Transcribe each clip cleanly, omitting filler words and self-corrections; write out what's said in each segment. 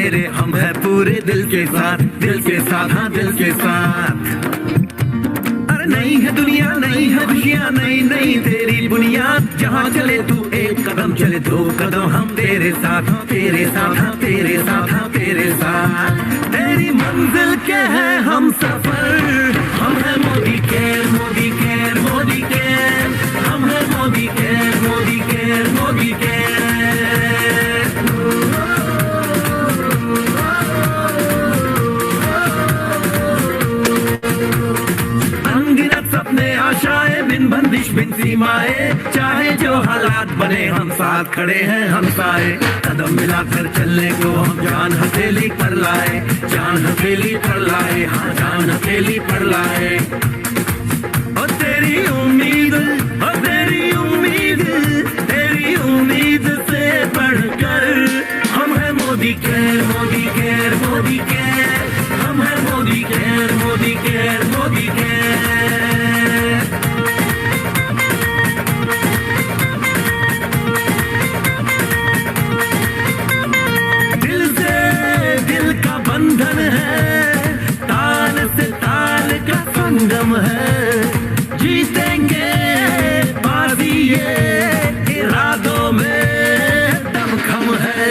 तेरे, हम है पूरे दिल के साथ, दिल के साथ, हाँ दिल के साथ। अरे नहीं है दुनिया, नहीं है खुशियाँ, नहीं नहीं तेरी बुनियाद, जहाँ चले तू एक कदम चले दो कदम हम तेरे साथ, तेरे साथ, हाँ तेरे साथ, हाँ तेरे साथ। तेरी मंजिल के हैं हम सफर, हम है Modi care, Modi care, Modi care, हम है Modi care, Modi care, Modi care. अनगिनत सपने आशाएं, बिन बंदिश बिन सीमाएं, चाहे जो हालात बने हम साथ खड़े हैं हम साए। कदम मिलाकर चलने को हम जान हथेली पर लाए, जान हथेली पर लाए, हाँ जान हथेली पर लाए। और तेरी उम्मीद, और तेरी उम्मीद, तेरी उम्मीद से बढ़कर हम है Modi care, Modi care, Modi care, हम है Modi care, Modi care, Modi care. दिल से दिल का बंधन है, ताल से ताल का संगम है, जीतेंगे बाजी ये इरादों में दमखम है।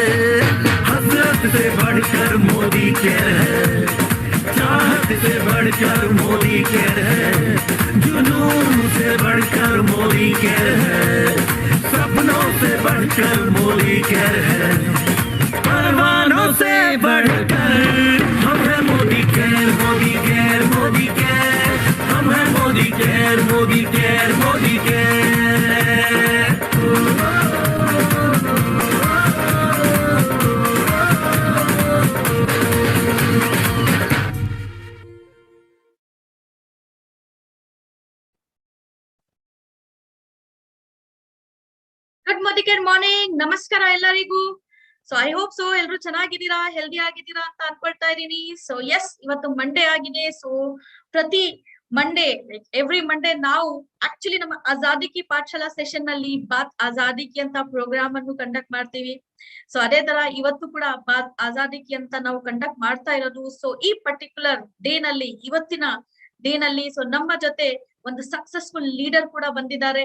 हसरत से बढ़कर मोदी केयर है, चाहत से बढ़कर मोदी केयर है, जुनून से बढ़कर मोदी केयर है, सपनों से बढ़कर मोदी केयर है, परवानों से बढ़कर हम है Modi care, Modi care, Modi care, हम है Modi care, Modi care, Modi care. Good morning, ನಮಸ್ಕಾರ ಎಲ್ಲರಿಗೂ. ಸೊ ಐ ಹೋಪ್ ಸೊ ಎಲ್ರು ಚೆನ್ನಾಗಿದ್ದೀರಾ, ಹೆಲ್ದಿ ಆಗಿದ್ದೀರಾ ಅಂತ ಅನ್ಕೊಳ್ತಾ ಇದೀನಿ. ಸೊ ಎಸ್, ಇವತ್ತು ಮಂಡೇ ಆಗಿದೆ. ಸೊ ಪ್ರತಿ ಮಂಡೇ, ಎವ್ರಿ ಮಂಡೇ ನಾವು ಆಕ್ಚುಲಿ ನಮ್ಮ ಆಜಾದಿ ಕಿ ಪಾಠಶಾಲಾ ಸೆಷನ್ ನಲ್ಲಿ ಬಾತ್ ಆಜಾದಿ ಕಿ ಅಂತ ಪ್ರೋಗ್ರಾಮ್ ಅನ್ನು ಕಂಡಕ್ಟ್ ಮಾಡ್ತೀವಿ. ಸೊ ಅದೇ ತರ ಇವತ್ತು ಕೂಡ ಬಾತ್ ಆಜಾದಿ ಕಿ ಅಂತ ನಾವು ಕಂಡಕ್ಟ್ ಮಾಡ್ತಾ ಇರೋದು. ಸೊ ಈ ಪರ್ಟಿಕ್ಯುಲರ್ ಡೇ ನಲ್ಲಿ, ಇವತ್ತಿನ ಡೇ ನಲ್ಲಿ ಸೊ ನಮ್ಮ ಜೊತೆ ಒಂದು ಸಕ್ಸಸ್ಫುಲ್ ಲೀಡರ್ ಕೂಡ ಬಂದಿದ್ದಾರೆ.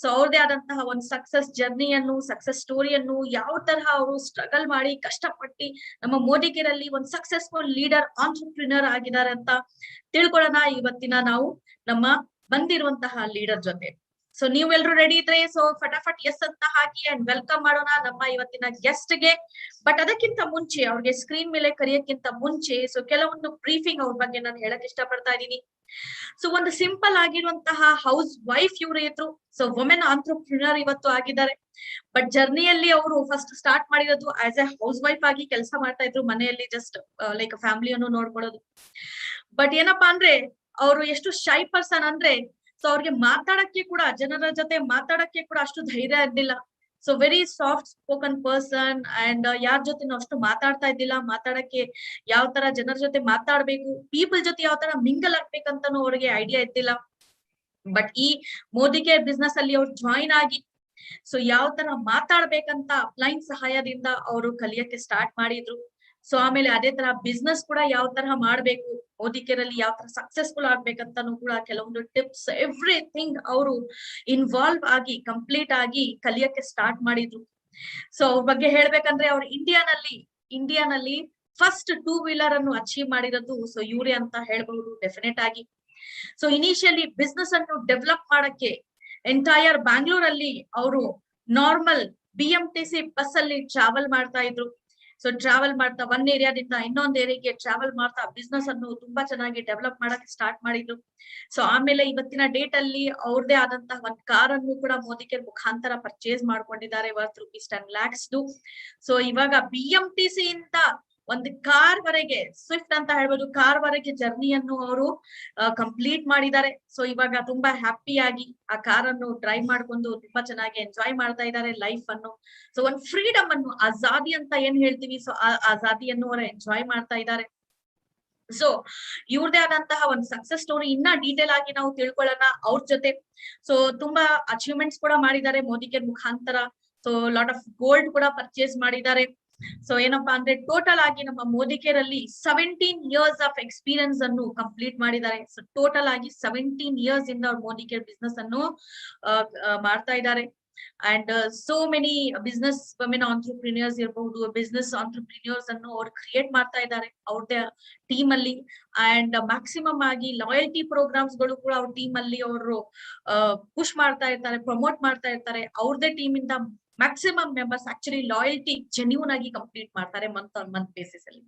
ಸೊ ಅವ್ರದೇ ಆದಂತಹ ಒಂದು ಸಕ್ಸಸ್ ಜರ್ನಿಯನ್ನು, ಸಕ್ಸಸ್ ಸ್ಟೋರಿಯನ್ನು, ಯಾವ ತರಹ ಅವರು ಸ್ಟ್ರಗಲ್ ಮಾಡಿ ಕಷ್ಟಪಟ್ಟು ನಮ್ಮ ಮೋದಿಗೆರಲ್ಲಿ ಒಂದು ಸಕ್ಸಸ್ಫುಲ್ ಲೀಡರ್, ಆಂಟ್ರಪ್ರಿನರ್ ಆಗಿದ್ದಾರೆ ಅಂತ ತಿಳ್ಕೊಳ್ಳೋಣ ಇವತ್ತಿನ ನಾವು ನಮ್ಮ ಬಂದಿರುವಂತಹ ಲೀಡರ್ ಜೊತೆ. ಸೊ ನೀವೆಲ್ರು ರೆಡಿ ಇದ್ರೆ ಸೊ ಫಟಾಫಟ್ ಎಸ್ ಅಂತ ಹಾಕಿ ಅಂಡ್ ವೆಲ್ಕಮ್ ಮಾಡೋಣ ನಮ್ಮ ಇವತ್ತಿನ ಗೆಸ್ಟ್ ಗೆ. ಬಟ್ ಅದಕ್ಕಿಂತ ಮುಂಚೆ, ಅವ್ರಿಗೆ ಸ್ಕ್ರೀನ್ ಮೇಲೆ ಕರೆಯಕ್ಕಿಂತ ಮುಂಚೆ ಸೊ ಕೆಲವೊಂದು ಬ್ರೀಫಿಂಗ್ ಅವ್ರ ಬಗ್ಗೆ ನಾನು ಹೇಳಕ್ ಇಷ್ಟ ಪಡ್ತಾ ಇದ್ದೀನಿ. ಸೊ ಒಂದು ಸಿಂಪಲ್ ಆಗಿರುವಂತಹ ಹೌಸ್ ವೈಫ್ ಇವ್ರು ಇದ್ರು. ಸೊ ವುಮೆನ್ ಆಂಟ್ರಪ್ರಿನರ್ ಇವತ್ತು ಆಗಿದ್ದಾರೆ. ಬಟ್ ಜರ್ನಿಯಲ್ಲಿ ಅವರು ಫಸ್ಟ್ ಸ್ಟಾರ್ಟ್ ಮಾಡಿರೋದು ಆಸ್ ಎ ಹೌಸ್ ವೈಫ್ ಆಗಿ ಕೆಲಸ ಮಾಡ್ತಾ ಇದ್ರು, ಮನೆಯಲ್ಲಿ ಜಸ್ಟ್ ಲೈಕ್ ಫ್ಯಾಮಿಲಿಯನ್ನು ನೋಡ್ಕೊಳ್ಳೋದು. ಬಟ್ ಏನಪ್ಪಾ ಅಂದ್ರೆ ಅವರು ಎಷ್ಟು ಶೈ ಪರ್ಸನ್ ಅಂದ್ರೆ, ಸೊ ಅವ್ರಿಗೆ ಮಾತಾಡಕ್ಕೆ ಕೂಡ, ಜನರ ಜೊತೆ ಮಾತಾಡಕ್ಕೆ ಕೂಡ ಅಷ್ಟು ಧೈರ್ಯ ಇರ್ಲಿಲ್ಲ. So very soft spoken person and ಯಾರ ಜೊತೆ ಅಷ್ಟು ಮಾತಾಡ್ತಾ ಇದ್ದಿಲ್ಲ. ಮಾತಾಡಕ್ಕೆ ಯಾವ ತರ ಜನರ ಜೊತೆ ಮಾತಾಡ್ಬೇಕು, ಪೀಪಲ್ ಜೊತೆ ಯಾವ ತರ ಮಿಂಗಲ್ ಆಗ್ಬೇಕಂತಾನು ಅವ್ರಿಗೆ ಐಡಿಯಾ ಇದ್ದಿಲ್ಲ. ಬಟ್ ಈ ಮೋದಿ ಕೇರ್ ಬಿಸ್ನೆಸ್ ಅಲ್ಲಿ ಅವ್ರು ಜಾಯಿನ್ ಆಗಿ ಸೊ ಯಾವ ತರ ಮಾತಾಡ್ಬೇಕಂತ ಅಪ್ಲೈನ್ ಸಹಾಯದಿಂದ ಅವರು ಕಲಿಯಕ್ಕೆ ಸ್ಟಾರ್ಟ್ ಮಾಡಿದ್ರು. ಸೊ ಆಮೇಲೆ ಅದೇ ತರ ಬಿಸ್ನೆಸ್ ಕೂಡ ಯಾವ ತರ ಮಾಡ್ಬೇಕು, ಮೋದಿ ಕೇರ್ ಅಲ್ಲಿ ಯಾವ ತರ ಸಕ್ಸಸ್ಫುಲ್ ಆಗ್ಬೇಕಂತಾನು ಕೂಡ ಕೆಲವೊಂದು ಟಿಪ್ಸ್, ಎವ್ರಿಥಿಂಗ್ ಅವರು ಇನ್ವಾಲ್ವ್ ಆಗಿ ಕಂಪ್ಲೀಟ್ ಆಗಿ ಕಲಿಯಕ್ಕೆ ಸ್ಟಾರ್ಟ್ ಮಾಡಿದ್ರು. ಸೊ ಅವ್ರ ಬಗ್ಗೆ ಹೇಳ್ಬೇಕಂದ್ರೆ ಅವ್ರು ಇಂಡಿಯಾನಲ್ಲಿ ಫಸ್ಟ್ 2 ವೀಲರ್ ಅನ್ನು ಅಚೀವ್ ಮಾಡಿರೋದು ಸೊ ಇವ್ರೇ ಅಂತ ಹೇಳ್ಬಹುದು ಡೆಫಿನೆಟ್ ಆಗಿ. ಸೊ ಇನಿಷಿಯಲಿ ಬಿಸ್ನೆಸ್ ಅನ್ನು ಡೆವಲಪ್ ಮಾಡಕ್ಕೆ ಎಂಟೈರ್ ಬ್ಯಾಂಗ್ಳೂರಲ್ಲಿ ಅವರು ನಾರ್ಮಲ್ BMTC ಬಸ್ ಅಲ್ಲಿ ಟ್ರಾವೆಲ್ ಮಾಡ್ತಾ ಇದ್ರು. ಸೊ ಟ್ರಾವೆಲ್ ಮಾಡ್ತಾ ಒಂದ್ ಏರಿಯಾದಿಂದ ಇನ್ನೊಂದ್ ಏರಿಯಾಗೆ ಟ್ರಾವೆಲ್ ಮಾಡ್ತಾ ಬಿಸ್ನೆಸ್ ಅನ್ನು ತುಂಬಾ ಚೆನ್ನಾಗಿ ಡೆವಲಪ್ ಮಾಡಕ್ಕೆ ಸ್ಟಾರ್ಟ್ ಮಾಡಿದ್ರು. ಸೊ ಆಮೇಲೆ ಇವತ್ತಿನ ಡೇಟ್ ಅಲ್ಲಿ ಅವ್ರದೇ ಆದಂತಹ ಒಂದ್ ಕಾರ್ ಅನ್ನು ಕೂಡ ಮೋದಿ ಕೇರ್ ಮುಖಾಂತರ ಪರ್ಚೇಸ್ ಮಾಡ್ಕೊಂಡಿದ್ದಾರೆ ವರ್ತ್ ₹10 lakhs. ಸೊ ಇವಾಗ BMTC ಇಂದ ಒಂದು ಕಾರ್ ವರೆಗೆ, ಸ್ವಿಫ್ಟ್ ಅಂತ ಹೇಳ್ಬೋದು, ಕಾರ್ ವರೆಗೆ ಜರ್ನಿಯನ್ನು ಅವರು ಕಂಪ್ಲೀಟ್ ಮಾಡಿದ್ದಾರೆ. ಸೊ ಇವಾಗ ತುಂಬಾ ಹ್ಯಾಪಿಯಾಗಿ ಆ ಕಾರ್ ಅನ್ನು ಡ್ರೈವ್ ಮಾಡ್ಕೊಂಡು ತುಂಬಾ ಚೆನ್ನಾಗಿ ಎಂಜಾಯ್ ಮಾಡ್ತಾ ಇದ್ದಾರೆ ಲೈಫ್ ಅನ್ನು. ಸೊ ಒಂದ್ ಫ್ರೀಡಮ್ ಅನ್ನು, ಆಜಾದಿ ಅಂತ ಏನ್ ಹೇಳ್ತೀವಿ, ಸೊ ಆ ಆಜಾದಿಯನ್ನು ಅವರು ಎಂಜಾಯ್ ಮಾಡ್ತಾ ಇದ್ದಾರೆ. ಸೊ ಇವ್ರದೇ ಆದಂತಹ ಒಂದು ಸಕ್ಸಸ್ ಸ್ಟೋರಿ ಇನ್ನ ಡೀಟೇಲ್ ಆಗಿ ನಾವು ತಿಳ್ಕೊಳ್ಳೋಣ ಅವ್ರ ಜೊತೆ. ಸೊ ತುಂಬಾ ಅಚೀವ್ಮೆಂಟ್ಸ್ ಕೂಡ ಮಾಡಿದ್ದಾರೆ ಮೋದಿ ಕೇರ್ ಮುಖಾಂತರ. ಸೊ ಲಾಟ್ ಆಫ್ ಗೋಲ್ಡ್ ಕೂಡ ಪರ್ಚೇಸ್ ಮಾಡಿದ್ದಾರೆ. ಸೊ ಏನಪ್ಪಾ ಅಂದ್ರೆ ಟೋಟಲ್ ಆಗಿ ನಮ್ಮ ಮೋದಿಕೇರಲ್ಲಿ 17 years ಆಫ್ ಎಕ್ಸ್ಪೀರಿಯನ್ಸ್ ಅನ್ನು ಕಂಪ್ಲೀಟ್ ಮಾಡಿದ್ದಾರೆ. ಸೊ ಟೋಟಲ್ ಆಗಿ 17 years ಇಂದ ಅವ್ರು ಮೋದಿಕೇರ್ ಬಿಸ್ನೆಸ್ ಅನ್ನು ಮಾಡ್ತಾ ಇದ್ದಾರೆ. And so many business women entrepreneurs ಇರಬಹುದು, ಬಿಸ್ನೆಸ್ ಆಂಟ್ರಪ್ರಿನಿಯರ್ಸ್ ಅನ್ನು ಅವ್ರು ಕ್ರಿಯೇಟ್ ಮಾಡ್ತಾ ಇದ್ದಾರೆ ಅವ್ರದೇ ಟೀಮ್ ಅಲ್ಲಿ. ಅಂಡ್ ಮ್ಯಾಕ್ಸಿಮಮ್ ಆಗಿ ಲಾಯಲ್ಟಿ ಪ್ರೋಗ್ರಾಮ್ಸ್ ಗಳು ಕೂಡ ಅವ್ರ ಟೀಮ್ ಅಲ್ಲಿ ಅವರು ಪುಷ್ ಮಾಡ್ತಾ ಇರ್ತಾರೆ, ಪ್ರಮೋಟ್ ಮಾಡ್ತಾ ಇರ್ತಾರೆ. ಅವ್ರದೇ ಟೀಮ್ ಇಂದ maximum members actually loyalty genuine ಆಗಿ ಕಂಪ್ಲೀಟ್ ಮಾಡ್ತಾರೆ ಮಂತ್ ಆನ್ ಮಂತ್ ಬೇಸಿಸ್ ಅಲ್ಲಿ.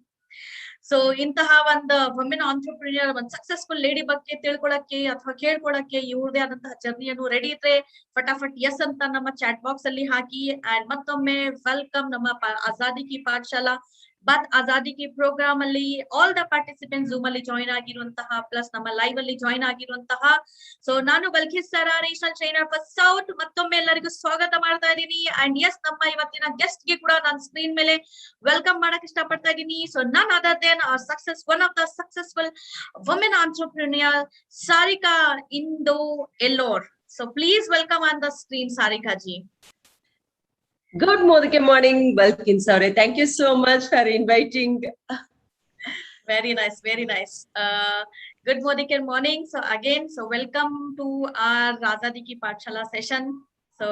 ಸೊ ಇಂತಹ ಒಂದು ವುಮೆನ್ ಆಂಟ್ರಪ್ರಿನಿಯರ್, ಒಂದು ಸಕ್ಸಸ್ಫುಲ್ ಲೇಡಿ ಬಗ್ಗೆ ತಿಳ್ಕೊಳಕ್ಕೆ ಅಥವಾ ಕೇಳ್ಕೊಳಕ್ಕೆ ಇವ್ರದೇ ಆದಂತಹ ಜರ್ನಿಯನ್ನು ರೆಡಿ ಇದ್ರೆ ಫಟಾಫಟ್ ಎಸ್ ಅಂತ ನಮ್ಮ ಚಾಟ್ ಬಾಕ್ಸ್ ಅಲ್ಲಿ ಹಾಕಿ. ಅಂಡ್ ಮತ್ತೊಮ್ಮೆ ವೆಲ್ಕಮ್ ನಮ್ಮ ಆಜಾದಿ ಕಿ Pathshala but Azadi Ki program ಅಲ್ಲಿ ಆಲ್ ದ ಪಾರ್ಟಿಸಿಪೆಂಟ್ ಜೂಮ್ ಅಲ್ಲಿ ಜಾಯಿನ್ ಆಗಿರುವಂತಹ ಪ್ಲಸ್ ನಮ್ಮ ಲೈವ್ ಅಲ್ಲಿ ಜಾಯಿನ್ ಆಗಿರುವಂತಹ. ಸೊ ನಾನು ಬಲ್ಕಿಸ್ ಸರ ರೀಶಲ್ ಟ್ರೈನರ್ ಫಾರ್ ಸೌತ್ ಮತ್ತೊಮ್ಮೆ ಎಲ್ಲರಿಗೂ ಸ್ವಾಗತ ಮಾಡ್ತಾ ಇದ್ದೀನಿ. ಅಂಡ್ ಎಸ್ ನಮ್ಮ ಇವತ್ತಿನ ಗೆಸ್ಟ್ ಗೆ ಕೂಡ ನಾನು ಸ್ಕ್ರೀನ್ ಮೇಲೆ ವೆಲ್ಕಮ್ ಮಾಡಕ್ ಇಷ್ಟಪಡ್ತಾ ಇದ್ದೀನಿ. So none other than one of the successful women entrepreneur Sarika ಇಂದೋ ಎಲ್ಲೋರ್. So please welcome on the screen Sarika ji. Good morning, Balkins Aure. Thank you so much for inviting. Very nice, very nice. Good morning. So again, so welcome to our Azadi Ki Pathshala session. So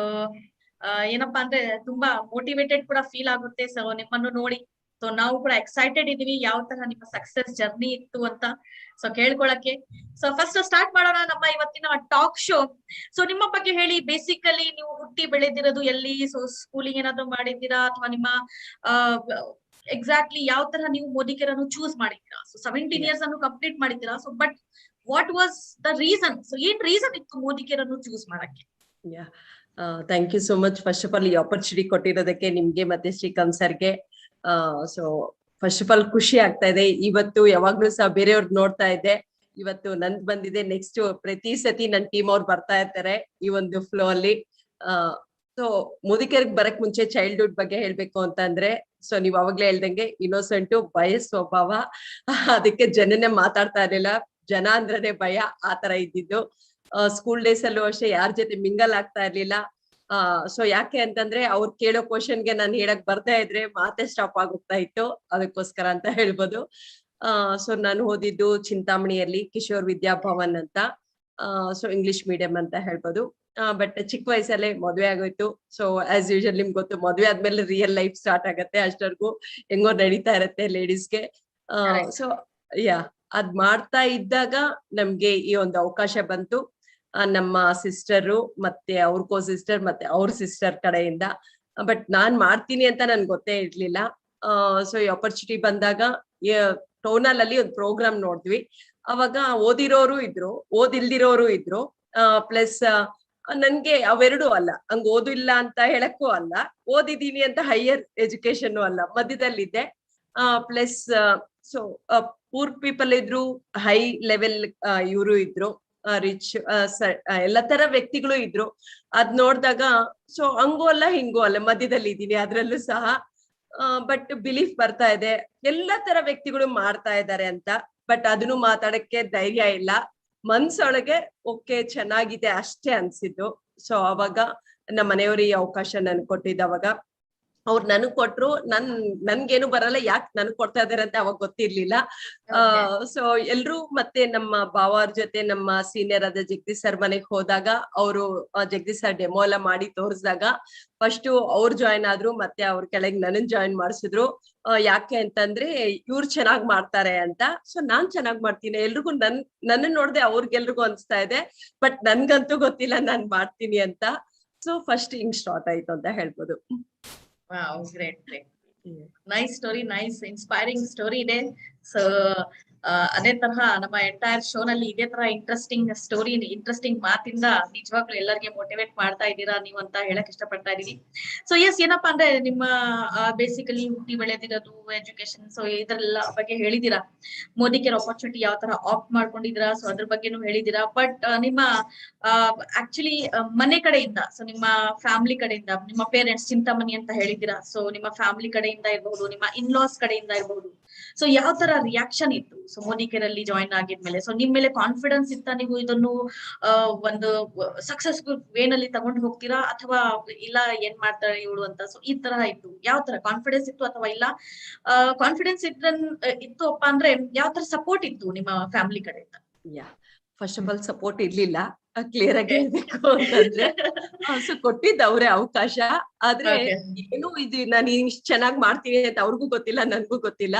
ಏನಪ್ಪಾ ಅಂದ್ರೆ ತುಂಬಾ motivated ಕೂಡ feel ಆಗುತ್ತೆ. So ನಿಮ್ಮನ್ನು ನೋಡಿ so ನಾವು ಕೂಡ excited ಇದೀವಿ ಯಾವ ತರ ನಿಮ್ಮ ಸಕ್ಸಸ್ ಜರ್ನಿ ಇತ್ತು ಅಂತ ಸೊ ಕೇಳ್ಕೊಳಕ್ಕೆ. ಸೊ ಫಸ್ಟ್ ಸ್ಟಾರ್ಟ್ ಮಾಡೋಣ ನಮ್ಮ ಇವತ್ತಿನ ಟಾಕ್ ಶೋ. ಸೊ ನಿಮ್ಮ ಬಗ್ಗೆ ಹೇಳಿ, ಬೇಸಿಕಲಿ ನೀವು ಹುಟ್ಟಿ ಬೆಳೆದಿರೋದು ಎಲ್ಲಿ? ಸೊ ಸ್ಕೂಲಿಂಗ್ ಏನಾದ್ರು ಮಾಡಿದ್ದೀರಾ ಅಥವಾ ನಿಮ್ಮ ಎಕ್ಸಾಕ್ಟ್ಲಿ ಯಾವ ತರ ನೀವು ಮೋದಿಕೇರನ್ನು ಚೂಸ್ ಮಾಡಿದ್ದೀರಾ? ಸೊ 17 years ಅನ್ನು ಕಂಪ್ಲೀಟ್ ಮಾಡಿದ್ದೀರಾ. So but what was the reason? So ಏನ್ ರೀಸನ್ ಇತ್ತು ಮೋದಿಕೇರನ್ನು ಚೂಸ್ ಮಾಡಕ್ಕೆ? Thank you so much first of all ಈ ಆಪರ್ಚುನಿಟಿ ಕೊಟ್ಟಿರೋದಕ್ಕೆ ನಿಮ್ಗೆ ಮತ್ತೆ ಶ್ರೀಕಾಂತ್ ಸರ್ಗೆ. ಸೊ ಫಸ್ಟ್ ಆಫ್ ಆಲ್ ಖುಷಿ ಆಗ್ತಾ ಇದೆ. ಇವತ್ತು ಯಾವಾಗ್ಲೂ ಸಹ ಬೇರೆಯವ್ರದ್ ನೋಡ್ತಾ ಇದ್ದೆ, ಇವತ್ತು ನಂದ್ ಬಂದಿದೆ. ನೆಕ್ಸ್ಟ್ ಪ್ರತಿ ಸತಿ ನನ್ ಟೀಮ್ ಅವ್ರು ಬರ್ತಾ ಇರ್ತಾರೆ ಈ ಒಂದು ಫ್ಲೋ ಅಲ್ಲಿ. ಸೊ ಮುದಿಕೇರ್ಗ್ ಬರಕ್ ಮುಂಚೆ ಚೈಲ್ಡ್ಹುಡ್ ಬಗ್ಗೆ ಹೇಳ್ಬೇಕು ಅಂತ ಅಂದ್ರೆ, ಸೊ ನೀವ್ ಅವಾಗ್ಲೇ ಹೇಳ್ದಂಗೆ ಇನ್ನೋಸೆಂಟು, ಭಯ ಸ್ವಭಾವ, ಅದಕ್ಕೆ ಜನನೇ ಮಾತಾಡ್ತಾ ಇರ್ಲಿಲ್ಲ, ಜನ ಅಂದ್ರೇನೆ ಭಯ, ಆ ತರ ಇದ್ದಿದ್ದು. ಸ್ಕೂಲ್ ಡೇಸ್ ಅಲ್ಲೂ ಅಷ್ಟೇ ಯಾರ ಜೊತೆ ಮಿಂಗಲ್ ಆಗ್ತಾ ಇರ್ಲಿಲ್ಲ. ಸೊ ಯಾಕೆ ಅಂತಂದ್ರೆ ಅವ್ರು ಕೇಳೋ ಕ್ವಶನ್ಗೆ ನಾನು ಹೇಳಕ್ ಬರ್ತಾ ಇದ್ರೆ ಮಾತೆ ಸ್ಟಾಪ್ ಆಗೋಗ್ತಾ ಇತ್ತು, ಅದಕ್ಕೋಸ್ಕರ ಅಂತ ಹೇಳ್ಬೋದು. ಸೊ ನಾನು ಓದಿದ್ದು ಚಿಂತಾಮಣಿಯಲ್ಲಿ ಕಿಶೋರ್ ವಿದ್ಯಾಭವನ್ ಅಂತ, ಸೊ ಇಂಗ್ಲಿಷ್ ಮೀಡಿಯಂ ಅಂತ ಹೇಳ್ಬೋದು. ಬಟ್ ಚಿಕ್ಕ ವಯಸ್ಸಲ್ಲೇ ಮದ್ವೆ ಆಗೋಯ್ತು. ಸೊ ಆಸ್ ಯೂಶಲ್ ನಿಮ್ಗೆ ಗೊತ್ತು, ಮದ್ವೆ ಆದ್ಮೇಲೆ ರಿಯಲ್ ಲೈಫ್ ಸ್ಟಾರ್ಟ್ ಆಗತ್ತೆ. ಅಷ್ಟವರೆಗೂ ಹೆಂಗೋ ನಡೀತಾ ಇರತ್ತೆ ಲೇಡೀಸ್ಗೆ. ಸೊ ಅದ್ ಮಾಡ್ತಾ ಇದ್ದಾಗ ನಮ್ಗೆ ಈ ಒಂದು ಅವಕಾಶ ಬಂತು. ನಮ್ಮ ಸಿಸ್ಟರು ಮತ್ತೆ ಅವ್ರ ಕೋ ಸಿಸ್ಟರ್ ಮತ್ತೆ ಅವ್ರ ಸಿಸ್ಟರ್ ಕಡೆಯಿಂದ. ಬಟ್ ನಾನ್ ಮಾಡ್ತೀನಿ ಅಂತ ನನ್ಗೆ ಗೊತ್ತೇ ಇರ್ಲಿಲ್ಲ. ಸೊ ಈ ಆಪರ್ಚುನಿಟಿ ಬಂದಾಗ ಟೌನಲ್ ಅಲ್ಲಿ ಒಂದು ಪ್ರೋಗ್ರಾಮ್ ನೋಡಿದ್ವಿ. ಅವಾಗ ಓದಿರೋರು ಇದ್ರು, ಓದಿಲ್ದಿರೋರು ಇದ್ರು. ಪ್ಲಸ್ ನನ್ಗೆ ಅವೆರಡೂ ಅಲ್ಲ, ಹಂಗ ಓದಿಲ್ಲ ಅಂತ ಹೇಳಕ್ಕೂ ಅಲ್ಲ, ಓದಿದೀನಿ ಅಂತ ಹೈಯರ್ ಎಜುಕೇಶನ್ ಅಲ್ಲ, ಮಧ್ಯದಲ್ಲಿದ್ದೆ. ಪ್ಲಸ್ ಸೊ ಪೂರ್ ಪೀಪಲ್ ಇದ್ರು, ಹೈ ಲೆವೆಲ್ ಇವರು ಇದ್ರು, ರಿಚ್, ಎಲ್ಲ ತರ ವ್ಯಕ್ತಿಗಳು ಇದ್ರು. ಅದ್ ನೋಡ್ದಾಗ ಸೊ ಹಂಗೂ ಅಲ್ಲ ಹಿಂಗೂ ಅಲ್ಲ, ಮಧ್ಯದಲ್ಲಿ ಇದ್ದೀನಿ ಅದ್ರಲ್ಲೂ ಸಹ. ಬಟ್ ಬಿಲೀಫ್ ಬರ್ತಾ ಇದೆ ಎಲ್ಲಾ ತರ ವ್ಯಕ್ತಿಗಳು ಮಾಡ್ತಾ ಇದ್ದಾರೆ ಅಂತ. ಬಟ್ ಅದನ್ನು ಮಾತಾಡಕ್ಕೆ ಧೈರ್ಯ ಇಲ್ಲ, ಮನ್ಸೊಳಗೆ ಓಕೆ ಚೆನ್ನಾಗಿದೆ ಅಷ್ಟೇ ಅನ್ಸಿದ್ದು. ಸೊ ಅವಾಗ ನಮ್ಮ ಮನೆಯವರು ಈ ಅವಕಾಶ ನನ್ಗೆ ಕೊಟ್ಟಿದ್ದ. ಅವಾಗ ಅವ್ರು ನನಗ್ ಕೊಟ್ರು, ನನ್ಗೇನು ಬರಲ್ಲ, ಯಾಕೆ ನನ್ಗ್ ಕೊಡ್ತಾ ಇದಾರೆ ಅಂತ ಅವಾಗ ಗೊತ್ತಿರ್ಲಿಲ್ಲ. ಸೊ ಎಲ್ರು ಮತ್ತೆ ನಮ್ಮ ಭಾವರ ಜೊತೆ ನಮ್ಮ ಸೀನಿಯರ್ ಆದ ಜಗದೀಶ್ ಸರ್ ಮನೆಗ್ ಹೋದಾಗ ಅವರು ಜಗದೀಶ್ ಸರ್ ಡೆಮೋ ಎಲ್ಲ ಮಾಡಿ ತೋರ್ಸಿದಾಗ ಫಸ್ಟ್ ಅವ್ರು ಜಾಯಿನ್ ಆದ್ರು, ಮತ್ತೆ ಅವ್ರ ಕೆಳಗೆ ನನ್ನನ್ ಜಾಯಿನ್ ಮಾಡಿಸಿದ್ರು. ಯಾಕೆ ಅಂತಂದ್ರೆ ಇವ್ರು ಚೆನ್ನಾಗ್ ಮಾಡ್ತಾರೆ ಅಂತ. ಸೊ ನಾನ್ ಚೆನ್ನಾಗ್ ಮಾಡ್ತೀನಿ, ಎಲ್ರಿಗೂ ನನ್ನ ನೋಡ್ದೆ ಅವ್ರಿಗೆಲ್ರಿಗೂ ಅನ್ಸ್ತಾ ಇದೆ, ಬಟ್ ನನ್ಗಂತೂ ಗೊತ್ತಿಲ್ಲ ನಾನ್ ಮಾಡ್ತೀನಿ ಅಂತ. ಸೊ ಫಸ್ಟ್ ಹಿಂಗ್ ಸ್ಟಾರ್ಟ್ ಆಯ್ತು ಅಂತ ಹೇಳ್ಬೋದು. Wow, great. Nice story, nice inspiring story ಇದೆ. ಸೊ ಅದೇ ತರಹ ನಮ್ಮ ಎಂಟೈರ್ ಶೋ ನಲ್ಲಿ ಇದೇ ತರ ಇಂಟ್ರೆಸ್ಟಿಂಗ್ ಸ್ಟೋರಿ, ಇಂಟ್ರೆಸ್ಟಿಂಗ್ ಮಾತಿಂದ ನಿಜವಾಗ್ಲೂ ಎಲ್ಲರಿಗೆ ಮೋಟಿವೇಟ್ ಮಾಡ್ತಾ ಇದ್ದೀರಾ ನೀವು ಅಂತ ಹೇಳಕ್ ಇಷ್ಟಪಡ್ತಾ ಇದೀನಿ. ಸೊ ಎಸ್, ಏನಪ್ಪಾ ಅಂದ್ರೆ ನಿಮ್ಮ ಬೇಸಿಕಲಿ ಹುಟ್ಟಿ ಬೆಳೆದಿರೋದು, ಎಜುಕೇಶನ್, ಸೊ ಇದರೆಲ್ಲ ಬಗ್ಗೆ ಹೇಳಿದೀರಾ. ಮೋದಿಕೇರ್ ಆಪರ್ಚುನಿಟಿ ಯಾವ ತರ ಆಪ್ಟ್ ಮಾಡ್ಕೊಂಡಿದ್ದೀರಾ, ಸೊ ಅದ್ರ ಬಗ್ಗೆನೂ ಹೇಳಿದೀರಾ. ಬಟ್ ನಿಮ್ಮ ಆಕ್ಚುಲಿ ಮನೆ ಕಡೆಯಿಂದ, ಸೊ ನಿಮ್ಮ ಫ್ಯಾಮಿಲಿ ಕಡೆಯಿಂದ, ನಿಮ್ಮ ಪೇರೆಂಟ್ಸ್ ಚಿಂತಾಮಣಿ ಅಂತ ಹೇಳಿದೀರಾ. ಸೊ ನಿಮ್ಮ ಫ್ಯಾಮಿಲಿ ಕಡೆಯಿಂದ ಇರಬಹುದು, ನಿಮ್ಮ ಇನ್ಲಾಸ್ ಕಡೆಯಿಂದ ಇರಬಹುದು, ಸೊ ಯಾವ ತರ ರಿಯಾಕ್ಷನ್ ಇತ್ತು? ಸೊ ಮೋದಿಕೇರ್ ಅಲ್ಲಿ ಜಾಯಿನ್ ಆಗಿದ್ಮೇಲೆ ಸೊ ನಿಮ್ ಮೇಲೆ ಕಾನ್ಫಿಡೆನ್ಸ್ ಇತ್ತ ನೀವು ಇದನ್ನು ಒಂದು ಸಕ್ಸಸ್ಫುಲ್ ವೇನಲ್ಲಿ ತಗೊಂಡು ಹೋಗ್ತೀರಾ ಅಥವಾ ಇಲ್ಲ ಏನ್ ಮಾಡ್ತಾರೆ ಇವಳು ಅಂತ ಸೊ ಈ ತರ ಇತ್ತು ಯಾವ ತರ ಕಾನ್ಫಿಡೆನ್ಸ್ ಇತ್ತು ಅಥವಾ ಇಲ್ಲ ಕಾನ್ಫಿಡೆನ್ಸ್ ಇತ್ತು ಅಪ್ಪ ಅಂದ್ರೆ ಯಾವ ತರ ಸಪೋರ್ಟ್ ಇತ್ತು ನಿಮ್ಮ ಫ್ಯಾಮಿಲಿ ಕಡೆಯಿಂದ? ಫಸ್ಟ್ ಆಫ್ ಆಲ್ ಸಪೋರ್ಟ್ ಇರ್ಲಿಲ್ಲ, ಕ್ಲಿಯರ್ ಆಗಿ ಹೇಳ್ಬೇಕು ಅಂತಂದ್ರೆ. ಸೊ ಕೊಟ್ಟಿದ್ದ ಅವ್ರೆ ಅವಕಾಶ, ಆದ್ರೆ ಏನು ಇದು ನಾನು ಇಷ್ಟು ಚೆನ್ನಾಗಿ ಮಾಡ್ತೀನಿ ಅಂತ ಅವ್ರಿಗೂ ಗೊತ್ತಿಲ್ಲ, ನನ್ಗೂ ಗೊತ್ತಿಲ್ಲ.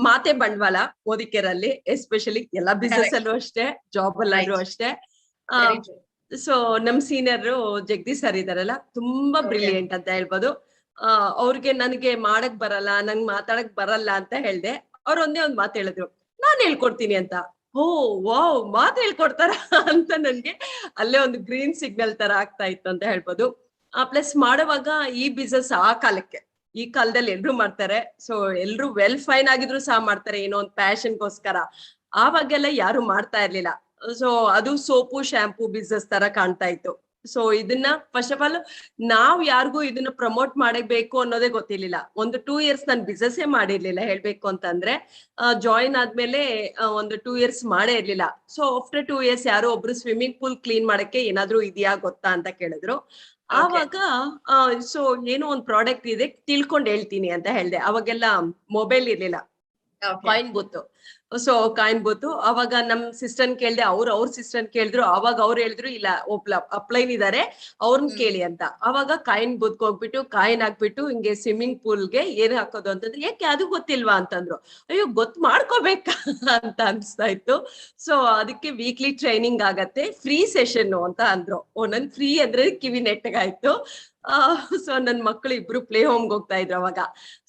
ಮಾತೆ ಬಂಡವಾಳ ಮೋದಿಕೇರ್ ಅಲ್ಲಿ, ಎಸ್ಪೆಷಲಿ ಎಲ್ಲಾ ಬಿಸ್ನೆಸ್ ಅಲ್ಲೂ ಅಷ್ಟೇ, ಜಾಬ್ ಅಲ್ಲಾದ್ರೂ ಅಷ್ಟೇ. ಸೊ ನಮ್ ಸೀನಿಯರ್ ಜಗದೀಶ್ ಸರ್ ಇದಾರಲ್ಲ, ತುಂಬಾ ಬ್ರಿಲಿಯಂಟ್ ಅಂತ ಹೇಳ್ಬೋದು. ಅವ್ರಿಗೆ ನನಗೆ ಮಾಡಕ್ ಬರಲ್ಲ, ನಂಗ್ ಮಾತಾಡಕ್ ಬರಲ್ಲ ಅಂತ ಹೇಳ್ದೆ. ಅವ್ರ ಒಂದೇ ಒಂದ್ ಮಾತು ಹೇಳಿದ್ರು, ನಾನ್ ಹೇಳ್ಕೊಡ್ತೀನಿ ಅಂತ. ಓ ವಾವ್, ಮಾತು ಹೇಳ್ಕೊಡ್ತಾರ ಅಂತ ನನ್ಗೆ ಅಲ್ಲೇ ಒಂದು ಗ್ರೀನ್ ಸಿಗ್ನಲ್ ತರ ಆಗ್ತಾ ಇತ್ತು ಅಂತ ಹೇಳ್ಬೋದು. ಪ್ಲಸ್ ಮಾಡುವಾಗ ಈ ಬಿಸ್ನೆಸ್ ಆ ಕಾಲಕ್ಕೆ, ಈ ಕಾಲದಲ್ಲಿ ಎಲ್ರು ಮಾಡ್ತಾರೆ. ಸೊ ಎಲ್ರು ವೆಲ್ ಫೈನ್ ಆಗಿದ್ರು ಸಹ ಮಾಡ್ತಾರೆ, ಏನೋ ಒಂದು ಪ್ಯಾಷನ್ಗೋಸ್ಕರ. ಆವಾಗೆಲ್ಲ ಯಾರು ಮಾಡ್ತಾ ಇರ್ಲಿಲ್ಲ. ಸೊ ಅದು ಸೋಪು ಶಾಂಪೂ ಬಿಸ್ನೆಸ್ ತರ ಕಾಣ್ತಾ ಇತ್ತು. ಸೊ ಇದನ್ನ ಫಸ್ಟ್ ಆಫ್ ಆಲ್ ನಾವ್ ಯಾರಿಗೂ ಇದನ್ನ ಪ್ರಮೋಟ್ ಮಾಡಬೇಕು ಅನ್ನೋದೇ ಗೊತ್ತಿರ್ಲಿಲ್ಲ. ಒಂದು 2 years ನಾನು ಬಿಸ್ನೆಸ್ ಮಾಡಿರ್ಲಿಲ್ಲ ಹೇಳ್ಬೇಕು ಅಂತಂದ್ರೆ. ಜಾಯಿನ್ ಆದ್ಮೇಲೆ ಒಂದು 2 years ಮಾಡೇ ಇರ್ಲಿಲ್ಲ. ಸೊ ಆಫ್ಟರ್ 2 years ಯಾರೋ ಒಬ್ರು ಸ್ವಿಮ್ಮಿಂಗ್ ಪೂಲ್ ಕ್ಲೀನ್ ಮಾಡಕ್ಕೆ ಏನಾದ್ರು ಇದೆಯಾ ಗೊತ್ತಾ ಅಂತ ಕೇಳಿದ್ರು. ಆವಾಗ ಸೊ ಏನೋ ಒಂದ್ ಪ್ರಾಡಕ್ಟ್ ಇದೆ, ತಿಳ್ಕೊಂಡ್ ಹೇಳ್ತೀನಿ ಅಂತ ಹೇಳ್ದೆ. ಅವಾಗೆಲ್ಲ ಮೊಬೈಲ್ ಇರ್ಲಿಲ್ಲ, coin booth. So coin booth ಅವಾಗ ನಮ್ ಸಿಸ್ಟರ್ ಕೇಳ್ದೆ, ಅವ್ರ ಸಿಸ್ಟರ್ ಕೇಳಿದ್ರು. ಅವಾಗ ಅವ್ರು ಹೇಳಿದ್ರು, ಇಲ್ಲ ಒಬ್ಳ ಅಪ್ಲೈನ್ ಇದಾರೆ, ಅವ್ರನ್ನ ಕೇಳಿ ಅಂತ. ಅವಾಗ ಕಾಯಿನ್ ಬೂತ್ ಹೋಗ್ಬಿಟ್ಟು ಕಾಯಿನ್ ಹಾಕ್ಬಿಟ್ಟು ಹಿಂಗೆ ಸ್ವಿಮ್ಮಿಂಗ್ ಪೂಲ್ಗೆ ಏನ್ ಹಾಕೋದು ಅಂತಂದ್ರೆ, ಯಾಕೆ ಅದು ಗೊತ್ತಿಲ್ವಾ ಅಂತಂದ್ರು. ಅಯ್ಯೋ ಗೊತ್ತು ಮಾಡ್ಕೋಬೇಕಾ ಅಂತ ಅನ್ಸ್ತಾ ಇತ್ತು. ಸೊ ಅದಕ್ಕೆ ವೀಕ್ಲಿ ಟ್ರೈನಿಂಗ್ ಆಗತ್ತೆ, ಫ್ರೀ ಸೆಷನ್ ಅಂತ ಅಂದ್ರು. ನನ್ ಫ್ರೀ ಅಂದ್ರೆ ಕಿವಿ ನೆಟ್ಟಗಾಯ್ತು. ಸೊ ನನ್ ಮಕ್ಕಳು ಇಬ್ರು ಪ್ಲೇ ಹೋಮ್ಗೆ ಹೋಗ್ತಾ ಇದ್ರು ಅವಾಗ.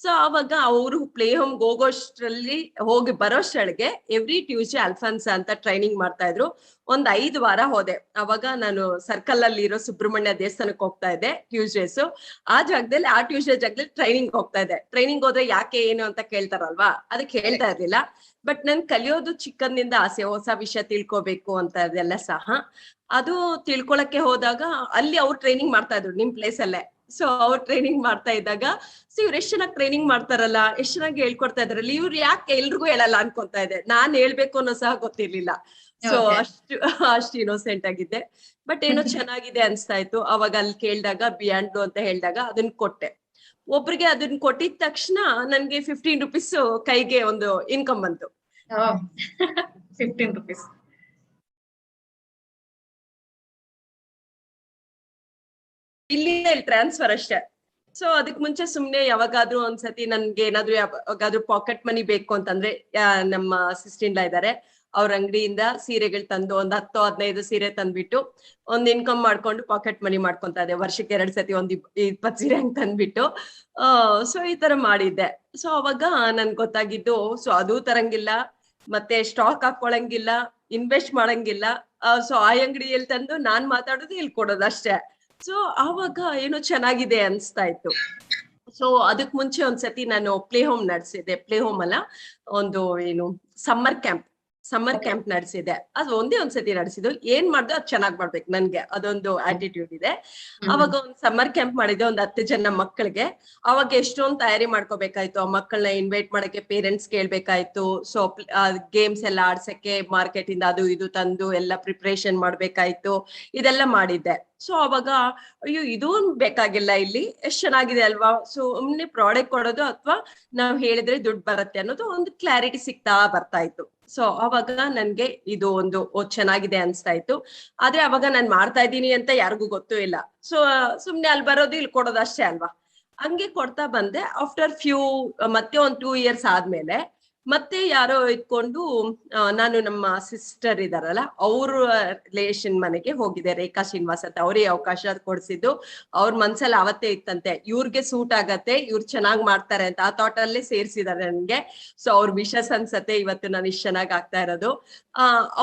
ಸೊ ಅವಾಗ ಅವರು ಪ್ಲೇ ಹೋಮ್ಗೆ ಹೋಗೋಷ್ಟ್ರಲ್ಲಿ ಹೋಗಿ ಬರೋಷ್ಟ್ರೊಳಗೆ ಎವ್ರಿ ಟ್ಯೂಸ್ಡೇ ಅಲ್ಫಾನ್ಸಾ ಅಂತ ಟ್ರೈನಿಂಗ್ ಮಾಡ್ತಾ ಇದ್ರು. ಒಂದ್ 5 ವಾರ ಹೋದೆ. ಅವಾಗ ನಾನು ಸರ್ಕಲ್ ಅಲ್ಲಿ ಇರೋ ಸುಬ್ರಹ್ಮಣ್ಯ ದೇವಸ್ಥಾನಕ್ಕೆ ಹೋಗ್ತಾ ಇದ್ದೆ ಟ್ಯೂಸ್ಡೇಸ್. ಆ ಜಾಗದಲ್ಲಿ, ಆ ಟ್ಯೂಸ್ಡೇ ಜಾಗದಲ್ಲಿ ಟ್ರೈನಿಂಗ್ ಹೋಗ್ತಾ ಇದ್ದೆ. ಟ್ರೈನಿಂಗ್ ಹೋದ್ರೆ ಯಾಕೆ ಏನು ಅಂತ ಕೇಳ್ತಾರಲ್ವಾ, ಅದಕ್ಕೆ ಹೇಳ್ತಾ ಇರ್ಲಿಲ್ಲ. ಬಟ್ ನನ್ ಕಲಿಯೋದು ಚಿಕ್ಕಂದಿಂದ ಆಸೆ, ಹೊಸ ವಿಷಯ ತಿಳ್ಕೊಬೇಕು ಅಂತ ಅದೆಲ್ಲ ಸಹ. ಅದು ತಿಳ್ಕೊಳಕ್ಕೆ ಹೋದಾಗ ಅಲ್ಲಿ ಅವ್ರು ಟ್ರೈನಿಂಗ್ ಮಾಡ್ತಾ ಇದ್ರು ನಿಮ್ ಪ್ಲೇಸ್ ಅಲ್ಲೇ. ಸೊ ಅವ್ರು ಟ್ರೈನಿಂಗ್ ಮಾಡ್ತಾ ಇದ್ದಾಗ, ಸೊ ಇವ್ರು ಎಷ್ಟ್ ಚೆನ್ನಾಗಿ ಟ್ರೈನಿಂಗ್ ಮಾಡ್ತಾರಲ್ಲ, ಎಷ್ಟ್ ಚೆನ್ನಾಗಿ ಹೇಳ್ಕೊಡ್ತಾ ಇದಾರಲ್ಲ, ಇವ್ರು ಯಾಕೆ ಎಲ್ರಿಗೂ ಹೇಳಲ್ಲ ಅನ್ಕೊಂತಾ ಇದ್ದೆ. ನಾನ್ ಹೇಳ್ಬೇಕು ಅನ್ನೋ ಸಹ ಗೊತ್ತಿರ್ಲಿಲ್ಲ. ಸೊ ಅಷ್ಟು ಇನ್ನೋಸೆಂಟ್ ಆಗಿದ್ದೆ. ಬಟ್ ಏನೋ ಚೆನ್ನಾಗಿದೆ ಅನ್ಸ್ತಾ ಇತ್ತು. ಅವಾಗ ಅಲ್ಲಿ ಕೇಳಿದಾಗ ಬಿಯಾಂಡ್ ಅಂತ ಹೇಳಿದಾಗ ಅದನ್ನ ಕೊಟ್ಟೆ. ಒಬ್ರಿಗೆ ಅದನ್ನ ಕೊಟ್ಟಿದ ತಕ್ಷಣ ನನ್ಗೆ 15 rupees ಕೈಗೆ ಒಂದು ಇನ್ಕಮ್ ಬಂತು. 15 rupees. ಇಲ್ಲಿ ಟ್ರಾನ್ಸ್ಫರ್ ಅಷ್ಟೇ. ಸೊ ಅದಕ್ ಮುಂಚೆ ಸುಮ್ನೆ ಯಾವಾಗಾದ್ರೂ ಒಂದ್ಸತಿ ನನ್ಗೆ ಏನಾದ್ರು ಯಾವಾಗಾದ್ರೂ ಪಾಕೆಟ್ ಮನಿ ಬೇಕು ಅಂತಂದ್ರೆ, ನಮ್ಮ ಅಸಿಸ್ಟೆಂಟ್ ಇದಾರೆ, ಅವ್ರ ಅಂಗಡಿಯಿಂದ ಸೀರೆಗಳು ತಂದು ಒಂದ್ 10-15 ಸೀರೆ ತಂದ್ಬಿಟ್ಟು ಒಂದ್ ಇನ್ಕಮ್ ಮಾಡ್ಕೊಂಡು ಪಾಕೆಟ್ ಮನಿ ಮಾಡ್ಕೊಂತ ಇದ್ದೆ. ವರ್ಷಕ್ಕೆ 2 ಸತಿ ಒಂದ್ 20 ಸೀರೆ ಹಂಗ್ ತಂದ್ಬಿಟ್ಟು. ಸೊ ಈ ತರ ಮಾಡಿದ್ದೆ. ಸೊ ಅವಾಗ ನನ್ಗೆ ಗೊತ್ತಾಗಿದ್ದು, ಸೊ ಅದು ತರಂಗಿಲ್ಲ, ಮತ್ತೆ ಸ್ಟಾಕ್ ಹಾಕೊಳಂಗಿಲ್ಲ, ಇನ್ವೆಸ್ಟ್ ಮಾಡಂಗಿಲ್ಲ. ಸೊ ಆ ಅಂಗಡಿಯಲ್ಲಿ ತಂದು ನಾನ್ ಮಾತಾಡೋದು, ಇಲ್ಲಿ ಕೊಡೋದು ಅಷ್ಟೇ. ಸೊ ಆವಾಗ ಏನೋ ಚೆನ್ನಾಗಿದೆ ಅನ್ಸ್ತಾ ಇತ್ತು. ಸೊ ಅದಕ್ ಮುಂಚೆ ಒಂದ್ಸತಿ ನಾನು ಪ್ಲೇ ಹೋಮ್ ನಡೆಸಿದ್ದೆ. ಪ್ಲೇ ಹೋಮ್ ಅಲ್ಲ, ಒಂದು ಏನು ಸಮ್ಮರ್ ಕ್ಯಾಂಪ್ ನಡೆಸಿದೆ. ಅದು ಒಂದೇ ಒಂದ್ಸತಿ ನಡೆಸಿದ್ದು. ಏನ್ ಮಾಡ್ದು ಅದ್ ಚೆನ್ನಾಗ್ ಮಾಡ್ಬೇಕು, ನನ್ಗೆ ಅದೊಂದು ಆಟಿಟ್ಯೂಡ್ ಇದೆ. ಅವಾಗ ಒಂದ್ ಸಮ್ಮರ್ ಕ್ಯಾಂಪ್ ಮಾಡಿದ್ದೆ, ಒಂದ್ 10 ಜನ ಮಕ್ಕಳಿಗೆ. ಅವಾಗ ಎಷ್ಟೊಂದು ತಯಾರಿ ಮಾಡ್ಕೋಬೇಕಾಯ್ತು. ಆ ಮಕ್ಕಳನ್ನ ಇನ್ವೈಟ್ ಮಾಡಕ್ಕೆ ಪೇರೆಂಟ್ಸ್ ಕೇಳ್ಬೇಕಾಯ್ತು. ಸೊ ಗೇಮ್ಸ್ ಎಲ್ಲ ಆಡ್ಸಕ್ಕೆ ಮಾರ್ಕೆಟ್ ಇಂದ ಅದು ಇದು ತಂದು ಎಲ್ಲ ಪ್ರಿಪರೇಷನ್ ಮಾಡ್ಬೇಕಾಯ್ತು. ಇದೆಲ್ಲ ಮಾಡಿದ್ದೆ. ಸೊ ಅವಾಗ ಅಯ್ಯೋ ಇದೂ ಬೇಕಾಗಿಲ್ಲ, ಇಲ್ಲಿ ಎಷ್ಟ್ ಚೆನ್ನಾಗಿದೆ ಅಲ್ವಾ, ಸುಮ್ನೆ ಪ್ರಾಡಕ್ಟ್ ಕೊಡೋದು ಅಥವಾ ನಾವ್ ಹೇಳಿದ್ರೆ ದುಡ್ಡು ಬರುತ್ತೆ ಅನ್ನೋದು ಒಂದು ಕ್ಲಾರಿಟಿ ಸಿಗ್ತಾ ಬರ್ತಾ ಇತ್ತು. ಸೊ ಅವಾಗ ನನ್ಗೆ ಇದು ಒಂದು ಚೆನ್ನಾಗಿದೆ ಅನ್ಸ್ತಾ ಇತ್ತು. ಆದ್ರೆ ಅವಾಗ ನಾನ್ ಮಾಡ್ತಾ ಇದ್ದೀನಿ ಅಂತ ಯಾರಿಗೂ ಗೊತ್ತೂ ಇಲ್ಲ. ಸೊ ಸುಮ್ನೆ ಅಲ್ಲಿ ಬರೋದು, ಇಲ್ಲಿ ಕೊಡೋದು ಅಷ್ಟೇ ಅಲ್ವಾ. ಹಂಗೆ ಕೊಡ್ತಾ ಬಂದೆ. ಆಫ್ಟರ್ ಮತ್ತೆ ಒಂದ್ 2 years ಆದ್ಮೇಲೆ ಮತ್ತೆ ಯಾರೋ ಇಟ್ಕೊಂಡು, ನಾನು ನಮ್ಮ ಸಿಸ್ಟರ್ ಇದಾರಲ್ಲ ಅವ್ರ ರಿಲೇಷನ್ ಮನೆಗೆ ಹೋಗಿದೆ, ರೇಖಾ ಶ್ರೀನಿವಾಸ್ ಅಂತ. ಅವ್ರಿಗೆ ಅವಕಾಶ ಕೊಡ್ಸಿದ್ದು. ಅವ್ರ ಮನ್ಸಲ್ಲಿ ಅವತ್ತೇ ಇತ್ತಂತೆ, ಇವ್ರಿಗೆ ಸೂಟ್ ಆಗತ್ತೆ, ಇವ್ರು ಚೆನ್ನಾಗ್ ಮಾಡ್ತಾರೆ ಅಂತ. ಆ ಥಾಟ್ ಅಲ್ಲೇ ಸೇರ್ಸಿದಾರೆ ನನ್ಗೆ. ಸೊ ಅವ್ರ ವಿಶಸ್ ಅನ್ಸತ್ತೆ ಇವತ್ತು ನಾನು ಇಷ್ಟ ಚೆನ್ನಾಗ್ ಆಗ್ತಾ ಇರೋದು.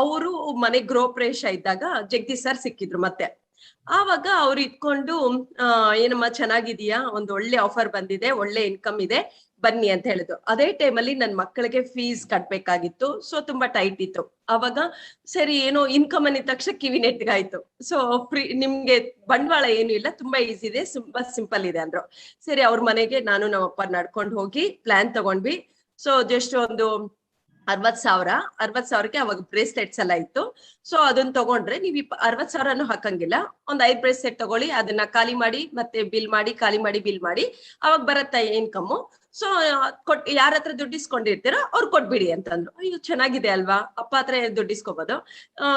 ಅವರು ಮನೆ ಗೃಹ ಪ್ರವೇಶ ಇದ್ದಾಗ ಜಗದೀಶ್ ಸರ್ ಸಿಕ್ಕಿದ್ರು ಮತ್ತೆ. ಆವಾಗ ಅವ್ರು ಇಟ್ಕೊಂಡು, ಏನಮ್ಮ ಚೆನ್ನಾಗಿದೀಯಾ, ಒಂದ್ ಒಳ್ಳೆ ಆಫರ್ ಬಂದಿದೆ, ಒಳ್ಳೆ ಇನ್ಕಮ್ ಇದೆ, ಬನ್ನಿ ಅಂತ ಹೇಳಿದ್ರು. ಅದೇ ಟೈಮಲ್ಲಿ ನನ್ ಮಕ್ಕಳಿಗೆ ಫೀಸ್ ಕಟ್ಬೇಕಾಗಿತ್ತು. ಸೊ ತುಂಬಾ ಟೈಟ್ ಇತ್ತು. ಅವಾಗ ಸರಿ, ಏನೋ ಇನ್ಕಮ್ ಅಂದಿದ ತಕ್ಷಣ ಕಿವಿ ನೆಟ್ಗಾಯ್ತು. ಸೊ ನಿಮ್ಗೆ ಬಂಡವಾಳ ಏನು ಇಲ್ಲ, ತುಂಬಾ ಈಸಿ ಇದೆ, ತುಂಬಾ ಸಿಂಪಲ್ ಇದೆ ಅಂದ್ರು. ಸರಿ, ಅವ್ರ ಮನೆಗೆ ನಾನು ನಮ್ಮಪ್ಪ ನಡ್ಕೊಂಡು ಹೋಗಿ ಪ್ಲಾನ್ ತಗೊಂಡ್ವಿ. ಸೊ ಜಸ್ಟ್ ಒಂದು 60,000ಕ್ಕೆ ಅವಾಗ ಬ್ರೇಸ್ಲೆಟ್ಸ್ ಎಲ್ಲ ಇತ್ತು. ಸೊ ಅದನ್ನ ತಗೊಂಡ್ರೆ ನೀವು 60,000 ಹಾಕಂಗಿಲ್ಲ, ಒಂದ್ 5 ಬ್ರೇಸ್ಲೆಟ್ ತಗೊಳ್ಳಿ, ಅದನ್ನ ಖಾಲಿ ಮಾಡಿ ಮತ್ತೆ ಬಿಲ್ ಮಾಡಿ, ಖಾಲಿ ಮಾಡಿ ಬಿಲ್ ಮಾಡಿ, ಅವಾಗ ಬರತ್ತ ಇನ್ಕಮ್. ಸೊ ಯಾರ ಹತ್ರ ದುಡ್ಡು ಇಸ್ಕೊಂಡಿರ್ತೀರೋ ಅವ್ರು ಕೊಟ್ಬಿಡಿ ಅಂತಂದ್ರು. ಅಯ್ಯೋ ಚೆನ್ನಾಗಿದೆ ಅಲ್ವಾ, ಅಪ್ಪ ಹತ್ರ ದುಡ್ಡು ಇಸ್ಕೋಬಹುದು.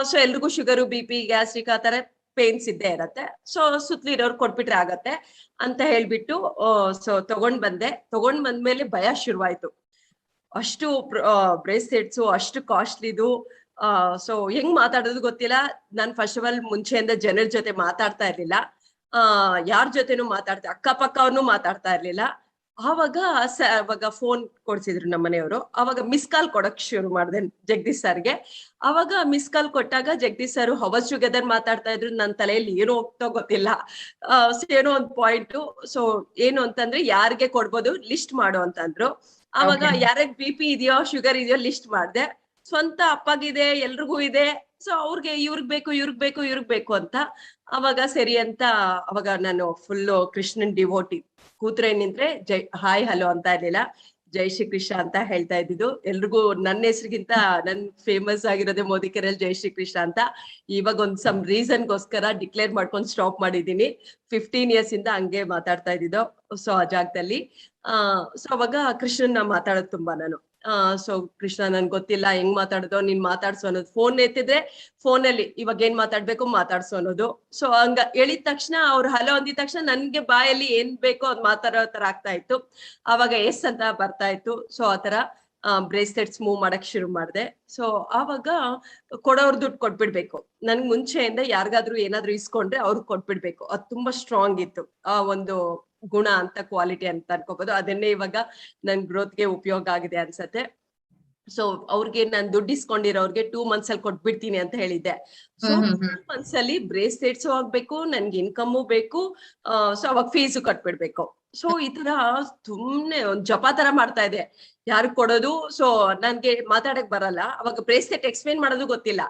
ಸೊ ಎಲ್ರಿಗೂ ಶುಗರು, BP, ಗ್ಯಾಸ್ಟ್ರಿಕ್ ಆ ತರ ಪೇನ್ಸ್ ಇದ್ದೇ ಇರತ್ತೆ. ಸೊ ಸುತ್ತಲಿರೋರು ಕೊಟ್ಬಿಟ್ರೆ ಆಗತ್ತೆ ಅಂತ ಹೇಳ್ಬಿಟ್ಟು ಸೊ ತಗೊಂಡ್ ಬಂದ್ಮೇಲೆ ಭಯ ಶುರುವಾಯ್ತು. ಅಷ್ಟು ಬ್ರೇಸ್ಲೆಟ್ಸ್ ಅಷ್ಟು ಕಾಸ್ಟ್ಲಿದು. ಸೊ ಹೆಂಗ್ ಮಾತಾಡೋದು ಗೊತ್ತಿಲ್ಲ. ನಾನ್ ಫಸ್ಟ್ ಆಫ್ ಆಲ್ ಮುಂಚೆಯಿಂದ ಜನರ ಜೊತೆ ಮಾತಾಡ್ತಾ ಇರ್ಲಿಲ್ಲ, ಯಾರ ಜೊತೆನೂ ಅಕ್ಕಪಕ್ಕ ಅವ್ರನ್ನೂ ಮಾತಾಡ್ತಾ ಇರ್ಲಿಲ್ಲ. ಅವಾಗ ಫೋನ್ ಕೊಡ್ಸಿದ್ರು ನಮ್ಮ ಮನೆಯವರು. ಅವಾಗ ಮಿಸ್ ಕಾಲ್ ಕೊಡಕ್ ಶುರು ಮಾಡಿದೆ ಜಗದೀಶ್ ಸರ್ಗೆ. ಅವಾಗ ಮಿಸ್ ಕಾಲ್ ಕೊಟ್ಟಾಗ ಜಗದೀಶ್ ಸರ್ ಹವಸ್ ಟುಗೆದರ್ ಮಾತಾಡ್ತಾ ಇದ್ರು. ನನ್ನ ತಲೆಯಲ್ಲಿ ಏನೋ ಹೋಗ್ತೋ ಗೊತ್ತಿಲ್ಲ. ಏನೋ ಒಂದ್ ಪಾಯಿಂಟ್. ಸೊ ಏನು ಅಂತಂದ್ರೆ ಯಾರಿಗೆ ಕೊಡ್ಬೋದು ಲಿಸ್ಟ್ ಮಾಡು ಅಂತಂದ್ರು. ಅವಾಗ ಯಾರ್ಯಾಗ BP ಇದೆಯೋ, ಶುಗರ್ ಇದೆಯೋ ಲಿಸ್ಟ್ ಮಾಡ್ದೆ. ಸ್ವಂತ ಅಪ್ಪಗಿದೆ, ಎಲ್ರಿಗೂ ಇದೆ. ಸೊ ಅವ್ರಿಗೆ ಇವ್ರಿಗ್ ಬೇಕು ಅಂತ. ಅವಾಗ ಸರಿ ಅಂತ ಅವಾಗ ನಾನು ಫುಲ್ ಕೃಷ್ಣನ್ ಡಿವೋಟಿ. ಕೂತ್ರೆ ನಿಂತ್ರೆ ಹಾಯ್ ಹಲೋ ಅಂತ ಇರ್ಲಿಲ್ಲ, ಜೈ ಶ್ರೀ ಕೃಷ್ಣ ಅಂತ ಹೇಳ್ತಾ ಇದ್ದಿದ್ದು. ಎಲ್ರಿಗೂ ನನ್ನ ಹೆಸರಿಗಿಂತ ನನ್ ಫೇಮಸ್ ಆಗಿರೋದೇ ಮೋದಿಕೆರೆಯಲ್ಲಿ ಜೈ ಶ್ರೀ ಕೃಷ್ಣ ಅಂತ. ಇವಾಗ ಒಂದ್ ಸಮ್ ರೀಸನ್ಗೋಸ್ಕರ ಡಿಕ್ಲೇರ್ ಮಾಡ್ಕೊಂಡು ಸ್ಟಾಪ್ ಮಾಡಿದೀನಿ. 15 years ಇಂದ ಹಂಗೆ ಮಾತಾಡ್ತಾ ಇದ್ದಿದ್ದು. ಸೊ ಆ ಜಾಗದಲ್ಲಿ ಸೊ ಅವಾಗ ಕೃಷ್ಣನ್ನ ಮಾತಾಡೋದು ತುಂಬಾ ನಾನು. ಸೊ ಕೃಷ್ಣ ನನ್ ಗೊತ್ತಿಲ್ಲ ಹೆಂಗ್ ಮಾತಾಡೋದು, ನೀನ್ ಮಾತಾಡ್ಸೋ ಅನ್ನೋದು. ಫೋನ್ ಎತ್ತಿದ್ರೆ ಫೋನಲ್ಲಿ ಇವಾಗ ಏನ್ ಮಾತಾಡ್ಬೇಕು ಮಾತಾಡ್ಸೋ ಅನ್ನೋದು. ಸೊ ಹಂಗ ಹೇಳಿದ ತಕ್ಷಣ ಅವ್ರು ಹಲೋ ಅಂದಿದ ತಕ್ಷಣ ನನ್ಗೆ ಬಾಯಲ್ಲಿ ಏನ್ ಬೇಕೋ ಅದ್ ಮಾತಾಡೋ ತರ ಆಗ್ತಾ ಇತ್ತು. ಅವಾಗ ಎಸ್ ಅಂತ ಬರ್ತಾ ಇತ್ತು. ಸೊ ಆತರ ಬ್ರೇಸ್ಲೆಟ್ಸ್ ಮೂವ್ ಮಾಡಕ್ ಶುರು ಮಾಡಿದೆ. ಸೊ ಆವಾಗ ಕೊಡೋರ್ ದುಡ್ಡು ಕೊಟ್ಬಿಡ್ಬೇಕು. ನನ್ಗೆ ಮುಂಚೆಯಿಂದ ಯಾರಿಗಾದ್ರೂ ಏನಾದ್ರು ಇಸ್ಕೊಂಡ್ರೆ ಅವ್ರಿಗೆ ಕೊಟ್ಬಿಡ್ಬೇಕು. ಅದು ತುಂಬಾ ಸ್ಟ್ರಾಂಗ್ ಇತ್ತು. ಆ ಒಂದು ಗುಣ ಅಂತ, ಕ್ವಾಲಿಟಿ ಅಂತ ಅನ್ಕೋಬಹುದು. ಅದನ್ನೇ ಇವಾಗ ನನ್ ಗ್ರೋತ್ಗೆ ಉಪಯೋಗ ಆಗಿದೆ ಅನ್ಸತ್ತೆ. ಸೊ ಅವ್ರಿಗೆ ನಾನ್ ದುಡ್ಡು ಇಸ್ಕೊಂಡಿರೋರ್ಗೆ 2 months ಅಲ್ಲಿ ಕೊಟ್ಬಿಡ್ತೀನಿ ಅಂತ ಹೇಳಿದ್ದೆ. ಸೊ 2 months ಅಲ್ಲಿ ಬ್ರೇಸ್ಲೆಟ್ಸ್ ಆಗ್ಬೇಕು, ನನ್ಗೆ ಇನ್ಕಮ್ ಬೇಕು. ಸೊ ಅವಾಗ ಫೀಸು ಕಟ್ಬಿಡ್ಬೇಕು. ಸೊ ಈ ತರ ಸುಮ್ನೆ ಒಂದ್ ಜಪ ತರ ಮಾಡ್ತಾ ಇದೆ. ಯಾರಿಗ್ ಕೊಡೋದು. ಸೊ ನನ್ಗೆ ಮಾತಾಡಕ್ ಬರಲ್ಲ. ಅವಾಗ ಬ್ರೇಸ್ಲೆಟ್ ಎಕ್ಸ್ಪ್ಲೇನ್ ಮಾಡೋದು ಗೊತ್ತಿಲ್ಲ.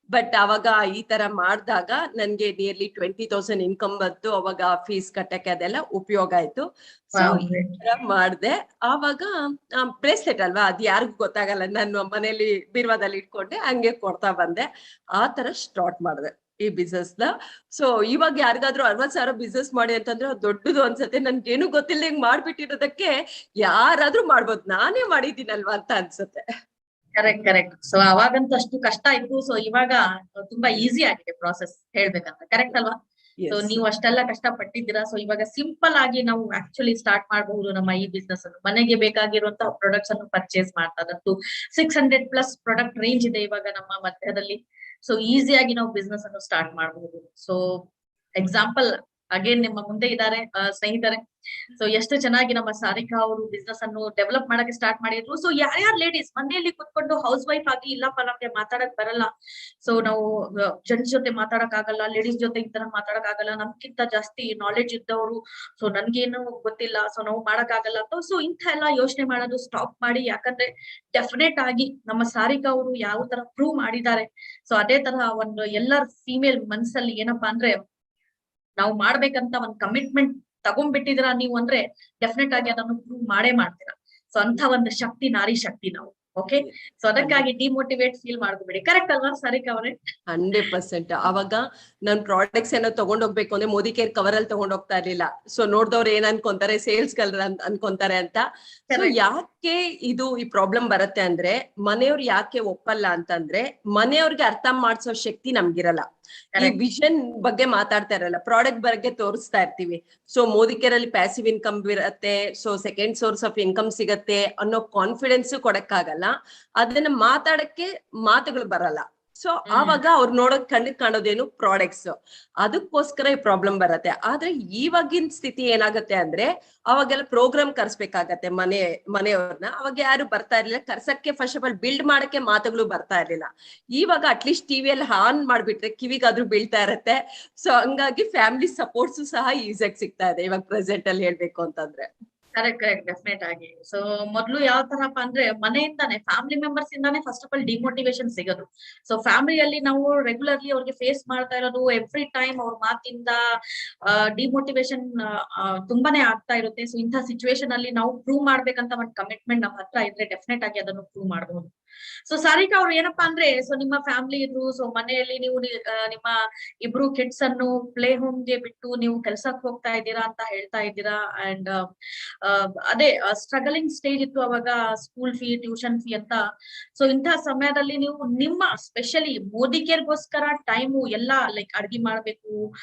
ಬಟ್ ಅವಾಗ ಈ ತರ ಮಾಡಿದಾಗ ನನ್ಗೆ ನಿಯರ್ಲಿ 20,000 ಇನ್ಕಮ್ ಬಂತು. ಅವಾಗ ಫೀಸ್ ಕಟ್ಟಕ್ಕೆ ಅದೆಲ್ಲ ಉಪಯೋಗ ಆಯ್ತು. ಸೊ ಈ ತರ ಮಾಡ್ದೆ. ಆವಾಗ ಬ್ರೇಸ್ಲೆಟ್ ಅಲ್ವಾ, ಅದ್ ಯಾರಿಗೂ ಗೊತ್ತಾಗಲ್ಲ. ನಾನು ಮನೇಲಿ ಬೀರ್ವಾದಲ್ಲಿ ಇಟ್ಕೊಂಡೆ, ಹಂಗೆ ಕೊಡ್ತಾ ಬಂದೆ. ಆ ತರ ಸ್ಟಾರ್ಟ್ ಮಾಡಿದೆ ಈ ಬಿಸ್ನೆಸ್ ನ. ಸೊ ಇವಾಗ ಯಾರಿಗಾದ್ರೂ 60,000 ಬಿಸ್ನೆಸ್ ಮಾಡಿ ಅಂತಂದ್ರೆ ದೊಡ್ಡದು ಅನ್ಸತ್ತೆ. ನನ್ಗೇನು ಗೊತ್ತಿಲ್ಲ ಹಿಂಗ್ ಮಾಡ್ಬಿಟ್ಟಿರೋದಕ್ಕೆ ಯಾರಾದ್ರೂ ಮಾಡ್ಬೋದು, ನಾನೇ ಮಾಡಿದ್ದೀನಲ್ವಾ ಅಂತ ಅನ್ಸುತ್ತೆ. ಕರೆಕ್ಟ್. ಸೊ ಅವಾಗಂತೂ ಅಷ್ಟು ಕಷ್ಟ ಇತ್ತು. ಸೊ ಇವಾಗ ತುಂಬಾ ಈಸಿ ಆಗಿದೆ ಪ್ರಾಸೆಸ್ ಹೇಳ್ಬೇಕಂತ. ಕರೆಕ್ಟ್ ಅಲ್ವಾ? ಸೊ ನೀವು ಅಷ್ಟೆಲ್ಲ ಕಷ್ಟ ಪಟ್ಟಿದ್ದೀರಾ. ಸೊ ಇವಾಗ ಸಿಂಪಲ್ ಆಗಿ ನಾವು ಆಕ್ಚುಲಿ ಸ್ಟಾರ್ಟ್ ಮಾಡಬಹುದು ನಮ್ಮ ಈ ಬಿಸ್ನೆಸ್ ಅನ್ನು. ಮನೆಗೆ ಬೇಕಾಗಿರುವಂತಹ ಪ್ರಾಡಕ್ಟ್ಸ್ ಅನ್ನು ಪರ್ಚೇಸ್ ಮಾಡ್ತಾ, ಅದಂತೂ 600+ ಪ್ರಾಡಕ್ಟ್ ರೇಂಜ್ ಇದೆ ಇವಾಗ ನಮ್ಮ ಮಧ್ಯದಲ್ಲಿ. ಸೊ ಈಸಿಯಾಗಿ ನಾವು ಬಿಸ್ನೆಸ್ ಅನ್ನು ಸ್ಟಾರ್ಟ್ ಮಾಡಬಹುದು. ಸೊ ಎಕ್ಸಾಂಪಲ್ ಅಗೇನ್ ನಿಮ್ಮ ಮುಂದೆ ಇದ್ದಾರೆ ಸ್ನೇಹಿತರೆ. ಸೊ ಎಷ್ಟು ಚೆನ್ನಾಗಿ ನಮ್ಮ ಸಾರಿಕಾ ಅವರು ಬಿಸ್ನೆಸ್ ಅನ್ನು ಡೆವಲಪ್ ಮಾಡಕ್ಕೆ ಸ್ಟಾರ್ಟ್ ಮಾಡಿದ್ರು. ಸೊ ಯಾರ್ಯಾರು ಲೇಡೀಸ್ ಮನೆಯಲ್ಲಿ ಕುತ್ಕೊಂಡು ಹೌಸ್ ವೈಫ್ ಆಗಿ ಇಲ್ಲಪ್ಪ ನಮ್ಗೆ ಮಾತಾಡಕ್ ಬರಲ್ಲ, ಸೊ ನಾವು ಜೆಂಟ್ಸ್ ಜೊತೆ ಮಾತಾಡಕ್ ಆಗಲ್ಲ, ಲೇಡೀಸ್ ಜೊತೆ ಈ ತರ ಮಾತಾಡಕ್ ಆಗಲ್ಲ, ನಮ್ಗಿಂತ ಜಾಸ್ತಿ ನಾಲೆಡ್ಜ್ ಇದ್ದವರು, ಸೊ ನನ್ಗೇನು ಗೊತ್ತಿಲ್ಲ, ಸೊ ನಾವು ಮಾಡಕ್ ಆಗಲ್ಲ ಅಂತ. ಸೊ ಇಂಥ ಎಲ್ಲ ಯೋಚನೆ ಮಾಡೋದು ಸ್ಟಾಪ್ ಮಾಡಿ. ಯಾಕಂದ್ರೆ ಡೆಫಿನೆಟ್ ಆಗಿ ನಮ್ಮ ಸಾರಿಕಾ ಅವರು ಯಾವ ತರ ಪ್ರೂವ್ ಮಾಡಿದ್ದಾರೆ. ಸೊ ಅದೇ ತರ ಒಂದು ಎಲ್ಲರ ಫೀಮೇಲ್ ಮನ್ಸಲ್ಲಿ ಏನಪ್ಪಾ ಅಂದ್ರೆ ನಾವು ಮಾಡ್ಬೇಕಂತ ಒಂದ್ ಕಮಿಟ್ಮೆಂಟ್ ತಗೊಂಡ್ಬಿಟ್ಟಿದ್ರ ನೀವು ಅಂದ್ರೆ ಡೆಫಿನೆಟ್ ಆಗಿ ಅದನ್ನು ಪ್ರೂವ್ ಮಾಡೇ ಮಾಡ್ತೀರಾ. ಸೊ ಅಂತ ಒಂದು ಶಕ್ತಿ ನಾರಿ ಶಕ್ತಿ ನಾವು. ಓಕೆ, ಸೊ ಅದಕ್ಕಾಗಿ ಡಿಮೋಟಿವೇಟ್ ಫೀಲ್ ಮಾಡ್ಕೋಬೇಡಿ. ಕರೆಕ್ಟ್ ಅಲ್ವಾ ಸಾರಿಕಾ ಅವರೇ? 100%. ಅವಾಗ ನನ್ ಪ್ರಾಡಕ್ಟ್ಸ್ ಏನೋ ತಗೊಂಡೋಗ್ಬೇಕು ಅಂದ್ರೆ ಮೋದಿ ಕೇರ್ ಕವರ್ ಅಲ್ಲಿ ತಗೊಂಡೋಗ್ತಾ ಇರ್ಲಿಲ್ಲ. ಸೊ ನೋಡ್ದವ್ರು ಏನ್ ಅನ್ಕೊಂತಾರೆ, ಸೇಲ್ಸ್ ಗಲ್ರ ಅನ್ಕೊಂತಾರೆ ಅಂತ. ಸೊ ಯಾಕೆ ಇದು ಈ ಪ್ರಾಬ್ಲಮ್ ಬರುತ್ತೆ ಅಂದ್ರೆ, ಮನೆಯವ್ರು ಯಾಕೆ ಒಪ್ಪಲ್ಲ ಅಂತಂದ್ರೆ, ಮನೆಯವ್ರಿಗೆ ಅರ್ಥ ಮಾಡ್ಸೋ ಶಕ್ತಿ ನಮ್ಗಿರಲ್ಲ. ಈ ವಿಷನ್ ಬಗ್ಗೆ ಮಾತಾಡ್ತಾ ಇರಲ್ಲ, ಪ್ರಾಡಕ್ಟ್ ಬಗ್ಗೆ ತೋರಿಸ್ತಾ ಇರ್ತೀವಿ. ಸೊ ಮೋದಿ ಕೇರ್ ಅಲ್ಲಿ ಪ್ಯಾಸಿವ್ ಇನ್ಕಮ್ ಇರತ್ತೆ, so second source of income ಸಿಗತ್ತೆ ಅನ್ನೋ ಕಾನ್ಫಿಡೆನ್ಸ್ ಕೊಡಕ್ಕಾಗಲ್ಲ. ಅದನ್ನ ಮಾತಾಡಕ್ಕೆ ಮಾತುಗಳು ಬರಲ್ಲ. ಸೊ ಆವಾಗ ಅವ್ರು ನೋಡೋಕ್ ಕಣ್ಣಿಗೆ ಕಾಣೋದೇನು ಪ್ರಾಡಕ್ಟ್ಸ್. ಅದಕ್ಕೋಸ್ಕರ ಈ ಪ್ರಾಬ್ಲಮ್ ಬರತ್ತೆ. ಆದ್ರೆ ಇವಾಗಿನ ಸ್ಥಿತಿ ಏನಾಗತ್ತೆ ಅಂದ್ರೆ, ಅವಾಗೆಲ್ಲ ಪ್ರೋಗ್ರಾಮ್ ಕರ್ಸ್ಬೇಕಾಗತ್ತೆ ಮನೆಯವ್ರನ್ನ. ಅವಾಗ ಯಾರು ಬರ್ತಾ ಇರ್ಲಿಲ್ಲ ಕರ್ಸಕ್ಕೆ. ಫಸ್ಟ್ ಆಫ್ ಆಲ್ ಬಿಲ್ಡ್ ಮಾಡಕ್ಕೆ ಮಾತುಗಳು ಬರ್ತಾ ಇರ್ಲಿಲ್ಲ. ಇವಾಗ ಅಟ್ಲೀಸ್ಟ್ ಟಿವಿಯಲ್ಲಿ ಆನ್ ಮಾಡ್ಬಿಟ್ರೆ ಕಿವಿಗಾದ್ರೂ ಬೀಳ್ತಾ ಇರತ್ತೆ. ಸೊ ಹಂಗಾಗಿ ಫ್ಯಾಮಿಲಿ ಸಪೋರ್ಟ್ಸ್ ಸಹ ಈಸಿಯಾಗಿ ಸಿಗ್ತಾ ಇದೆ ಇವಾಗ ಪ್ರೆಸೆಂಟ್ ಅಲ್ಲಿ ಹೇಳ್ಬೇಕು ಅಂತಂದ್ರೆ. ಕರೆಕ್ಟ್ ಡೆಫಿನೆಟ್ ಆಗಿ. ಸೊ ಮೊದ್ಲು ಯಾವ ತರಪ್ಪ ಅಂದ್ರೆ ಮನೆಯಿಂದಾನೆ, ಫ್ಯಾಮಿಲಿ ಮೆಂಬರ್ಸ್ ಇಂದಾನೆ ಫಸ್ಟ್ ಆಫ್ ಆಲ್ ಡಿಮೋಟಿವೇಶನ್ ಸಿಗೋದು. ಸೊ ಫ್ಯಾಮಿಲಿಯಲ್ಲಿ ನಾವು ರೆಗ್ಯುಲರ್ಲಿ ಅವ್ರಿಗೆ ಫೇಸ್ ಮಾಡ್ತಾ ಇರೋದು ಎವ್ರಿ ಟೈಮ್ ಅವ್ರ ಮಾತಿಂದ ಡಿಮೋಟಿವೇಶನ್ ತುಂಬಾನೇ ಆಗ್ತಾ ಇರುತ್ತೆ. ಸೊ ಇಂಥ ಸಿಚುವೇಶನ್ ಅಲ್ಲಿ ನಾವು ಪ್ರೂವ್ ಮಾಡ್ಬೇಕಂತ ಒಂದು ಕಮಿಟ್ಮೆಂಟ್ ನಮ್ಮ ಹತ್ರ ಇದ್ರೆ ಡೆಫಿನೆಟ್ ಆಗಿ ಅದನ್ನು ಪ್ರೂವ್ ಮಾಡಬಹುದು. ಸೊ ಸಾರಿಕಾ ಅವ್ರು ಏನಪ್ಪಾ ಅಂದ್ರೆ, ಸೊ ನಿಮ್ಮ ಫ್ಯಾಮಿಲಿ ಇದ್ರು, ಸೊ ಮನೆಯಲ್ಲಿ ನೀವು ನಿಮ್ಮ ಇಬ್ರು ಕಿಡ್ಸ್ ಅನ್ನು ಪ್ಲೇ ಹೋಮ್ ಗೆ ಬಿಟ್ಟು ನೀವು ಕೆಲ್ಸಕ್ಕೆ ಹೋಗ್ತಾ ಇದ್ದೀರಾ ಅಂತ ಹೇಳ್ತಾ ಇದ್ದೀರಾ. ಅಂಡ್ ಅದೇ ಸ್ಟ್ರಗಲಿಂಗ್ ಸ್ಟೇಜ್ ಇತ್ತು ಅವಾಗ, ಸ್ಕೂಲ್ ಫೀ, ಟ್ಯೂಷನ್ ಫೀ ಅಂತ. ಸೊ ಇಂತಹ ಸಮಯದಲ್ಲಿ ನೀವು ನಿಮ್ಮ ಸ್ಪೆಷಲಿ ಮೋದಿ ಕೇರ್ಗೋಸ್ಕರ ಟೈಮು ಎಲ್ಲ ಲೈಕ್ ಅಡ್ಗೆ ಮಾಡ್ಬೇಕು,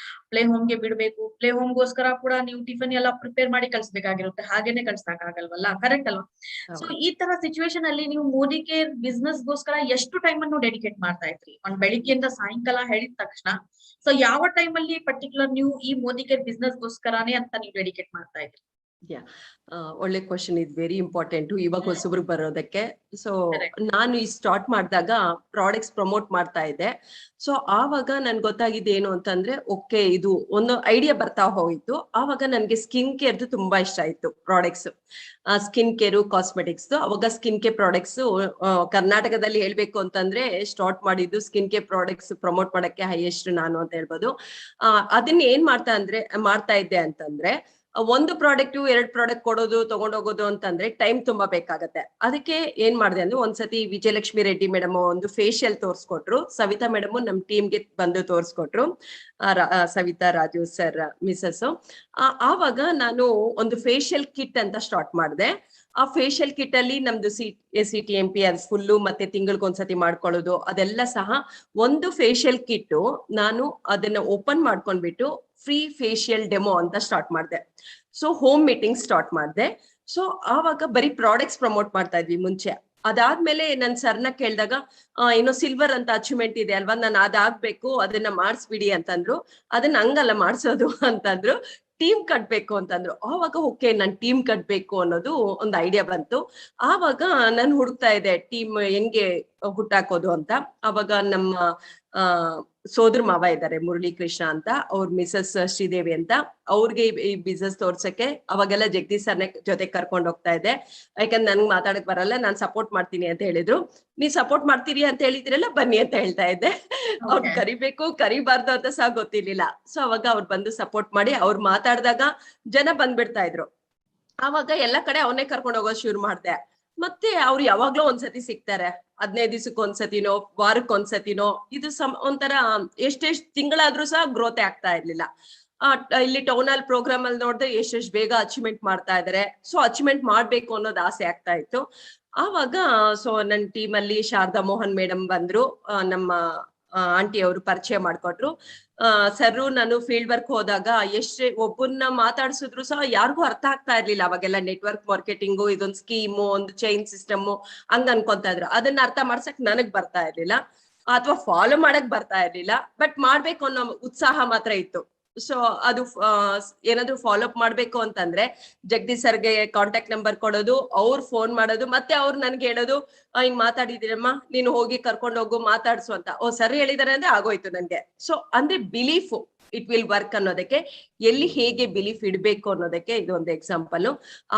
ಪ್ಲೇ ಹೋಮ್ ಗೆ ಬಿಡ್ಬೇಕು, ಪ್ಲೇ ಹೋಮ್ ಗೋಸ್ಕರ ಕೂಡ ನೀವು ಟಿಫನ್ ಎಲ್ಲ ಪ್ರಿಪೇರ್ ಮಾಡಿ ಕಳ್ಸ್ಬೇಕಾಗಿರುತ್ತೆ, ಹಾಗೇನೆ ಕಳ್ಸಕ್ ಆಗಲ್ವಲ್ಲ, ಕರೆಕ್ಟ್ ಅಲ್ವಾ? ಸೊ ಈ ತರ ಸಿಚುವೇಶನ್ ಅಲ್ಲಿ ನೀವು ಮೋದಿ ಕೇರ್ ಬಿಸ್ನೆಸ್ ಗೋಸ್ಕರ ಎಷ್ಟು ಟೈಮ್ ಅನ್ನು ಡೆಡಿಕೇಟ್ ಮಾಡ್ತಾ ಇದ್ರಿ? ಒಂದ್ ಬೆಳಿಗ್ಗೆಯಿಂದ ಸಾಯಂಕಾಲ ಹೇಳಿದ ತಕ್ಷಣ ಸೊ ಯಾವ ಟೈಮ್ ಅಲ್ಲಿ ಪರ್ಟಿಕ್ಯುಲರ್ ನೀವು ಈ ಮೋದಿ ಕೇರ್ ಬಿಸ್ನೆಸ್ ಗೋಸ್ಕರನೇ ಅಂತ ನೀವು ಡೆಡಿಕೇಟ್ ಮಾಡ್ತಾ ಇದ್ರಿ? ಒಳ್ಳೆ ಕ್ವಶನ್, ಇದು ವೆರಿ ಇಂಪಾರ್ಟೆಂಟ್ ಇವಾಗ ಹೊಸಬ್ರು ಬರೋದಕ್ಕೆ. So Correct. ನಾನು ಈ ಸ್ಟಾರ್ಟ್ ಮಾಡಿದಾಗ ಪ್ರಾಡಕ್ಟ್ಸ್ ಪ್ರಮೋಟ್ ಮಾಡ್ತಾ ಇದ್ದೆ. ಸೊ ಆವಾಗ ನನ್ಗೆ ಗೊತ್ತಾಗಿದ್ದು ಏನು ಅಂತಂದ್ರೆ, ಓಕೆ ಇದು ಒಂದು ಐಡಿಯಾ ಬರ್ತಾ ಹೋಯ್ತು. ಆವಾಗ ನನ್ಗೆ ಸ್ಕಿನ್ ಕೇರ್ದು ತುಂಬಾ ಇಷ್ಟ ಆಯ್ತು ಪ್ರಾಡಕ್ಟ್ಸ್, ಸ್ಕಿನ್ ಕೇರು, ಕಾಸ್ಮೆಟಿಕ್ಸ್. ಅವಾಗ ಸ್ಕಿನ್ ಕೇರ್ ಪ್ರಾಡಕ್ಟ್ಸ್ ಕರ್ನಾಟಕದಲ್ಲಿ ಹೇಳ್ಬೇಕು ಅಂತಂದ್ರೆ ಸ್ಟಾರ್ಟ್ ಮಾಡಿದ್ದು ಸ್ಕಿನ್ ಕೇರ್ ಪ್ರಾಡಕ್ಟ್ಸ್ ಪ್ರಮೋಟ್ ಮಾಡಕ್ಕೆ ಹೈಯೆಸ್ಟ್ ನಾನು ಅಂತ ಹೇಳ್ಬೋದು. ಅದನ್ನ ಏನ್ ಮಾಡ್ತಾ ಇದ್ದೆ ಅಂತಂದ್ರೆ, ಒಂದು ಪ್ರಾಡಕ್ಟ್ 2 ಪ್ರಾಡಕ್ಟ್ ಕೊಡೋದು ತಗೊಂಡೋಗೋದು ಅಂತಂದ್ರೆ ಟೈಮ್ ತುಂಬಾ ಬೇಕಾಗತ್ತೆ. ಅದಕ್ಕೆ ಏನ್ ಮಾಡಿದೆ ಅಂದ್ರೆ, ಒಂದ್ಸತಿ ವಿಜಯಲಕ್ಷ್ಮಿ ರೆಡ್ಡಿ ಮೇಡಮ್ ಒಂದು ಫೇಶಿಯಲ್ ತೋರ್ಸ್ಕೊಟ್ರು, ಸವಿತಾ ಮೇಡಮ್ ನಮ್ ಟೀಮ್ಗೆ ಬಂದು ತೋರ್ಸ್ಕೊಟ್ರು, ಸವಿತಾ ರಾಜು ಸರ್ ಮಿಸಸ್. ಆವಾಗ ನಾನು ಒಂದು ಫೇಶಿಯಲ್ ಕಿಟ್ ಅಂತ ಸ್ಟಾರ್ಟ್ ಮಾಡಿದೆ. ಆ ಫೇಶಿಯಲ್ ಕಿಟ್ ಅಲ್ಲಿ ನಮ್ದು CTMP ಅದು ಫುಲ್ಲು, ಮತ್ತೆ ತಿಂಗಳಿಗೊಂದ್ಸತಿ ಮಾಡ್ಕೊಳ್ಳೋದು, ಅದೆಲ್ಲ ಸಹ ಒಂದು ಫೇಶಿಯಲ್ ಕಿಟ್ ನಾನು ಅದನ್ನ ಓಪನ್ ಮಾಡ್ಕೊಂಡ್ಬಿಟ್ಟು ಫ್ರೀ ಫೇಶಿಯಲ್ ಡೆಮೋ ಅಂತ ಸ್ಟಾರ್ಟ್ ಮಾಡಿದೆ. ಸೊ ಹೋಮ್ ಮೀಟಿಂಗ್ ಸ್ಟಾರ್ಟ್ ಮಾಡಿದೆ. ಸೊ ಆವಾಗ ಬರೀ ಪ್ರಾಡಕ್ಟ್ಸ್ ಪ್ರಮೋಟ್ ಮಾಡ್ತಾ ಇದ್ವಿ ಮುಂಚೆ. ಅದಾದ್ಮೇಲೆ ನನ್ ಸರ್ನ ಕೇಳಿದಾಗ, ಏನೋ ಸಿಲ್ವರ್ ಅಂತ ಅಚೀವ್ಮೆಂಟ್ ಇದೆ ಅಲ್ವಾ, ನಾನು ಅದಾಗ್ಬೇಕು, ಅದನ್ನ ಮಾಡಿಸ್ಬಿಡಿ ಅಂತಂದ್ರು. ಅದನ್ನ ಹಂಗಲ್ಲ ಮಾಡ್ಸೋದು ಅಂತಂದ್ರು, ಟೀಮ್ ಕಟ್ಬೇಕು ಅಂತಂದ್ರು. ಆವಾಗ ಓಕೆ, ನಾನ್ ಟೀಮ್ ಕಟ್ಬೇಕು ಅನ್ನೋದು ಒಂದು ಐಡಿಯಾ ಬಂತು. ಆವಾಗ ನಾನು ಹುಡುಕ್ತಾ ಇದ್ದೆ ಟೀಮ್ ಹೆಂಗೆ ಹುಟ್ಟಾಕೋದು ಅಂತ. ಅವಾಗ ನಮ್ಮ ಸೋದರ ಮಾವ ಇದ್ದಾರೆ ಮುರಳಿ ಕೃಷ್ಣ ಅಂತ, ಅವ್ರ ಮಿಸಸ್ ಶ್ರೀದೇವಿ ಅಂತ, ಅವ್ರಿಗೆ ಈ ಬಿಸ್ನೆಸ್ ತೋರ್ಸಕ್ಕೆ ಅವಾಗೆಲ್ಲ ಜಗದೀಶ್ ಸರ್ನ ಜೊತೆ ಕರ್ಕೊಂಡು ಹೋಗ್ತಾ ಇದ್ದೆ. ಯಾಕಂದ್ರೆ ನನ್ಗೆ ಮಾತಾಡಕ್ ಬರಲ್ಲ, ನಾನ್ ಸಪೋರ್ಟ್ ಮಾಡ್ತೀನಿ ಅಂತ ಹೇಳಿದ್ರು. ನೀವ್ ಸಪೋರ್ಟ್ ಮಾಡ್ತೀರಿ ಅಂತ ಹೇಳಿದ್ರಲ್ಲ, ಬನ್ನಿ ಅಂತ ಹೇಳ್ತಾ ಇದ್ದೆ. ಅವ್ರು ಕರಿಬೇಕು ಕರಿಬಾರ್ದು ಅಂತ ಸಹ ಗೊತ್ತಿರ್ಲಿಲ್ಲ. ಸೊ ಅವಾಗ ಅವ್ರು ಬಂದು ಸಪೋರ್ಟ್ ಮಾಡಿ ಅವ್ರು ಮಾತಾಡಿದಾಗ ಜನ ಬಂದ್ಬಿಡ್ತಾ ಇದ್ರು. ಆವಾಗ ಎಲ್ಲಾ ಕಡೆ ಅವನ್ನೇ ಕರ್ಕೊಂಡು ಹೋಗೋದು ಶುರು ಮಾಡ್ದೆ. ಮತ್ತೆ ಅವ್ರು ಯಾವಾಗ್ಲೂ ಒಂದ್ಸತಿ ಸಿಗ್ತಾರೆ, 15 ದಿವಸಕ್ಕೆ ಒಂದ್ಸತಿನೋ ವಾರಕ್ಕೆ ಒಂದ್ಸತಿನೋ. ಇದು ಒಂಥರ ಎಷ್ಟೆಷ್ಟು ತಿಂಗಳಾದ್ರೂ ಸಹ ಗ್ರೋತೆ ಆಗ್ತಾ ಇರ್ಲಿಲ್ಲ. ಇಲ್ಲಿ ಟೌನ್ ಹಾಲ್ ಪ್ರೋಗ್ರಾಮ್ ಅಲ್ಲಿ ನೋಡಿದ್ರೆ ಎಷ್ಟೆಷ್ಟು ಬೇಗ ಅಚೀವ್ಮೆಂಟ್ ಮಾಡ್ತಾ ಇದಾರೆ. ಸೊ ಅಚೀವ್ಮೆಂಟ್ ಮಾಡ್ಬೇಕು ಅನ್ನೋದು ಆಸೆ ಆಗ್ತಾ ಇತ್ತು. ಆವಾಗ ಸೊ ನನ್ನ ಟೀಮ್ ಅಲ್ಲಿ ಶಾರದಾ ಮೋಹನ್ ಮೇಡಮ್ ಬಂದ್ರು, ನಮ್ಮ ಆಂಟಿ ಅವರು ಪರಿಚಯ ಮಾಡ್ಕೊಟ್ರು. ಸರ್ರು ನಾನು ಫೀಲ್ಡ್ ವರ್ಕ್ ಹೋದಾಗ ಎಷ್ಟೇ ಒಬ್ಬನ್ನ ಮಾತಾಡ್ಸಿದ್ರು ಸಹ ಯಾರಿಗೂ ಅರ್ಥ ಆಗ್ತಾ ಇರ್ಲಿಲ್ಲ. ಅವಾಗೆಲ್ಲ ನೆಟ್ವರ್ಕ್ ಮಾರ್ಕೆಟಿಂಗು, ಇದೊಂದು ಸ್ಕೀಮು, ಒಂದು ಚೈನ್ ಸಿಸ್ಟಮ್ ಹಂಗ ಅನ್ಕೊಂತಾ ಇದ್ರು. ಅದನ್ನ ಅರ್ಥ ಮಾಡ್ಸಕ್ ನನಗ್ ಬರ್ತಾ ಇರ್ಲಿಲ್ಲ, ಅಥವಾ ಫಾಲೋ ಮಾಡಕ್ ಬರ್ತಾ ಇರ್ಲಿಲ್ಲ. ಬಟ್ ಮಾಡ್ಬೇಕು ಅನ್ನೋ ಉತ್ಸಾಹ ಮಾತ್ರ ಇತ್ತು. ಸೊ ಅದು ಏನಾದ್ರು ಫಾಲೋ ಅಪ್ ಮಾಡ್ಬೇಕು ಅಂತಂದ್ರೆ ಜಗದೀಶ್ ಸರ್ಗೆ ಕಾಂಟ್ಯಾಕ್ಟ್ ನಂಬರ್ ಕೊಡೋದು, ಅವ್ರು ಫೋನ್ ಮಾಡೋದು, ಮತ್ತೆ ಅವ್ರು ನನ್ಗೆ ಹೇಳೋದು, ಹಿಂಗ್ ಮಾತಾಡಿದಿರಮ್ಮ, ನೀನು ಹೋಗಿ ಕರ್ಕೊಂಡು ಹೋಗು ಮಾತಾಡ್ಸು ಅಂತ. ಸರ್ ಹೇಳಿದಾರೆ ಅಂದ್ರೆ ಆಗೋಯ್ತು ನನ್ಗೆ. ಸೊ ಅಂದ್ರೆ ಬಿಲೀಫ್ ಇಟ್ ವಿಲ್ ವರ್ಕ್ ಅನ್ನೋದಕ್ಕೆ, ಎಲ್ಲಿ ಹೇಗೆ ಬಿಲೀಫ್ ಇಡ್ಬೇಕು ಅನ್ನೋದಕ್ಕೆ ಇದು ಒಂದು ಎಕ್ಸಾಂಪಲ್.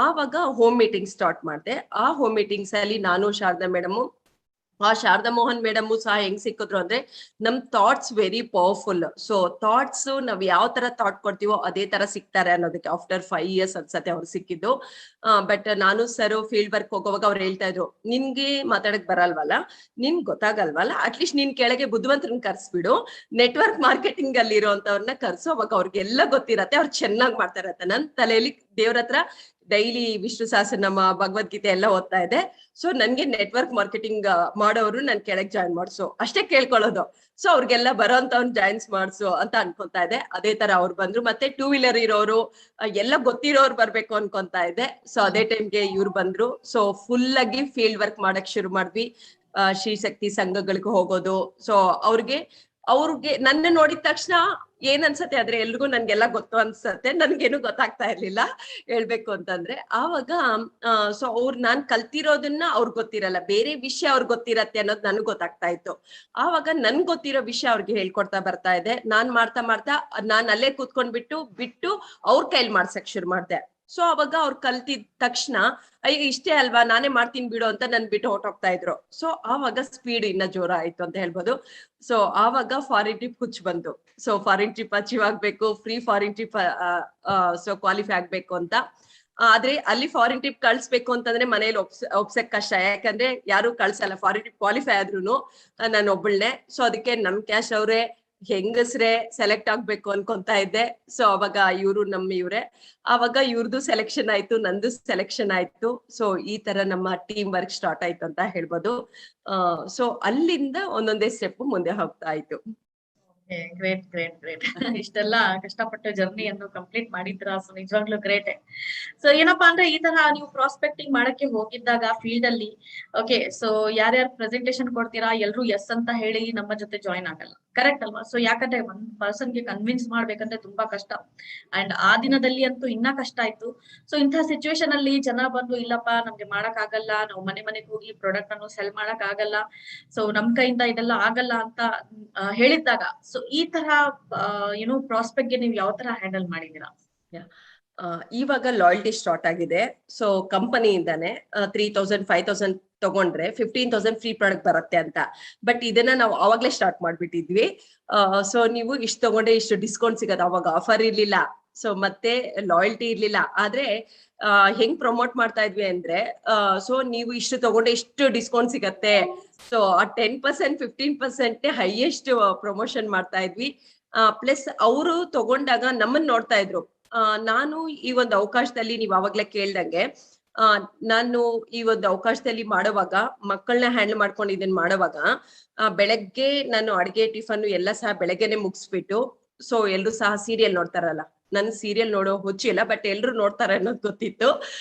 ಆವಾಗ ಹೋಮ್ ಮೀಟಿಂಗ್ ಸ್ಟಾರ್ಟ್ ಮಾಡಿದೆ. ಆ ಹೋಮ್ ಮೀಟಿಂಗ್ಸ್ ಅಲ್ಲಿ ನಾನು, ಶಾರದಾ ಮೇಡಮು, ಶಾರದಾ ಮೋಹನ್ ಮೇಡಮ್ ಸಹ ಹೆಂಗ್ ಸಿಕ್ಕಿದ್ರು ಅಂದ್ರೆ, ನಮ್ thoughts very powerful. So thoughts ನಾವ್ ಯಾವ ತರ ಥಾಟ್ ಕೊಡ್ತೀವೋ ಅದೇ ತರ ಸಿಗ್ತಾರೆ ಅನ್ನೋದಕ್ಕೆ ಆಫ್ಟರ್ 5 years ಅನ್ಸತ್ತೆ ಅವ್ರು ಸಿಕ್ಕಿದ್ದು. ಬಟ್ ನಾನು ಸರ್ ಫೀಲ್ಡ್ ವರ್ಕ್ ಹೋಗೋವಾಗ ಅವ್ರು ಹೇಳ್ತಾ ಇದ್ರು, ನಿನ್ಗೆ ಮಾತಾಡಕ್ ಬರಲ್ವಲ್ಲ, ನಿನ್ ಗೊತ್ತಾಗಲ್ವಲ್ಲ, ಅಟ್ಲೀಸ್ಟ್ ನಿನ್ ಕೆಳಗೆ ಬುದ್ಧಿವಂತರನ್ನ ಕರ್ಸ್ಬಿಡು, ನೆಟ್ವರ್ಕ್ ಮಾರ್ಕೆಟಿಂಗ್ ಅಲ್ಲಿ ಇರೋಂತವ್ರನ್ನ ಕರ್ಸು, ಅವಾಗ ಅವ್ರಿಗೆಲ್ಲ ಗೊತ್ತಿರತ್ತೆ, ಅವ್ರು ಚೆನ್ನಾಗ್ ಮಾಡ್ತಾರತ್ತೆ. ನನ್ ತಲೆಯಲ್ಲಿ ದೇವ್ರ ಹತ್ರ ಡೈಲಿ ವಿಷ್ಣು ಸಹಸ್ರನಾಮ, ಭಗವದ್ಗೀತೆ ಎಲ್ಲ ಓದ್ತಾ ಇದೆ. ಸೊ ನನ್ಗೆ ನೆಟ್ವರ್ಕ್ ಮಾರ್ಕೆಟಿಂಗ್ ಮಾಡೋರು ನನ್ ಕೆಳಗ್ ಜಾಯಿನ್ ಮಾಡ್ಸು ಅಷ್ಟೇ ಕೇಳ್ಕೊಳ್ಳೋದು. ಸೊ ಅವ್ರಿಗೆಲ್ಲ ಬರೋಂತವ್ನ ಜಾಯಿನ್ಸ್ ಮಾಡ್ಸು ಅಂತ ಅನ್ಕೊಂತಾ ಇದೆ. ಅದೇ ತರ ಅವ್ರು ಬಂದ್ರು. ಮತ್ತೆ 2 wheeler ಇರೋರು, ಎಲ್ಲ ಗೊತ್ತಿರೋರು ಬರ್ಬೇಕು ಅನ್ಕೊಂತಾ ಇದೆ. ಸೊ ಅದೇ ಟೈಮ್ಗೆ ಇವ್ರು ಬಂದ್ರು. ಸೊ ಫುಲ್ ಆಗಿ ಫೀಲ್ಡ್ ವರ್ಕ್ ಮಾಡಕ್ ಶುರು ಮಾಡಿದ್ವಿ. ಶ್ರೀ ಶಕ್ತಿ ಸಂಘಗಳಿಗೆ ಹೋಗೋದು. ಸೊ ಅವ್ರಿಗೆ ನನ್ನ ನೋಡಿದ ತಕ್ಷಣ ಏನ್ ಅನ್ಸತ್ತೆ ಆದ್ರೆ ಎಲ್ರಿಗೂ ನನ್ಗೆಲ್ಲ ಗೊತ್ತು ಅನ್ಸತ್ತೆ, ನನ್ಗೇನು ಗೊತ್ತಾಗ್ತಾ ಇರ್ಲಿಲ್ಲ ಹೇಳ್ಬೇಕು ಅಂತಂದ್ರೆ. ಆವಾಗ ಸೊ ನಾನ್ ಕಲ್ತಿರೋದನ್ನ ಅವ್ರಿಗೆ ಗೊತ್ತಿರಲ್ಲ, ಬೇರೆ ವಿಷಯ ಅವ್ರಿಗೆ ಗೊತ್ತಿರತ್ತೆ ಅನ್ನೋದು ನನ್ಗೆ ಗೊತ್ತಾಗ್ತಾ ಇತ್ತು. ಆವಾಗ ನನ್ಗೆ ಗೊತ್ತಿರೋ ವಿಷಯ ಅವ್ರಿಗೆ ಹೇಳ್ಕೊಡ್ತಾ ಬರ್ತಾ ಇದೆ. ನಾನ್ ಮಾಡ್ತಾ ನಾನ್ ಅಲ್ಲೇ ಬಿಟ್ಟು ಅವ್ರ ಕೈಲಿ ಮಾಡ್ಸಕ್ ಶುರು ಮಾಡ್ದೆ. ಸೊ ಅವಾಗ ಅವ್ರು ಕಲ್ತಿದ ತಕ್ಷಣ ಈಗ ಇಷ್ಟೇ ಅಲ್ವಾ, ನಾನೇ ಮಾಡ್ತೀನಿ ಬಿಡು ಅಂತ ನನ್ ಬಿಟ್ಟು ಹೊರಟೋಗ್ತಾ ಇದ್ರು. ಸೊ ಆವಾಗ ಸ್ಪೀಡ್ ಇನ್ನ ಜೋರ ಆಯ್ತು ಅಂತ ಹೇಳ್ಬೋದು. ಸೊ ಆವಾಗ ಫಾರಿನ್ ಟ್ರಿಪ್ ಹುಚ್ಚು ಬಂತು. ಸೊ ಫಾರಿನ್ ಟ್ರಿಪ್ ಅಚೀವ್ ಆಗ್ಬೇಕು, free foreign trip so qualify ಆಗ್ಬೇಕು ಅಂತ. ಆದ್ರೆ ಅಲ್ಲಿ ಫಾರಿನ್ ಟ್ರಿಪ್ ಕಳ್ಸ್ಬೇಕು ಅಂತಂದ್ರೆ ಮನೇಲಿ ಒಪ್ಸಕ್ ಕಷ್ಟ, ಯಾಕಂದ್ರೆ ಯಾರು ಕಳ್ಸಲ್ಲ ಫಾರಿನ್ ಟ್ರಿಪ್ ಕ್ವಾಲಿಫೈ ಆದ್ರೂನು ನಾನು ಒಬ್ಬಳನೆ. ಸೊ ಅದಕ್ಕೆ ನಮ್ ಕ್ಯಾಶ್ ಅವ್ರೆ ಹೆಂಗಸ್ರೆ ಸೆಲೆಕ್ಟ್ ಆಗ್ಬೇಕು ಅನ್ಕೊಂತಾ ಇದ್ದೆ. ಸೊ ಅವಾಗ ಇವ್ರು ಇವ್ರೆ, ಅವಾಗ ಇವ್ರದ್ದು ಸೆಲೆಕ್ಷನ್ ಆಯ್ತು, ನಂದು ಸೆಲೆಕ್ಷನ್ ಆಯ್ತು. ಸೊ ಈ ತರ ನಮ್ಮ ಟೀಮ್ ವರ್ಕ್ ಸ್ಟಾರ್ಟ್ ಆಯ್ತು ಅಂತ ಹೇಳ್ಬೋದು. ಸೊ ಅಲ್ಲಿಂದ ಒಂದೊಂದೇ ಸ್ಟೆಪ್ ಮುಂದೆ ಹೋಗ್ತಾ ಆಯ್ತು. Great great great. ಇಷ್ಟೆಲ್ಲ ಕಷ್ಟಪಟ್ಟು ಜರ್ನಿಯನ್ನು ಕಂಪ್ಲೀಟ್ ಮಾಡಿದ್ರ, ಸೊ ನಿಜವಾಗ್ಲೂ ಗ್ರೇಟ್. ಸೊ ಏನಪ್ಪಾ ಅಂದ್ರೆ ಈ ತರ ನೀವು ಪ್ರಾಸ್ಪೆಕ್ಟಿಂಗ್ ಮಾಡಕ್ಕೆ ಹೋಗಿದ್ದಾಗ ಫೀಲ್ಡ್ ಅಲ್ಲಿ ಓಕೆ, ಸೊ ಯಾರ್ಯಾರು ಪ್ರೆಸೆಂಟೇಶನ್ ಕೊಡ್ತೀರಾ ಎಲ್ರು ಎಸ್ ಅಂತ ಹೇಳಿ ನಮ್ಮ ಜೊತೆ ಜಾಯಿನ್ ಆಗಲ್ಲ, ಕರೆಕ್ಟ್ ಅಲ್ವಾ? ಸೊ ಯಾಕಂದ್ರೆ ಒಂದ್ ಪರ್ಸನ್ ಗೆ ಕನ್ವಿನ್ಸ್ ಮಾಡ್ಬೇಕಂದ್ರೆ ತುಂಬಾ ಕಷ್ಟ, ಅಂಡ್ ಆ ದಿನದಲ್ಲಿ ಅಂತೂ ಇನ್ನ ಕಷ್ಟ ಆಯ್ತು. ಸೊ ಇಂತಹ ಸಿಚುವೇಶನ್ ಅಲ್ಲಿ ಜನ ಬಂದು ಇಲ್ಲಪ್ಪ ನಮ್ಗೆ ಮಾಡಕ್ ಆಗಲ್ಲ, ನಾವು ಮನೆ ಮನೆಗೆ ಹೋಗಿ ಪ್ರಾಡಕ್ಟ್ ಅನ್ನು ಸೆಲ್ ಮಾಡಕ್ ಆಗಲ್ಲ, ಸೊ ನಮ್ ಕೈಯಿಂದ ಇದೆಲ್ಲ ಆಗಲ್ಲ ಅಂತ ಹೇಳಿದ್ದಾಗ, ಸೊ ಈ ತರ ಏನು ಪ್ರಾಸ್ಪೆಕ್ಟ್ ಗೆ ನೀವು ಯಾವ ತರ ಹ್ಯಾಂಡಲ್ ಮಾಡಿದೀರಾ? ಇವಾಗ ಲಾಯಲ್ಟಿ ಸ್ಟಾರ್ಟ್ ಆಗಿದೆ. ಸೊ ಕಂಪನಿಯಿಂದಾನೆ 3000 5000 ತಗೊಂಡ್ರೆ 15,000 ಫ್ರೀ ಪ್ರಾಡಕ್ಟ್ ಬರುತ್ತೆ ಅಂತ. ಬಟ್ ಇದನ್ನ ನಾವು ಅವಾಗ್ಲೇ ಸ್ಟಾರ್ಟ್ ಮಾಡ್ಬಿಟ್ಟಿದ್ವಿ. ಸೊ ನೀವು ಇಷ್ಟು ತಗೊಂಡ್ರೆ ಇಷ್ಟು ಡಿಸ್ಕೌಂಟ್ ಸಿಗತ್ತೆ. ಅವಾಗ ಆಫರ್ ಇರ್ಲಿಲ್ಲ, ಸೊ ಮತ್ತೆ ಲಾಯಲ್ಟಿ ಇರ್ಲಿಲ್ಲ. ಆದ್ರೆ ಹೆಂಗ್ ಪ್ರಮೋಟ್ ಮಾಡ್ತಾ ಇದ್ವಿ ಅಂದ್ರೆ, ಸೊ ನೀವು ಇಷ್ಟು ತಗೊಂಡ್ರೆ ಇಷ್ಟು ಡಿಸ್ಕೌಂಟ್ ಸಿಗತ್ತೆ. ಸೊ ಆ 10% 15% ಹೈಯೆಸ್ಟ್ ಪ್ರಮೋಷನ್ ಮಾಡ್ತಾ ಇದ್ವಿ. ಪ್ಲಸ್ ಅವರು ತಗೊಂಡಾಗ ನಮ್ಮನ್ನ ನೋಡ್ತಾ ಇದ್ರು. ನಾನು ಈ ಒಂದು ಅವಕಾಶದಲ್ಲಿ ನೀವು ಅವಾಗ್ಲೇ ಕೇಳ್ದಂಗೆ, ನಾನು ಈ ಒಂದು ಅವಕಾಶದಲ್ಲಿ ಮಾಡುವಾಗ ಮಕ್ಕಳನ್ನ ಹ್ಯಾಂಡಲ್ ಮಾಡ್ಕೊಂಡು ಇದನ್ನ ಮಾಡುವಾಗ ಬೆಳಗ್ಗೆ ನಾನು ಅಡ್ಗೆ ಟಿಫನ್ ಎಲ್ಲ ಸಹ ಬೆಳಗ್ಗೆನೆ ಮುಗಿಸ್ಬಿಟ್ಟು, ಸೊ ಎಲ್ರು ಸಹ ಸೀರಿಯಲ್ ನೋಡ್ತಾರಲ್ಲ, ನನ್ ಸೀರಿಯಲ್ ನೋಡೋ ಹುಚ್ಚಿಲ್ಲ, ಬಟ್ ಎಲ್ರು ನೋಡ್ತಾರೆ ಅನ್ನೋದು ಗೊತ್ತಿತ್ತು.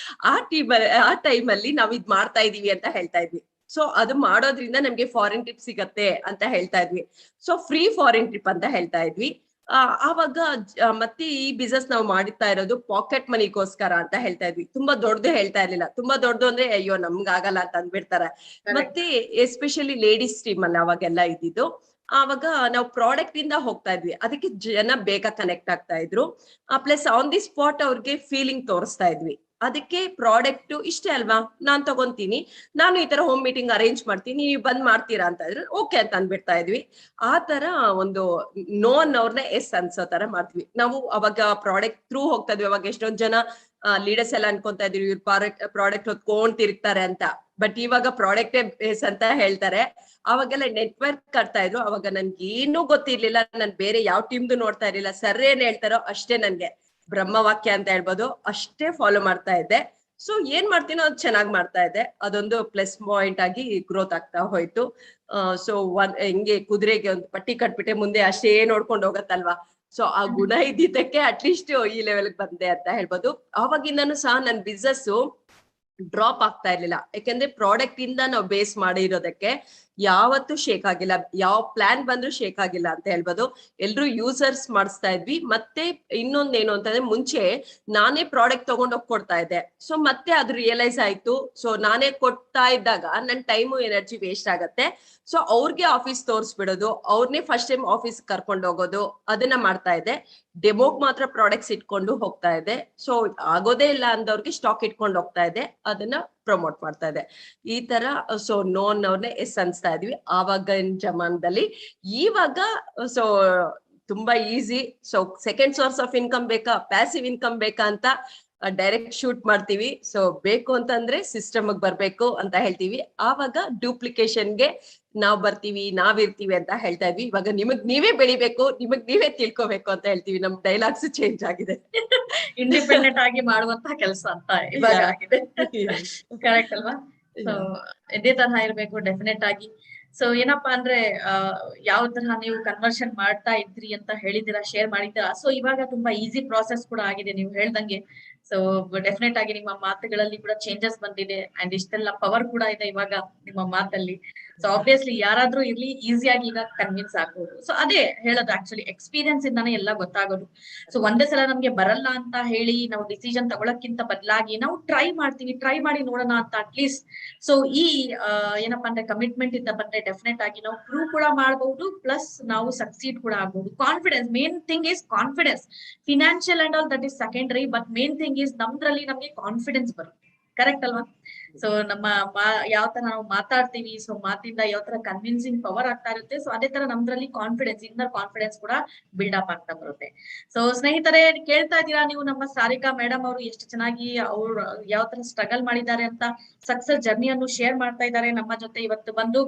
ಆ ಟೈಮಲ್ಲಿ ನಾವ್ ಇದ್ ಮಾಡ್ತಾ ಇದೀವಿ ಅಂತ ಹೇಳ್ತಾ ಇದ್ವಿ. ಸೊ ಅದು ಮಾಡೋದ್ರಿಂದ ನಮ್ಗೆ ಫಾರಿನ್ ಟ್ರಿಪ್ ಸಿಗತ್ತೆ ಅಂತ ಹೇಳ್ತಾ ಇದ್ವಿ. ಸೊ ಫ್ರೀ ಫಾರಿನ್ ಟ್ರಿಪ್ ಅಂತ ಹೇಳ್ತಾ ಇದ್ವಿ. ಆವಾಗ ಮತ್ತೆ ಈ ಬಿಸ್ನೆಸ್ ನಾವು ಮಾಡ್ತಾ ಇರೋದು ಪಾಕೆಟ್ ಮನಿಗೋಸ್ಕರ ಅಂತ ಹೇಳ್ತಾ ಇದ್ವಿ. ತುಂಬಾ ದೊಡ್ಡದು ಹೇಳ್ತಾ ಇರ್ಲಿಲ್ಲ. ತುಂಬಾ ದೊಡ್ಡದು ಅಂದ್ರೆ ಅಯ್ಯೋ ನಮ್ಗ ಆಗಲ್ಲ ಅಂತ ಅಂದ್ಬಿಡ್ತಾರೆ. ಮತ್ತೆ ಎಸ್ಪೆಷಲಿ ಲೇಡೀಸ್ ಟೀಮ್ ಅಲ್ಲಿ ಅವಾಗೆಲ್ಲ ಇದ್ದಿದ್ದು. ಆವಾಗ ನಾವು ಪ್ರಾಡಕ್ಟ್ ಇಂದ ಹೋಗ್ತಾ ಇದ್ವಿ, ಅದಕ್ಕೆ ಜನ ಬೇಗ ಕನೆಕ್ಟ್ ಆಗ್ತಾ ಇದ್ರು. ಪ್ಲಸ್ ಆನ್ ದಿ ಸ್ಪಾಟ್ ಅವ್ರಿಗೆ ಫೀಲಿಂಗ್ ತೋರಿಸ್ತಾ ಇದ್ವಿ. ಅದಕ್ಕೆ ಪ್ರಾಡಕ್ಟ್ ಇಷ್ಟೇ ಅಲ್ವಾ, ನಾನ್ ತಗೊಂತೀನಿ, ನಾನು ಈ ತರ ಹೋಮ್ ಮೀಟಿಂಗ್ ಅರೇಂಜ್ ಮಾಡ್ತೀನಿ, ನೀವು ಬಂದ್ ಮಾಡ್ತೀರಾ ಅಂತ ಇದ್ರೆ ಓಕೆ ಅಂತ ಅಂದ್ಬಿಡ್ತಾ ಇದ್ವಿ. ಆ ತರ ಒಂದು ನೋ ಅನ್ನೋರ್ನ ಎಸ್ ಅನ್ಸೋ ತರ ಮಾಡ್ತೀವಿ ನಾವು. ಅವಾಗ ಪ್ರಾಡಕ್ಟ್ ಥ್ರೂ ಹೋಗ್ತಾ ಇದ್ವಿ. ಅವಾಗ ಎಷ್ಟೊಂದ್ ಜನ ಲೀಡರ್ಸ್ ಎಲ್ಲ ಅನ್ಕೊಂತಾ ಇದ್ವಿ ಇವ್ರು ಪ್ರಾಡಕ್ಟ್ ಹೊತ್ಕೊಂಡ್ ತಿರುಗ್ತಾರೆ ಅಂತ. ಬಟ್ ಇವಾಗ ಪ್ರಾಡಕ್ಟೇ ಬೇಸ್ ಅಂತ ಹೇಳ್ತಾರೆ. ಅವಾಗೆಲ್ಲ ನೆಟ್ವರ್ಕ್ ಕಟ್ತಾ ಇದ್ರು. ಅವಾಗ ನನ್ಗೆ ಏನೂ ಗೊತ್ತಿರ್ಲಿಲ್ಲ, ನನ್ ಬೇರೆ ಯಾವ ಟೀಮ್ದು ನೋಡ್ತಾ ಇರ್ಲಿಲ್ಲ. ಸರ್ ಏನ್ ಹೇಳ್ತಾರೋ ಅಷ್ಟೇ ನನ್ಗೆ ಬ್ರಹ್ಮವಾಕ್ಯ ಅಂತ ಹೇಳ್ಬೋದು, ಅಷ್ಟೇ ಫಾಲೋ ಮಾಡ್ತಾ ಇದ್ದೆ. ಸೊ ಏನ್ ಮಾಡ್ತೀನೋ ಅದು ಚೆನ್ನಾಗ್ ಮಾಡ್ತಾ ಇದ್ದೆ. ಅದೊಂದು ಪ್ಲಸ್ ಪಾಯಿಂಟ್ ಆಗಿ ಗ್ರೋತ್ ಆಗ್ತಾ ಹೋಯ್ತು. ಸೊ ಹೆಂಗೆ ಕುದುರೆಗೆ ಒಂದು ಪಟ್ಟಿ ಕಟ್ಬಿಟ್ಟೆ ಮುಂದೆ ಅಷ್ಟೇ ನೋಡ್ಕೊಂಡು ಹೋಗತ್ತಲ್ವಾ. ಸೊ ಆ ಗುಣ ಇದ್ದಿದ್ದಕ್ಕೆ ಅಟ್ಲೀಸ್ಟ್ ಈ ಲೆವೆಲ್ ಬಂದೆ ಅಂತ ಹೇಳ್ಬೋದು. ಆವಾಗಿಂದನೂ ಸಹ ನನ್ ಬಿಸ್ನೆಸ್ ಡ್ರಾಪ್ ಆಗ್ತಾ ಇರ್ಲಿಲ್ಲ, ಯಾಕಂದ್ರೆ ಪ್ರಾಡಕ್ಟ್ ಇಂದ ನಾವು ಬೇಸ್ ಮಾಡಿರೋದಕ್ಕೆ ಯಾವತ್ತೂ ಶೇಕ್ ಆಗಿಲ್ಲ. ಯಾವ ಪ್ಲಾನ್ ಬಂದ್ರು ಶೇಕ್ ಆಗಿಲ್ಲ ಅಂತ ಹೇಳ್ಬೋದು. ಎಲ್ರು ಯೂಸರ್ಸ್ ಮಾಡಿಸ್ತಾ ಇದ್ವಿ. ಮತ್ತೆ ಇನ್ನೊಂದೇನು ಅಂತಂದ್ರೆ, ಮುಂಚೆ ನಾನೇ ಪ್ರಾಡಕ್ಟ್ ತಗೊಂಡೋಗಿ ಕೊಡ್ತಾ ಇದ್ದೆ. ಸೊ ಮತ್ತೆ ಅದು ರಿಯಲೈಸ್ ಆಯ್ತು. ಸೊ ನಾನೇ ಕೊಡ್ತಾ ಇದ್ದಾಗ ನನ್ ಟೈಮು ಎನರ್ಜಿ ವೇಸ್ಟ್ ಆಗತ್ತೆ. ಸೊ ಅವ್ರಿಗೆ ಆಫೀಸ್ ತೋರಿಸ್ಬಿಡೋದು, ಅವ್ರನ್ನೇ ಫಸ್ಟ್ ಟೈಮ್ ಆಫೀಸ್ ಕರ್ಕೊಂಡು ಹೋಗೋದು, ಅದನ್ನ ಮಾಡ್ತಾ ಇದ್ದೆ. ಡೆಮೋಗ್ ಮಾತ್ರ ಪ್ರಾಡಕ್ಟ್ಸ್ ಇಟ್ಕೊಂಡು ಹೋಗ್ತಾ ಇದೆ. ಸೊ ಆಗೋದೇ ಇಲ್ಲ ಅಂದವ್ರಿಗೆ ಸ್ಟಾಕ್ ಇಟ್ಕೊಂಡು ಹೋಗ್ತಾ ಇದೆ, ಅದನ್ನ ಪ್ರಮೋಟ್ ಮಾಡ್ತಾ ಇದೆ. ಈ ತರ ಸೊ ನೋನ್ ಅವ್ರನ್ನೇ ಎಸ್ ಅನ್ಸ್ತಾ ಇದ್ವಿ ಆವಾಗಿನ ಜಮಾನದಲ್ಲಿ. ಇವಾಗ ಸೊ ತುಂಬಾ easy. So second source of income ಬೇಕಾ, ಪ್ಯಾಸಿವ್ ಇನ್ಕಮ್ ಬೇಕಾ ಅಂತ ಡೈರೆಕ್ಟ್ ಶೂಟ್ ಮಾಡ್ತೀವಿ. ಸೊ ಬೇಕು ಅಂತಂದ್ರೆ ಸಿಸ್ಟಮ್ ಬರ್ಬೇಕು ಅಂತ ಹೇಳ್ತೀವಿ. ಆವಾಗ ಡೂಪ್ಲಿಕೇಶನ್ಗೆ ನಾವ್ ಬರ್ತೀವಿ, ನಾವಿರ್ತೀವಿ ಅಂತ ಹೇಳ್ತಾ ಇದ್ವಿ. ಇವಾಗ ನಿಮಗ್ ನೀವೇ ಬೆಳಿಬೇಕು, ನಿಮಗ್ ನೀವೇ ತಿಳ್ಕೊಬೇಕು ಅಂತ ಹೇಳ್ತೀವಿ. ನಮ್ ಡೈಲಾಗ್ಸ್ ಚೇಂಜ್ ಆಗಿದೆ. ಇಂಡಿಪೆಂಡೆಂಟ್ ಆಗಿ ಮಾಡುವಂತಹ ಕೆಲಸ ಅಂತ ಇವಾಗ ಆಗಿದೆ. ಕರೆಕ್ಟ್ ಅಲ್ವಾ? ಸೊ ಇದೇ ತರಹ ಇರ್ಬೇಕು ಡೆಫಿನೆಟ್ ಆಗಿ. ಸೊ ಏನಪ್ಪಾ ಅಂದ್ರೆ ಯಾವ ತರಹ ನೀವು ಕನ್ವರ್ಷನ್ ಮಾಡ್ತಾ ಇದ್ರಿ ಅಂತ ಹೇಳಿದಿರಾ, ಶೇರ್ ಮಾಡಿದ್ದೀರಾ. ಸೊ ಇವಾಗ ತುಂಬಾ ಈಸಿ ಪ್ರಾಸೆಸ್ ಕೂಡ ಆಗಿದೆ ನೀವು ಹೇಳ್ದಂಗೆ. ಸೊ ಡೆಫಿನೆಟ್ ಆಗಿ ನಿಮ್ಮ ಮಾತುಗಳಲ್ಲಿ ಕೂಡ ಚೇಂಜಸ್ ಬಂದಿದೆ, ಅಂಡ್ ಇಷ್ಟೆಲ್ಲ ಪವರ್ ಕೂಡ ಇದೆ ಇವಾಗ ನಿಮ್ಮ ಮಾತಲ್ಲಿ. ಸೊ ಆಬ್ವಿಯಸ್ಲಿ ಯಾರಾದ್ರೂ ಇರ್ಲಿ ಈಸಿಯಾಗಿ ಈಗ ಕನ್ವಿನ್ಸ್ ಆಗ್ಬೋದು. ಸೊ ಅದೇ ಹೇಳೋದು, ಆಕ್ಚುಲಿ ಎಕ್ಸ್ಪೀರಿಯನ್ಸ್ ಇಂದಾನೆ ಎಲ್ಲ ಗೊತ್ತಾಗೋದು. ಸೊ ಒಂದೇ ಸಲ ನಮ್ಗೆ ಬರಲ್ಲ ಅಂತ ಹೇಳಿ ನಾವು ಡಿಸಿಷನ್ ತಗೊಳಕ್ಕಿಂತ ಬದಲಾಗಿ ನಾವು ಟ್ರೈ ಮಾಡ್ತೀವಿ, ಟ್ರೈ ಮಾಡಿ ನೋಡೋಣ ಅಂತ ಅಟ್ಲೀಸ್ಟ್. ಸೊ ಈ ಏನಪ್ಪಾ ಅಂದ್ರೆ ಕಮಿಟ್ಮೆಂಟ್ ಇಂದ ಬಂದ್ರೆ ಡೆಫಿನೆಟ್ ಆಗಿ ನಾವು ಪ್ರೂವ್ ಕೂಡ ಮಾಡಬಹುದು, ಪ್ಲಸ್ ನಾವು ಸಕ್ಸೀಡ್ ಕೂಡ ಆಗ್ಬಹುದು. Confidence, main thing is confidence. Financial and all that is secondary, but main thing is ನಮ್ದ್ರಲ್ಲಿ ನಮ್ಗೆ ಕಾನ್ಫಿಡೆನ್ಸ್ ಬರುತ್ತೆ. ಕರೆಕ್ಟ್ ಅಲ್ವಾ? ಸೊ ನಮ್ಮ ಯಾವ ತರ ನಾವು ಮಾತಾಡ್ತೀವಿ, ಸೊ ಮಾತಿಂದ ಯಾವ ತರ ಕನ್ವಿನ್ಸಿಂಗ್ ಪವರ್ ಆಗ್ತಾ ಇರುತ್ತೆ. ಸೊ ಅದೇ ತರ ನಮ್ದ್ರಲ್ಲಿ ಕಾನ್ಫಿಡೆನ್ಸ್, ಇನ್ನರ್ ಕಾನ್ಫಿಡೆನ್ಸ್ ಕೂಡ ಬಿಲ್ಡ್ ಅಪ್ ಆಗ್ತಾ ಬರುತ್ತೆ. ಸೊ ಸ್ನೇಹಿತರೆ, ಕೇಳ್ತಾ ಇದ್ದೀರಾ ನೀವು ನಮ್ಮ ಸಾರಿಕಾ ಮೇಡಮ್ ಅವರು ಎಷ್ಟು ಚೆನ್ನಾಗಿ ಅವ್ರು ಯಾವ ತರ ಸ್ಟ್ರಗಲ್ ಮಾಡಿದ್ದಾರೆ ಅಂತ, ಸಕ್ಸಸ್ ಜರ್ನಿಯನ್ನು ಶೇರ್ ಮಾಡ್ತಾ ಇದ್ದಾರೆ ನಮ್ಮ ಜೊತೆ ಇವತ್ತು ಬಂದು.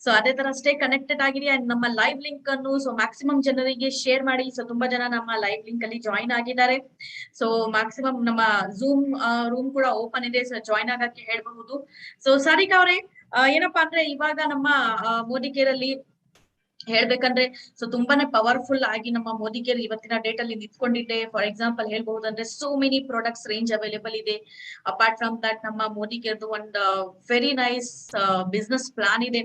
ಸೊ ಅದೇ ತರ ಸ್ಟೇ ಕನೆಕ್ಟೆಡ್ ಆಗಿರಿ ಅಂಡ್ ನಮ್ಮ ಲೈವ್ ಲಿಂಕ್ ಅನ್ನು ಸೊ ಮ್ಯಾಕ್ಸಿಮಮ್ ಜನರಿಗೆ ಶೇರ್ ಮಾಡಿ. ಸೊ ತುಂಬಾ ಜನ ನಮ್ಮ ಲೈವ್ ಲಿಂಕ್ ಅಲ್ಲಿ ಜಾಯಿನ್ ಆಗಿದ್ದಾರೆ. ಸೊ ಮ್ಯಾಕ್ಸಿಮಮ್ ನಮ್ಮ ಝೂಮ್ ರೂಮ್ ಕೂಡ ಓಪನ್ ಇದೆ, ಸೊ ಜಾಯಿನ್ ಆಗಕ್ಕೆ ಹೇಳ್ಬಹುದು. ಸೊ ಸಾರಿಕಾ ಅವರೇ, ಏನಪ್ಪಾ ಅಂದ್ರೆ ಇವಾಗ ನಮ್ಮ ಮೋದಿ ಕೇರ್ ಅಲ್ಲಿ ಹೇಳ್ಬೇಕಂದ್ರೆ ಸೊ ತುಂಬಾನೇ ಪವರ್ಫುಲ್ ಆಗಿ ನಮ್ಮ ಮೋದಿ ಕೇರ್ ಇವತ್ತಿನ ಡೇಟ್ ಅಲ್ಲಿ ನಿಂತ್ಕೊಂಡಿದೆ. ಫಾರ್ ಎಕ್ಸಾಂಪಲ್ ಹೇಳ್ಬಹುದಂದ್ರೆ so many products range available ಇದೆ. ಅಪಾರ್ಟ್ ಫ್ರಮ್ ದಟ್ ನಮ್ಮ ಮೋದಿ ಕೇರ್ದು ಒಂದು ವೆರಿ ನೈಸ್ ಬಿಸ್ನೆಸ್ ಪ್ಲಾನ್ ಇದೆ.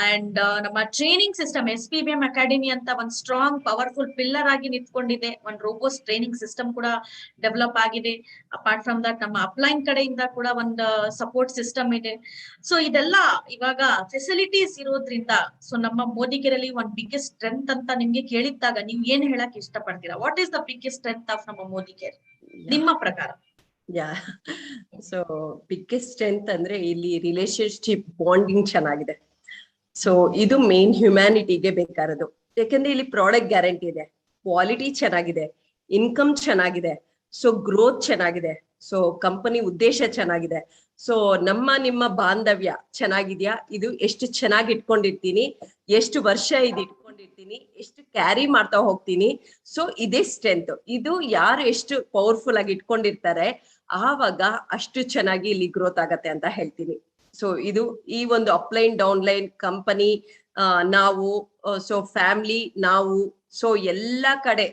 ಅಂಡ್ ನಮ್ಮ ಟ್ರೈನಿಂಗ್ ಸಿಸ್ಟಮ್ SPBM ಅಕಾಡೆಮಿ ಅಂತ ಒಂದು ಸ್ಟ್ರಾಂಗ್ ಪವರ್ಫುಲ್ ಪಿಲ್ಲರ್ ಆಗಿ ನಿಂತ್ಕೊಂಡಿದೆ. ಒಂದು ರೋಬೋಸ್ಟ್ ಟ್ರೈನಿಂಗ್ ಸಿಸ್ಟಮ್ ಕೂಡ ಡೆವಲಪ್ ಆಗಿದೆ. ಅಪಾರ್ಟ್ ಫ್ರಮ್ ದಟ್ ನಮ್ಮ ಅಪ್ಲೈನ್ ಕಡೆಯಿಂದ ಕೂಡ ಒಂದು ಸಪೋರ್ಟ್ ಸಿಸ್ಟಮ್ ಇದೆ. ಸೊ ಇದೆಲ್ಲ ಇವಾಗ ಫೆಸಿಲಿಟೀಸ್ ಇರೋದ್ರಿಂದ ಸೊ ನಮ್ಮ ಮೋದಿ ಕೇರಲ್ಲಿ ಒಂದು ಬಿಗ್ಗೆಸ್ಟ್ ಸ್ಟ್ರೆಂತ್ ಅಂತ ನಿಮ್ಗೆ ಕೇಳಿದ್ದಾಗ ನೀವು ಏನ್ ಹೇಳಕ್ ಇಷ್ಟಪಡ್ತೀರಾ? What is the biggest strength of ನಮ್ಮ ಮೋದಿ ಕೇರ್ ನಿಮ್ಮ ಪ್ರಕಾರ? ಯಾ, ಸೊ ಬಿಗ್ಗೆಸ್ಟ್ ಸ್ಟ್ರೆಂತ್ ಅಂದ್ರೆ ಇಲ್ಲಿ ರಿಲೇಶನ್ಶಿಪ್ ಬಾಂಡಿಂಗ್ ಚೆನ್ನಾಗಿದೆ. ಸೊ ಇದು ಮೇನ್ ಹ್ಯುಮ್ಯಾನಿಟಿಗೆ ಬೇಕಾರದು. ಯಾಕಂದ್ರೆ ಇಲ್ಲಿ ಪ್ರಾಡಕ್ಟ್ ಗ್ಯಾರಂಟಿ ಇದೆ, ಕ್ವಾಲಿಟಿ ಚೆನ್ನಾಗಿದೆ, ಇನ್ಕಮ್ ಚೆನ್ನಾಗಿದೆ, ಸೊ ಗ್ರೋತ್ ಚೆನ್ನಾಗಿದೆ, ಸೊ ಕಂಪನಿ ಉದ್ದೇಶ ಚೆನ್ನಾಗಿದೆ. ಸೊ ನಿಮ್ಮ ಬಾಂಧವ್ಯ ಚೆನ್ನಾಗಿದ್ಯಾ, ಇದು ಎಷ್ಟು ಚೆನ್ನಾಗಿ ಇಟ್ಕೊಂಡಿರ್ತೀನಿ, ಎಷ್ಟು ವರ್ಷ ಇದು ಇಟ್ಕೊಂಡಿರ್ತೀನಿ, ಎಷ್ಟು ಕ್ಯಾರಿ ಮಾಡ್ತಾ ಹೋಗ್ತೀನಿ. ಸೊ ಇದೇ ಸ್ಟ್ರೆಂತ್. ಇದು ಯಾರು ಎಷ್ಟು ಪವರ್ಫುಲ್ ಆಗಿ ಇಟ್ಕೊಂಡಿರ್ತಾರೆ ಆವಾಗ ಅಷ್ಟು ಚೆನ್ನಾಗಿ ಇಲ್ಲಿ ಗ್ರೋತ್ ಆಗತ್ತೆ ಅಂತ ಹೇಳ್ತೀನಿ. ಸೊ ಇದು ಈ ಒಂದು ಅಪ್ಲೈನ್ ಡೌನ್ಲೈನ್ ಕಂಪನಿ, ನಾವು ಸೊ ಫ್ಯಾಮಿಲಿ, ನಾವು ಸೊ ಎಲ್ಲಾ ಕಡೆ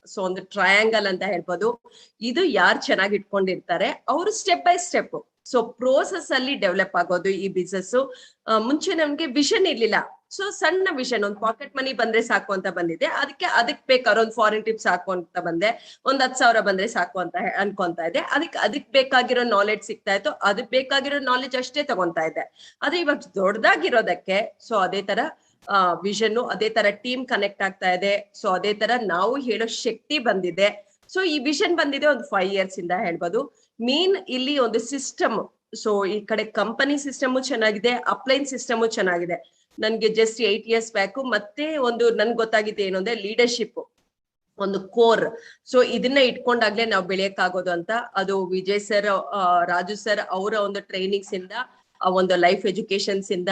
ಸೊ ಒಂದು ಟ್ರಯಾಂಗಲ್ ಅಂತ ಹೇಳ್ಬೋದು. ಇದು ಯಾರು ಚೆನ್ನಾಗಿ ಇಟ್ಕೊಂಡಿರ್ತಾರೆ ಅವರು step by step so process ಅಲ್ಲಿ ಡೆವಲಪ್ ಆಗೋದು ಈ ಬಿಸ್ನೆಸ್. ಮುಂಚೆ ನಮ್ಗೆ ವಿಷನ್ ಇರ್ಲಿಲ್ಲ. ಸೊ ಸಣ್ಣ ವಿಷನ್, ಒಂದು ಪಾಕೆಟ್ ಮನಿ ಬಂದ್ರೆ ಸಾಕು ಅಂತ ಬಂದಿದೆ. ಅದಕ್ಕೆ ಬೇಕಾದ್ರೆ ಒಂದು ಫಾರಿನ್ ಟ್ರಿಪ್ ಸಾಕು ಅಂತ ಬಂದೆ, ಒಂದ್ 10,000 ಬಂದ್ರೆ ಸಾಕು ಅಂತ ಅನ್ಕೊಂತಾ ಇದ್ದೆ. ಅದಕ್ಕೆ ಬೇಕಾಗಿರೋ ನಾಲೆಡ್ಜ್ ಸಿಗ್ತಾ ಇತ್ತು, ಅದಕ್ಕೆ ಬೇಕಾಗಿರೋ ನಾಲೆಡ್ಜ್ ಅಷ್ಟೇ ತಗೊಂತಾ ಇದ್ದೆ. ಅದೇ ಇವಾಗ ದೊಡ್ಡದಾಗಿರೋದಕ್ಕೆ ಸೊ ಅದೇ ತರ ವಿಷನ್, ಅದೇ ತರ ಟೀಮ್ ಕನೆಕ್ಟ್ ಆಗ್ತಾ ಇದೆ. ಸೊ ಅದೇ ತರ ನಾವು ಹೇಳೋ ಶಕ್ತಿ ಬಂದಿದೆ. ಸೊ ಈ ವಿಷನ್ ಬಂದಿದೆ ಒಂದು 5 years ಇಂದ ಹೇಳ್ಬೋದು. ಮೇನ್ ಇಲ್ಲಿ ಒಂದು ಸಿಸ್ಟಮ್, ಸೊ ಈ ಕಡೆ ಕಂಪನಿ ಸಿಸ್ಟಮ್ ಚೆನ್ನಾಗಿದೆ, ಅಪ್ಲೈನ್ ಸಿಸ್ಟಮ್ ಚೆನ್ನಾಗಿದೆ. ನನ್ಗೆ ಜಸ್ಟ್ 8 years ಬ್ಯಾಕ್ ಮತ್ತೆ ಒಂದು ನನ್ಗೆ ಗೊತ್ತಾಗಿದೆ ಏನು ಅಂದ್ರೆ ಲೀಡರ್ಶಿಪ್ ಒಂದು ಕೋರ್. ಸೊ ಇದನ್ನ ಇಟ್ಕೊಂಡಾಗ್ಲೇ ನಾವು ಬೆಳೆಯಕ್ಕಾಗೋದು ಅಂತ. ಅದು ವಿಜಯ್ ಸರ್, ರಾಜು ಸರ್ ಅವರ ಒಂದು ಟ್ರೈನಿಂಗ್ಸ್ ಇಂದ, ಒಂದು ಲೈಫ್ ಎಜುಕೇಶನ್ಸ್ ಇಂದ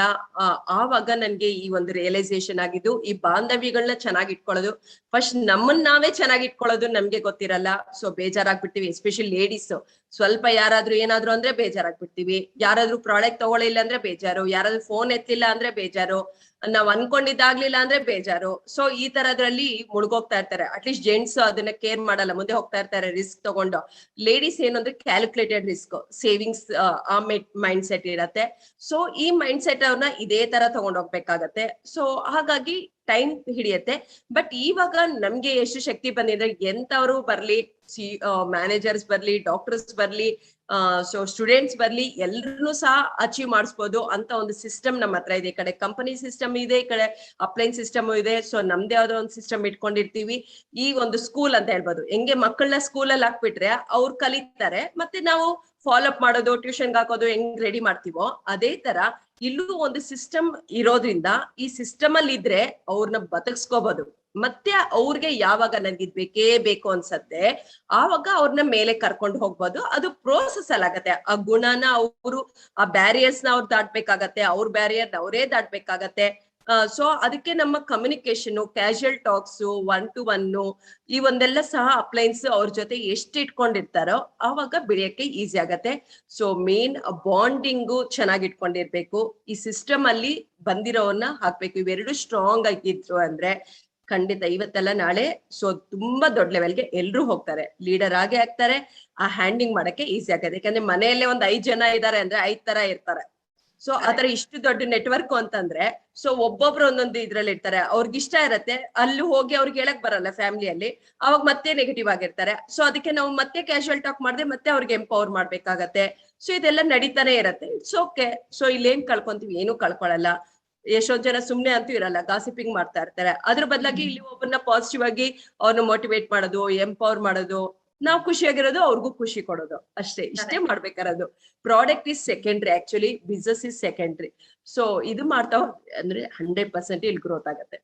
ಆವಾಗ ನನ್ಗೆ ಈ ಒಂದು ರಿಯಲೈಸೇಷನ್ ಆಗಿದ್ದು. ಈ ಬಾಂಧವ್ಯಗಳನ್ನ ಚೆನ್ನಾಗಿ ಇಟ್ಕೊಳ್ಳೋದು, ಫಸ್ಟ್ ನಮ್ಮನ್ನ ನಾವೇ ಚೆನ್ನಾಗಿ ಇಟ್ಕೊಳ್ಳೋದು ನಮ್ಗೆ ಗೊತ್ತಿರಲ್ಲ. ಸೊ ಬೇಜಾರಾಗ್ಬಿಡ್ತೀವಿ, ಎಸ್ಪೆಷಲಿ ಲೇಡೀಸ್. ಸ್ವಲ್ಪ ಯಾರಾದ್ರೂ ಏನಾದ್ರು ಅಂದ್ರೆ ಬೇಜಾರಾಗ್ಬಿಡ್ತೀವಿ. ಯಾರಾದ್ರೂ ಪ್ರಾಡಕ್ಟ್ ತಗೊಳ್ಳಿಲ್ಲ ಅಂದ್ರೆ ಬೇಜಾರು, ಯಾರಾದ್ರೂ ಫೋನ್ ಎತ್ತಿಲ್ಲ ಅಂದ್ರೆ ಬೇಜಾರು, ನಾವ್ ಅನ್ಕೊಂಡಿದ್ದಾಗ್ಲಿಲ್ಲ ಅಂದ್ರೆ ಬೇಜಾರು. ಸೊ ಈ ತರದ್ರಲ್ಲಿ ಮುಳುಗೋಗ್ತಾ ಇರ್ತಾರೆ. ಅಟ್ಲೀಸ್ಟ್ ಜೆಂಟ್ಸ್ ಅದನ್ನ ಕೇರ್ ಮಾಡಲ್ಲ, ಮುಂದೆ ಹೋಗ್ತಾ ಇರ್ತಾರೆ ರಿಸ್ಕ್ ತಗೊಂಡು. ಲೇಡೀಸ್ ಏನಂದ್ರೆ ಕ್ಯಾಲ್ಕುಲೇಟೆಡ್ ರಿಸ್ಕ್, ಸೇವಿಂಗ್ಸ್ ಆ ಮೈಂಡ್ ಸೆಟ್ ಇರತ್ತೆ. ಸೊ ಈ ಮೈಂಡ್ ಸೆಟ್ ಅವ್ರನ್ನ ಇದೇ ತರ ತಗೊಂಡೋಗ್ಬೇಕಾಗತ್ತೆ. ಸೊ ಹಾಗಾಗಿ ಟೈಮ್ ಹಿಡಿಯತ್ತೆ. ಬಟ್ ಇವಾಗ ನಮ್ಗೆ ಎಷ್ಟು ಶಕ್ತಿ ಬಂದಿದೆ, ಎಂತವ್ರು ಬರ್ಲಿ, ಮ್ಯಾನೇಜರ್ಸ್ ಬರ್ಲಿ, ಡಾಕ್ಟರ್ಸ್ ಬರ್ಲಿ, ಸೊ ಸ್ಟೂಡೆಂಟ್ಸ್ ಬರ್ಲಿ, ಎಲ್ರು ಸಹ ಅಚೀವ್ ಮಾಡಿಸ್ಬೋದು ಅಂತ ಒಂದು ಸಿಸ್ಟಮ್ ನಮ್ಮ ಹತ್ರ ಇದೆ. ಈ ಕಡೆ ಕಂಪನಿ ಸಿಸ್ಟಮ್ ಇದೆ, ಈ ಕಡೆ ಅಪ್ಲೈನ್ ಸಿಸ್ಟಮ್ ಇದೆ. ಸೊ ನಮ್ದೇ ಯಾವ್ದೋ ಒಂದು ಸಿಸ್ಟಮ್ ಇಟ್ಕೊಂಡಿರ್ತೀವಿ. ಈ ಒಂದು ಸ್ಕೂಲ್ ಅಂತ ಹೇಳ್ಬೋದು, ಹೆಂಗೆ ಮಕ್ಕಳನ್ನ ಸ್ಕೂಲಲ್ಲಿ ಹಾಕ್ಬಿಟ್ರೆ ಅವ್ರು ಕಲಿತಾರೆ, ಮತ್ತೆ ನಾವು ಫಾಲೋ ಅಪ್ ಮಾಡೋದು, ಟ್ಯೂಷನ್ಗೆ ಹಾಕೋದು ಹೆಂಗ್ ರೆಡಿ ಮಾಡ್ತೀವೋ ಅದೇ ತರ ಇಲ್ಲೂ ಒಂದು ಸಿಸ್ಟಮ್ ಇರೋದ್ರಿಂದ ಈ ಸಿಸ್ಟಮ್ ಅಲ್ಲಿ ಇದ್ರೆ ಅವ್ರನ್ನ ಬದುಕ್ಸ್ಕೋಬಹುದು. ಮತ್ತೆ ಅವ್ರಿಗೆ ಯಾವಾಗ ನನ್ಗೆ ಇದ್ ಬೇಕೇ ಬೇಕು ಅನ್ಸತ್ತೆ ಆವಾಗ ಅವ್ರನ್ನ ಮೇಲೆ ಕರ್ಕೊಂಡು ಹೋಗ್ಬೋದು. ಅದು ಪ್ರೋಸೆಸ್ ಅಲ್ಲಿ ಆಗತ್ತೆ. ಆ ಗುಣನ ಅವರು, ಆ ಬ್ಯಾರಿಯರ್ಸ್ ನ ಅವ್ರು ದಾಟ್ಬೇಕಾಗತ್ತೆ, ಅವ್ರ ಬ್ಯಾರಿಯರ್ ಅವರೇ ದಾಟ್ಬೇಕಾಗತ್ತೆ. ಸೊ ಅದಕ್ಕೆ ನಮ್ಮ ಕಮ್ಯುನಿಕೇಶನ್, ಕ್ಯಾಶುಯಲ್ ಟಾಕ್ಸ್, 1-to-1 ಈ ಒಂದೆಲ್ಲ ಸಹ ಅಪ್ಲೈನ್ಸ್ ಅವ್ರ ಜೊತೆ ಎಷ್ಟು ಇಟ್ಕೊಂಡಿರ್ತಾರೋ ಆವಾಗ ಬೆಳೆಯಕ್ಕೆ ಈಸಿ ಆಗತ್ತೆ. ಸೊ ಮೇನ್ ಬಾಂಡಿಂಗು ಚೆನ್ನಾಗಿ ಇಟ್ಕೊಂಡಿರ್ಬೇಕು. ಈ ಸಿಸ್ಟಮ್ ಅಲ್ಲಿ ಬಂದಿರೋನ್ನ ಹಾಕ್ಬೇಕು. ಇವೆರಡು ಸ್ಟ್ರಾಂಗ್ ಆಗಿದ್ರು ಅಂದ್ರೆ ಖಂಡಿತ ಇವತ್ತೆಲ್ಲ ನಾಳೆ ಸೊ ತುಂಬಾ ದೊಡ್ಡ ಲೆವೆಲ್ಗೆ ಎಲ್ರು ಹೋಗ್ತಾರೆ, ಲೀಡರ್ ಆಗೇ ಆಗ್ತಾರೆ. ಆ ಹ್ಯಾಂಡಿಂಗ್ ಮಾಡಕ್ಕೆ ಈಸಿ ಆಗತ್ತೆ. ಯಾಕಂದ್ರೆ ಮನೆಯಲ್ಲೇ ಒಂದ್ 5 ಜನ ಇದಾರೆ ಅಂದ್ರೆ 5 ತರ ಇರ್ತಾರೆ. ಸೊ ಆತರ ಇಷ್ಟು ದೊಡ್ಡ ನೆಟ್ವರ್ಕ್ ಅಂತಂದ್ರೆ ಸೊ ಒಬ್ಬೊಬ್ರು ಒಂದೊಂದು ಇದ್ರಲ್ಲಿ ಇರ್ತಾರೆ. ಅವ್ರಿಗೆ ಇಷ್ಟ ಇರತ್ತೆ, ಅಲ್ಲಿ ಹೋಗಿ ಅವ್ರಿಗೆ ಹೇಳಕ್ ಬರಲ್ಲ ಫ್ಯಾಮಿಲಿಯಲ್ಲಿ, ಅವಾಗ ಮತ್ತೆ ನೆಗೆಟಿವ್ ಆಗಿರ್ತಾರೆ. ಸೊ ಅದಕ್ಕೆ ನಾವು ಮತ್ತೆ ಕ್ಯಾಶುವಲ್ ಟಾಕ್ ಮಾಡದೆ ಮತ್ತೆ ಅವ್ರಿಗೆ ಎಂಪವರ್ ಮಾಡ್ಬೇಕಾಗತ್ತೆ. ಸೊ ಇದೆಲ್ಲ ನಡೀತಾನೆ ಇರತ್ತೆ. It's okay. ಸೊ ಇಲ್ಲೇನ್ ಕಳ್ಕೊಂತೀವಿ, ಏನು ಕಳ್ಕೊಳಲ್ಲ. ಎಷ್ಟೊಂದ್ ಜನ ಸುಮ್ನೆ ಅಂತೂ ಇರಲ್ಲ, ಗಾಸಿಪಿಂಗ್ ಮಾಡ್ತಾ ಇರ್ತಾರೆ. ಅದ್ರ ಬದಲಾಗಿ ಇಲ್ಲಿ ಒಬ್ಬರನ್ನ ಪಾಸಿಟಿವ್ ಆಗಿ ಅವ್ರನ್ನ ಮೋಟಿವೇಟ್ ಮಾಡೋದು, ಎಂಪವರ್ ಮಾಡೋದು, ನಾವು ಖುಷಿಯಾಗಿರೋದು ಅವ್ರಿಗೂ ಖುಷಿ ಕೊಡೋದು ಅಷ್ಟೇ. ಇಷ್ಟೇ ಮಾಡ್ಬೇಕಾರದು. Product is secondary, actually business is secondary. So ಇದು ಮಾಡ್ತಾ ಅಂದ್ರೆ 100% ಇಲ್ಲಿ ಗ್ರೋತ್ ಆಗತ್ತೆ.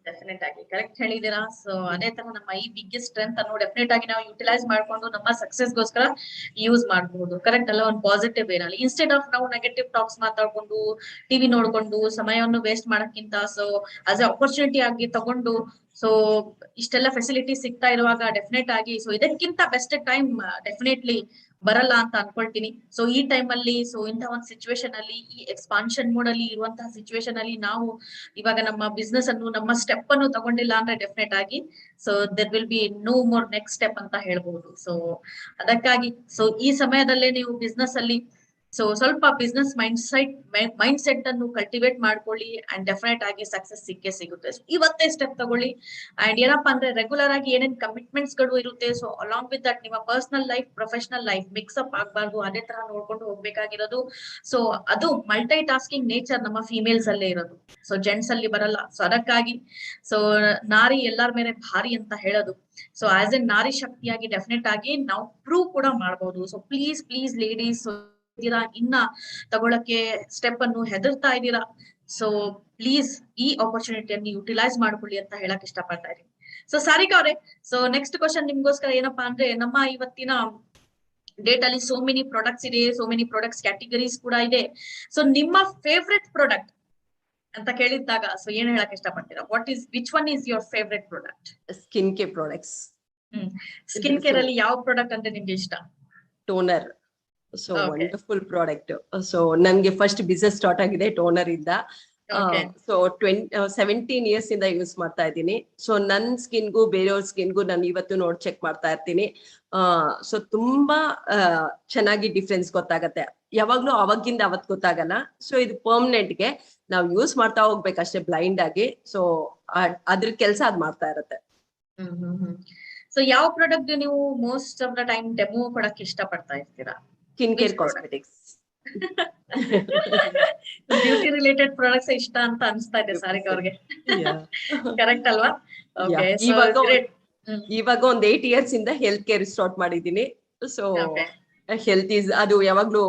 ಡೆಫಿನೆಟ್ ಆಗಿ ಕರೆಕ್ಟ್ ಹೇಳಿದೀರಾ. ಸೊ ಅದೇ ತರ ನಮ್ಮ ಈ ಬಿಗ್ಗೆಸ್ಟ್ ಸ್ಟ್ರೆಂತ್ ಅನ್ನು ಡೆಫಿನೆಟ್ ಆಗಿ ನಾವು ಯುಟಿಲೈಸ್ ಮಾಡ್ಕೊಂಡು ನಮ್ಮ ಸಕ್ಸಸ್ ಗೋಸ್ಕರ ಯೂಸ್ ಮಾಡಬಹುದು. ಕರೆಕ್ಟ್ ಅಲ್ಲ? ಒಂದು ಪಾಸಿಟಿವ್ ಏನಲ್ಲಿ ಇನ್ಸ್ಟೆಡ್ ಆಫ್ ನಾವು ನೆಗೆಟಿವ್ ಟಾಕ್ಸ್ ಮಾತಾಡ್ಕೊಂಡು ಟಿವಿ ನೋಡ್ಕೊಂಡು ಸಮಯವನ್ನು ವೇಸ್ಟ್ ಮಾಡಕ್ಕಿಂತ ಸೊ ಆಸ್ ಎ ಅಪರ್ಚುನಿಟಿ ಆಗಿ ತಗೊಂಡು ಸೊ ಇಷ್ಟೆಲ್ಲ ಫೆಸಿಲಿಟಿ ಸಿಗ್ತಾ ಇರುವಾಗ ಡೆಫಿನೆಟ್ ಆಗಿ ಸೊ ಇದಕ್ಕಿಂತ ಬೆಸ್ಟ್ ಟೈಮ್ ಡೆಫಿನೆಟ್ಲಿ ಬರಲ್ಲ ಅಂತ ಅನ್ಕೊಳ್ತೀನಿ. ಸೊ ಈ ಟೈಮ್ ಅಲ್ಲಿ ಸೊ ಇಂಥ ಒಂದು ಸಿಚುವೇಶನ್ ಅಲ್ಲಿ ಈ ಎಕ್ಸ್ಪಾನ್ಷನ್ ಮೋಡ್ ಅಲ್ಲಿ ಇರುವಂತಹ ಸಿಚುವೇಶನ್ ಅಲ್ಲಿ ನಾವು ಇವಾಗ ನಮ್ಮ ಬಿಸ್ನೆಸ್ ಅನ್ನು ನಮ್ಮ ಸ್ಟೆಪ್ ಅನ್ನು ತಗೊಂಡಿಲ್ಲ ಅಂದ್ರೆ ಡೆಫಿನೆಟ್ ಆಗಿ so there will be no more next step ಅಂತ ಹೇಳ್ಬಹುದು. ಸೊ ಅದಕ್ಕಾಗಿ ಸೊ ಈ ಸಮಯದಲ್ಲೇ ನೀವು ಬಿಸ್ನೆಸ್ ಅಲ್ಲಿ ಸೊ ಸ್ವಲ್ಪ ಬಿಸ್ನೆಸ್ ಮೈಂಡ್ ಸೆಟ್ ಅನ್ನು ಕಲ್ಟಿವೇಟ್ ಮಾಡ್ಕೊಳ್ಳಿ ಅಂಡ್ ಡೆಫಿನೆಟ್ ಆಗಿ ಸಕ್ಸಸ್ ಸಿಕ್ಕೇ ಸಿಗುತ್ತೆ. ಇವತ್ತೇ ಸ್ಟೆಪ್ ತಗೊಳ್ಳಿ ಅಂಡ್ ಏನಪ್ಪಾ ಅಂದ್ರೆ ರೆಗ್ಯುಲರ್ ಆಗಿ ಏನೇನ್ ಕಮಿಟ್ಮೆಂಟ್ಸ್ ಗಳು ಇರುತ್ತೆ ಸೊ ಅಲಾಂಗ್ ವಿತ್ ದಟ್ ನಿಮ್ಮ personal life professional life mix up ಆಗ್ಬಾರ್ದು, ಅದೇ ತರ ನೋಡ್ಕೊಂಡು ಹೋಗ್ಬೇಕಾಗಿರೋದು. ಸೊ ಅದು ಮಲ್ಟಿ ಟಾಸ್ಕಿಂಗ್ ನೇಚರ್ ನಮ್ಮ ಫಿಮೇಲ್ಸ್ ಅಲ್ಲೇ ಇರೋದು, ಸೊ ಜೆಂಟ್ಸ್ ಅಲ್ಲಿ ಬರಲ್ಲ. ಸೊ ಅದಕ್ಕಾಗಿ ಸೊ ನಾರಿ ಎಲ್ಲರ ಮೇಲೆ ಭಾರಿ ಅಂತ ಹೇಳೋದು. ಸೊ ಆಸ್ ಎ ನಾರಿ ಶಕ್ತಿಯಾಗಿ ಡೆಫಿನೆಟ್ ಆಗಿ ನಾವು ಪ್ರೂವ್ ಕೂಡ ಮಾಡಬಹುದು. ಸೊ ಪ್ಲೀಸ್ ಲೇಡೀಸ್ ಇನ್ನ ತಗೊಳಕ್ಕೆ ಸ್ಟೆಪ್ ಅನ್ನು ಹೆದರ್ತಾ ಇದ್ದೀರಾ, ಸೊ ಪ್ಲೀಸ್ ಈ ಆಪರ್ಚುನಿಟಿಯನ್ನು ಯುಟಿಲೈಸ್ ಮಾಡ್ಕೊಳ್ಳಿ ಅಂತ ಹೇಳಕ್ ಇಷ್ಟಪಡ್ತಾ ಇದೀನಿ. ಸೊ ಸಾರಿಕಾ ಅವ್ರೆ, ಸೊ ನೆಕ್ಸ್ಟ್ ಕ್ವಶನ್ ನಿಮ್ಗೋಸ್ಕರ ಏನಪ್ಪಾ ಅಂದ್ರೆ ನಮ್ಮ ಇವತ್ತಿನ ಡೇಟ್ ಅಲ್ಲಿ ಸೋ ಮೆನಿ ಪ್ರಾಡಕ್ಟ್ಸ್ ಇದೆ, ಸೋ ಮೆನಿ ಪ್ರಾಡಕ್ಟ್ಸ್ ಕ್ಯಾಟಗರೀಸ್ ಕೂಡ ಇದೆ. ಸೊ ನಿಮ್ಮ ಫೇವ್ರೆಟ್ ಪ್ರಾಡಕ್ಟ್ ಅಂತ ಕೇಳಿದಾಗ ಸೊ ಏನ್ ಹೇಳಕ್ ಇಷ್ಟಪಡ್ತೀರಾ? Which one is your favourite product? Skin care products. Skin care ಅಲ್ಲಿ ಯಾವ ಪ್ರಾಡಕ್ಟ್ ಅಂದ್ರೆ ನಿಮ್ಗೆ ಇಷ್ಟ? Toner. So wonderful product. So ನನ್ಗೆ ಫಸ್ಟ್ ಬಿಸ್ನೆಸ್ ಸ್ಟಾರ್ಟ್ ಆಗಿದೆ ಟೋನರ್ ಇಂದ. ಸೊ 17 ಇಯರ್ಸ್ ಇಂದ ಯೂಸ್ ಮಾಡ್ತಾ ಇದ್ದೀನಿ. ಸೊ ನನ್ ಸ್ಕಿನ್ಗೂ ಬೇರೆಯವ್ರ ಸ್ಕಿನ್ಗೂ ನಾನು ಇವತ್ತು ನೋಡ್ ಚೆಕ್ ಮಾಡ್ತಾ ಇರ್ತೀನಿ. ಸೊ ತುಂಬಾ ಚೆನ್ನಾಗಿ ಡಿಫ್ರೆನ್ಸ್ ಗೊತ್ತಾಗತ್ತೆ. ಯಾವಾಗ್ಲೂ ಅವಾಗಿಂದ ಅವತ್ ಗೊತ್ತಾಗಲ್ಲ. ಸೊ ಇದು ಪರ್ಮನೆಂಟ್ ಗೆ ನಾವು ಯೂಸ್ ಮಾಡ್ತಾ ಹೋಗ್ಬೇಕಷ್ಟೇ ಬ್ಲೈಂಡ್ ಆಗಿ. ಸೊ ಅದ್ರ ಕೆಲ್ಸ ಅದ್ ಮಾಡ್ತಾ ಇರತ್ತೆ. ಸೊ ಯಾವ ಪ್ರಾಡಕ್ಟ್ ನೀವು most of the time demo ಕೊಡಕ್ಕೆ ಇಷ್ಟ ಪಡ್ತಾ ಇರ್ತೀರಾ? Skin care cosmetics. Beauty related products ಇಷ್ಟ ಅಂತ ಅನ್ಸ್ತಾ ಇದೆ ಸಾರಿಕಾ ಅವ್ರಿಗೆ. ಕರೆಕ್ಟ್ ಅಲ್ವಾ? ಇವಾಗ ಒಂದ್ 8 ಇಯರ್ಸ್ ಇಂದ ಹೆಲ್ತ್ ಕೇರ್ ಸ್ಟಾರ್ಟ್ ಮಾಡಿದೀನಿ. ಸೊ ಹೆಲ್ತ್ ಈಸ್ ಅದು ಯಾವಾಗ್ಲೂ